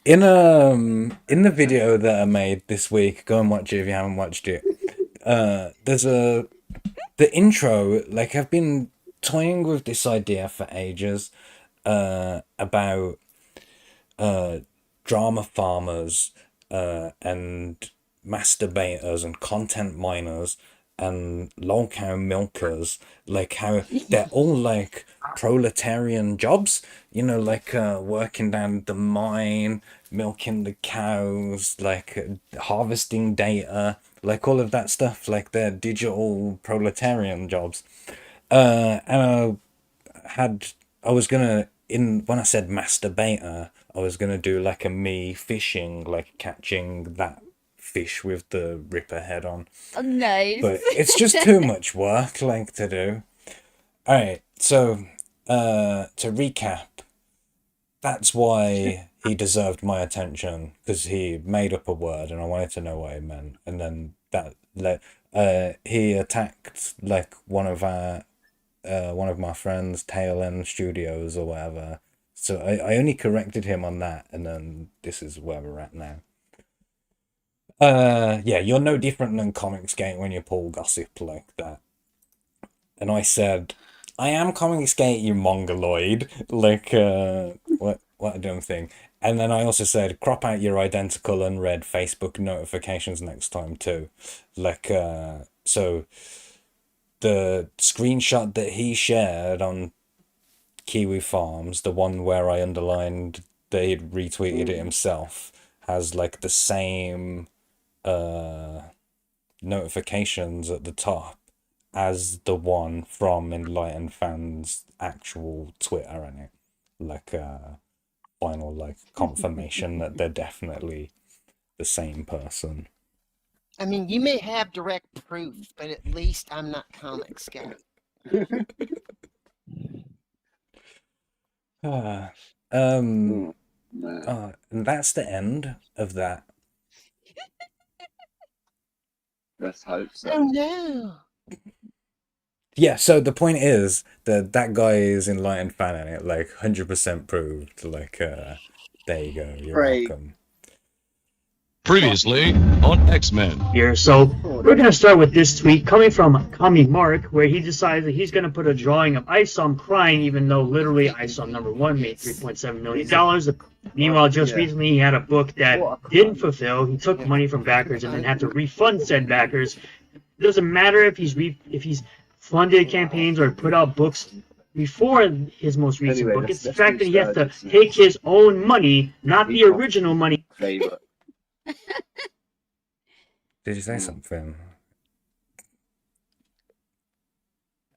A: In the video that I made this week, go and watch it if you haven't watched it. There's the intro. Like, I've been toying with this idea for ages, about drama farmers, and masturbators and content miners and lol cow milkers, like how they're all like proletarian jobs, you know, like working down the mine, milking the cows, like harvesting data, like all of that stuff, like they're digital proletarian jobs. And I was gonna, when I said masturbator, I was gonna do like a me fishing, like catching that fish with the ripper head on.
B: Oh, nice.
A: But it's just too much work, like, to do. Alright, so to recap, that's why he deserved my attention, because he made up a word and I wanted to know what it meant. And then he attacked like one of my friends, Tail End Studios or whatever. So I only corrected him on that, and then this is where we're at now. Yeah, you're no different than Comicsgate when you pull gossip like that. And I said, I am Comicsgate, you mongoloid. Like, what a dumb thing. And then I also said, crop out your identical unread Facebook notifications next time too. Like, so the screenshot that he shared on Kiwi Farms, the one where I underlined that he'd retweeted it himself, has like the same notifications at the top as the one from Enlightened Fans' actual Twitter in it. Like final like confirmation that they're definitely the same person.
M: I mean, you may have direct proof, but at least I'm not Comicsgate.
A: And that's the end of that.
D: Let's hope so.
M: Oh no.
A: Yeah, so the point is that guy is Enlightened fan in it, like 100% proved. Like, there you go. You're welcome.
J: Previously on X-Men.
G: Here, so we're gonna start with this tweet coming from Comic Mark, where he decides that he's gonna put a drawing of Isom crying, even though literally Isom #1 made $3.7 million. Meanwhile, just recently he had a book that didn't fulfill. He took money from backers and then had to refund said backers. It doesn't matter if he's funded campaigns or put out books before his most recent book. It's the fact that he has to take his own money, not the original money.
D: Favorite.
A: Did you say something?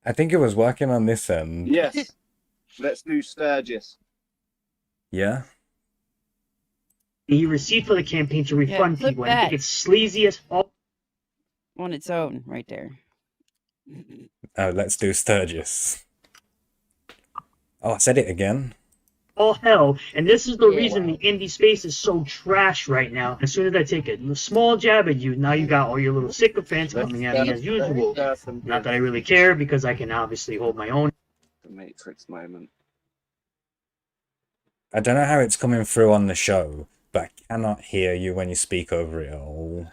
A: I think it was working on this end.
F: Yes. Let's do Sturgis.
A: Yeah.
G: He received for the campaign to refund
B: clip
G: people. I
B: that.
G: think it's sleazy as all.
B: On its own, right there.
A: Oh, let's do Sturgis. Oh, I said it again.
G: All hell, and this is the reason the indie space is so trash right now. As soon as I take a small jab at you, now you got all your little sycophants coming at me as usual. Not that I really care, because I can obviously hold my own.
F: The Matrix moment.
A: I don't know how it's coming through on the show, but I cannot hear you when you speak over it all.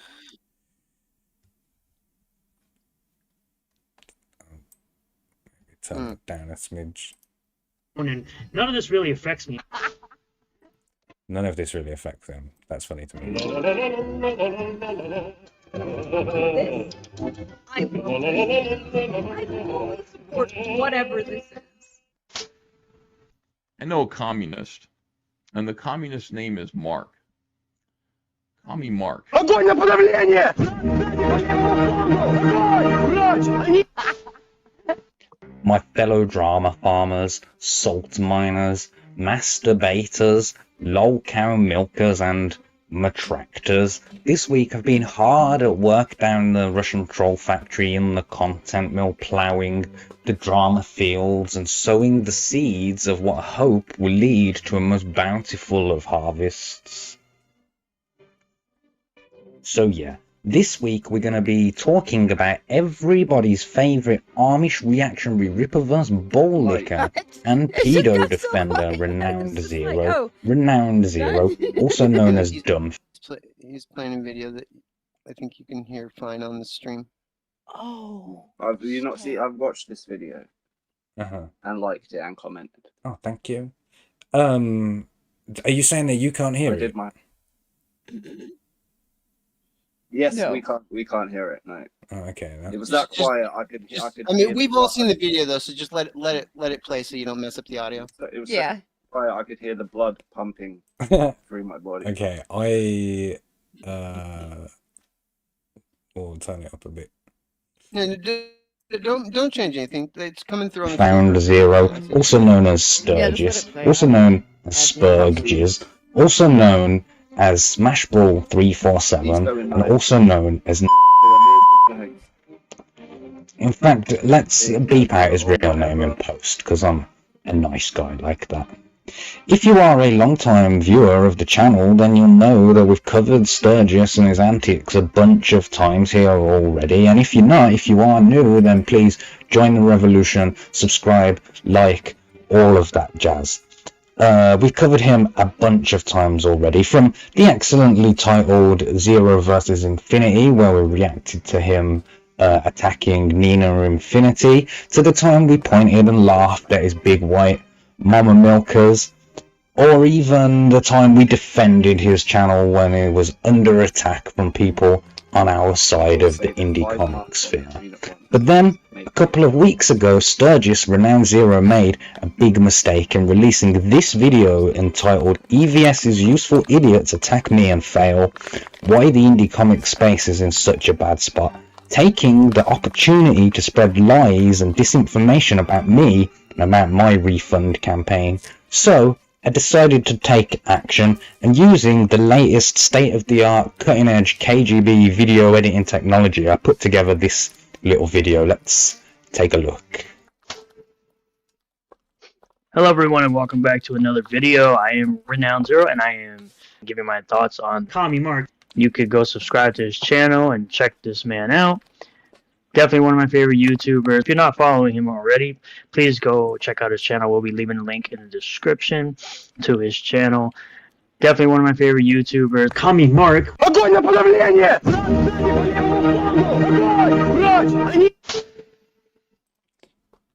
A: Maybe turn it down a smidge.
G: And none of this really affects me.
A: None of this really affects him. That's funny to me.
B: I support whatever this is.
N: I know a communist, and the communist name is Mark. Call me Mark.
H: Огонь на подавление!
A: My fellow drama farmers, salt miners, masturbators, lol cow milkers, and matractors, this week have been hard at work down the Russian troll factory in the content mill, ploughing the drama fields and sowing the seeds of what I hope will lead to a most bountiful of harvests. So yeah, this week we're going to be talking about everybody's favourite Amish reactionary Ripperverse ball licker and pedo defender, Renowned Zero, also known as Dumb.
M: He's playing a video that I think you can hear fine on the stream.
B: Oh.
F: Have you not seen? I've watched this video
A: Uh-huh.
F: and liked it and commented.
A: Oh, thank you. Are you saying that you can't hear
F: I
A: it?
F: did my. Yes,
B: No.
F: we can't hear it. No.
A: Oh, okay. Then.
F: It was that quiet. I could.
M: I mean, we've all seen the video though, so just let it play so you don't mess up the audio.
F: It was
B: Yeah.
F: so quiet. I could hear the blood pumping through my body.
A: Okay, we'll turn it up a bit.
M: No, don't change anything. It's coming through on the
A: Found Zero, also known as Sturgis, also known as Sturgis, also known as Smashball 347, and also known as. In fact, let's beep out his real name in post, because I'm a nice guy like that. If you are a long-time viewer of the channel, then you'll know that we've covered Sturgis and his antics a bunch of times here already, and if you're not, if you are new, then please join the revolution, subscribe, like, all of that jazz. We've covered him a bunch of times already, from the excellently titled Zero vs. Infinity, where we reacted to him attacking Nina Infinity, to the time we pointed and laughed at his big white mama milkers, or even the time we defended his channel when it was under attack from people on our side of the indie comic sphere. But then, a couple of weeks ago, Sturgis Renowned Zero made a big mistake in releasing this video entitled EVS's Useful Idiots Attack Me and Fail, Why the Indie Comic Space is in Such a Bad Spot, taking the opportunity to spread lies and disinformation about me and about my refund campaign. So, I decided to take action, and using the latest state-of-the-art cutting-edge KGB video editing technology, I put together this little video. Let's take a look.
G: Hello everyone and welcome back to another video. I am Renowned Zero and I am giving my thoughts on Tommy Mark. You could go subscribe to his channel and check this man out. Definitely one of my favorite YouTubers. If you're not following him already, please go check out his channel. We'll be leaving a link in the description to his channel. Definitely one of my favorite YouTubers. Tommy Mark.
H: Огонь на подавление!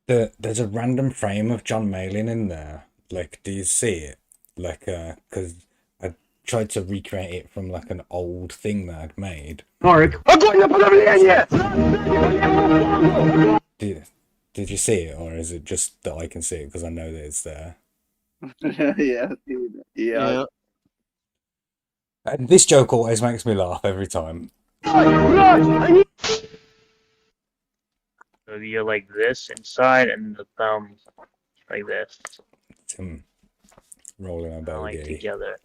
A: There's a random frame of John Malin in there. Like, do you see it? Like, because I tried to recreate it from like an old thing that I'd made.
G: Mark.
H: Огонь на подавление!
A: Did you see it, or is it just that I can see it because I know that it's there?
F: Yeah.
A: And this joke always makes me laugh every time.
G: So you're like this inside, and the thumb like this.
A: It's him rolling a
G: Like
A: bogey.
G: together.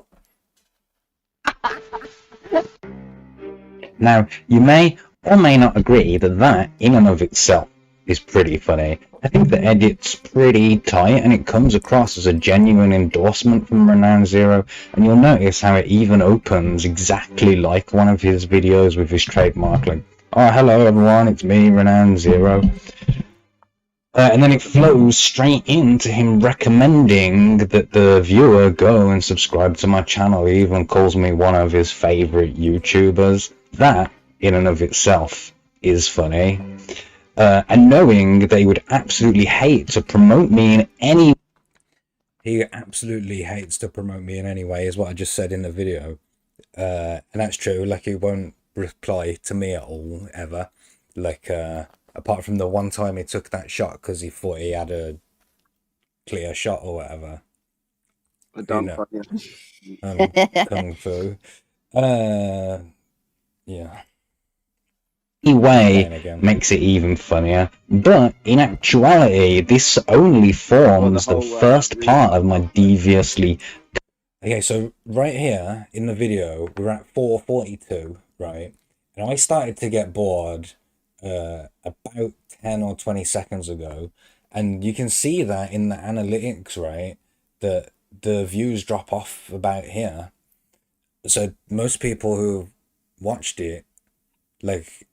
A: Now, you may or may not agree that that, in and of itself, is pretty funny. I think the edit's pretty tight, and it comes across as a genuine endorsement from Renown Zero, and you'll notice how it even opens exactly like one of his videos with his trademark, like, oh, hello everyone, it's me, Renown Zero. And then it flows straight into him recommending that the viewer go and subscribe to my channel. He even calls me one of his favorite YouTubers. That, in and of itself, is funny. And knowing they would absolutely hate to promote me in any... He absolutely hates to promote me in any way, is what I just said in the video. And that's true, like, he won't reply to me at all, ever. Like, apart from the one time he took that shot because he thought he had a clear shot or whatever. Kung Fu. Yeah. Way makes it even funnier, but in actuality, this only forms the first part of my deviously... Okay, so right here in the video, we're at 4:42, right? And I started to get bored about 10 or 20 seconds ago, and you can see that in the analytics, right, that the views drop off about here. So most people who watched it, like,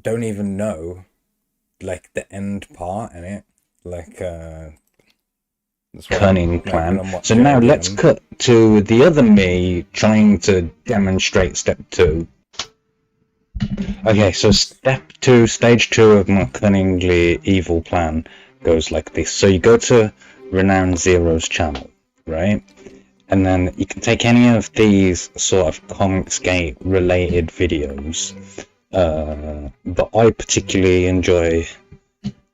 A: don't even know, like, the end part in it, like, cunning plan. So now let's cut to the other me trying to demonstrate step 2. Okay, so stage 2 of my cunningly evil plan goes like this. So you go to Renown Zero's channel, right? And then you can take any of these sort of Comicsgate related videos. But I particularly enjoy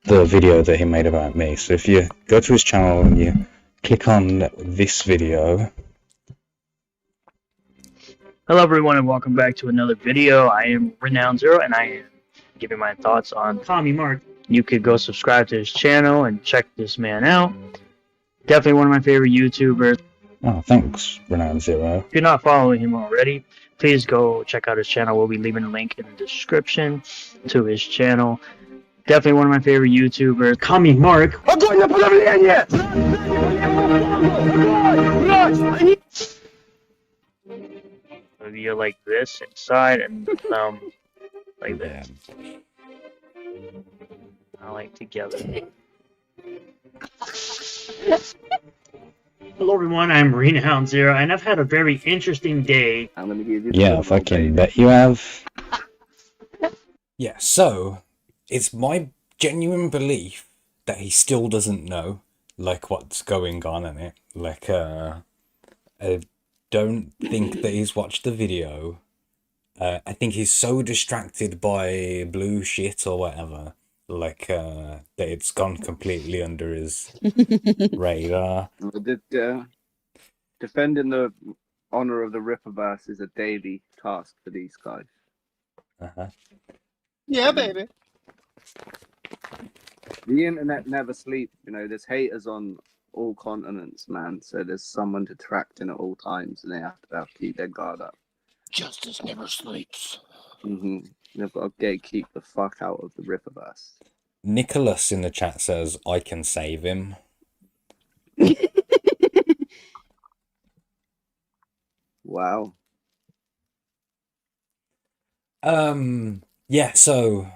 A: the video that he made about me. So if you go to his channel and you click on this video.
G: Hello everyone and welcome back to another video. I am Renown Zero and I am giving my thoughts on Tommy Mark. You could go subscribe to his channel and check this man out. Definitely one of my favorite YouTubers.
A: Oh, thanks, Renown Zero.
G: If you're not following him already, please go check out his channel. We'll be leaving a link in the description to his channel. Definitely one of my favorite YouTubers. Tommy Mark. So you're like this inside and the thumb like this. I like together. Hello everyone, I'm Renown Zero and I've had a very interesting day.
D: I'm gonna give you
A: Yeah, fucking bet you have. Yeah, so it's my genuine belief that he still doesn't know, like, what's going on in it. Like, I don't think that he's watched the video. I think he's so distracted by blue shit or whatever, like, that it's gone completely under his radar.
D: Defending the honor of the Ripperverse is a daily task for these guys.
M: Yeah, baby.
D: The internet never sleeps, you know. There's haters on all continents, man. So there's someone to track in at all times, and they have to keep their guard up.
M: Justice never sleeps.
D: They've got to keep the fuck out of the Ripperverse.
A: Nicholas in the chat says, I can save him.
D: Wow.
A: Yeah, so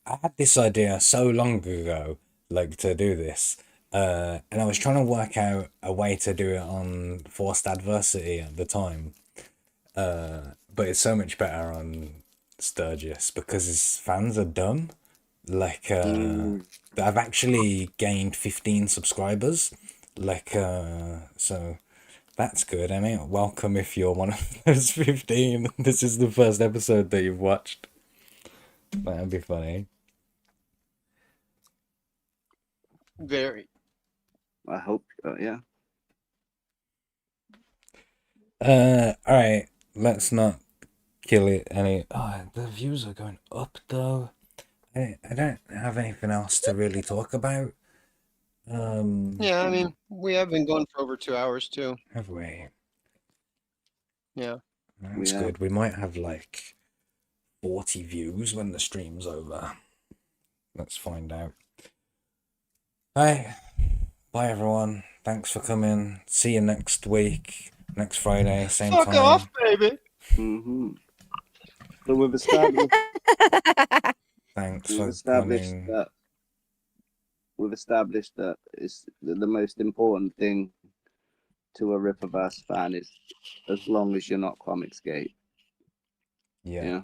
A: I had this idea so long ago, like, to do this. And I was trying to work out a way to do it on Forced Adversity at the time. But it's so much better on Sturgis because his fans are dumb. Like, I've actually gained 15 subscribers. Like, so that's good, I mean, welcome if you're one of those 15. This is the first episode that you've watched. That'd be funny.
M: Very.
D: I hope, yeah.
A: Alright, let's not kill it any... Oh, the views are going up, though. I don't have anything else to really talk about.
M: Yeah, I mean, we have been going for over 2 hours too.
A: Have we?
M: Yeah.
A: That's good. We might have like 40 views when the stream's over. Let's find out. Hey, bye everyone. Thanks for coming. See you next week, next Friday, same
M: Fuck
A: time.
M: off, baby.
F: Mm-hmm. So we've established.
A: Thanks
F: we've
A: for
F: established
A: coming.
F: that. We've established that it's the most important thing to a Ripperverse fan is as long as you're not Comicsgate.
A: Yeah.
F: Yeah.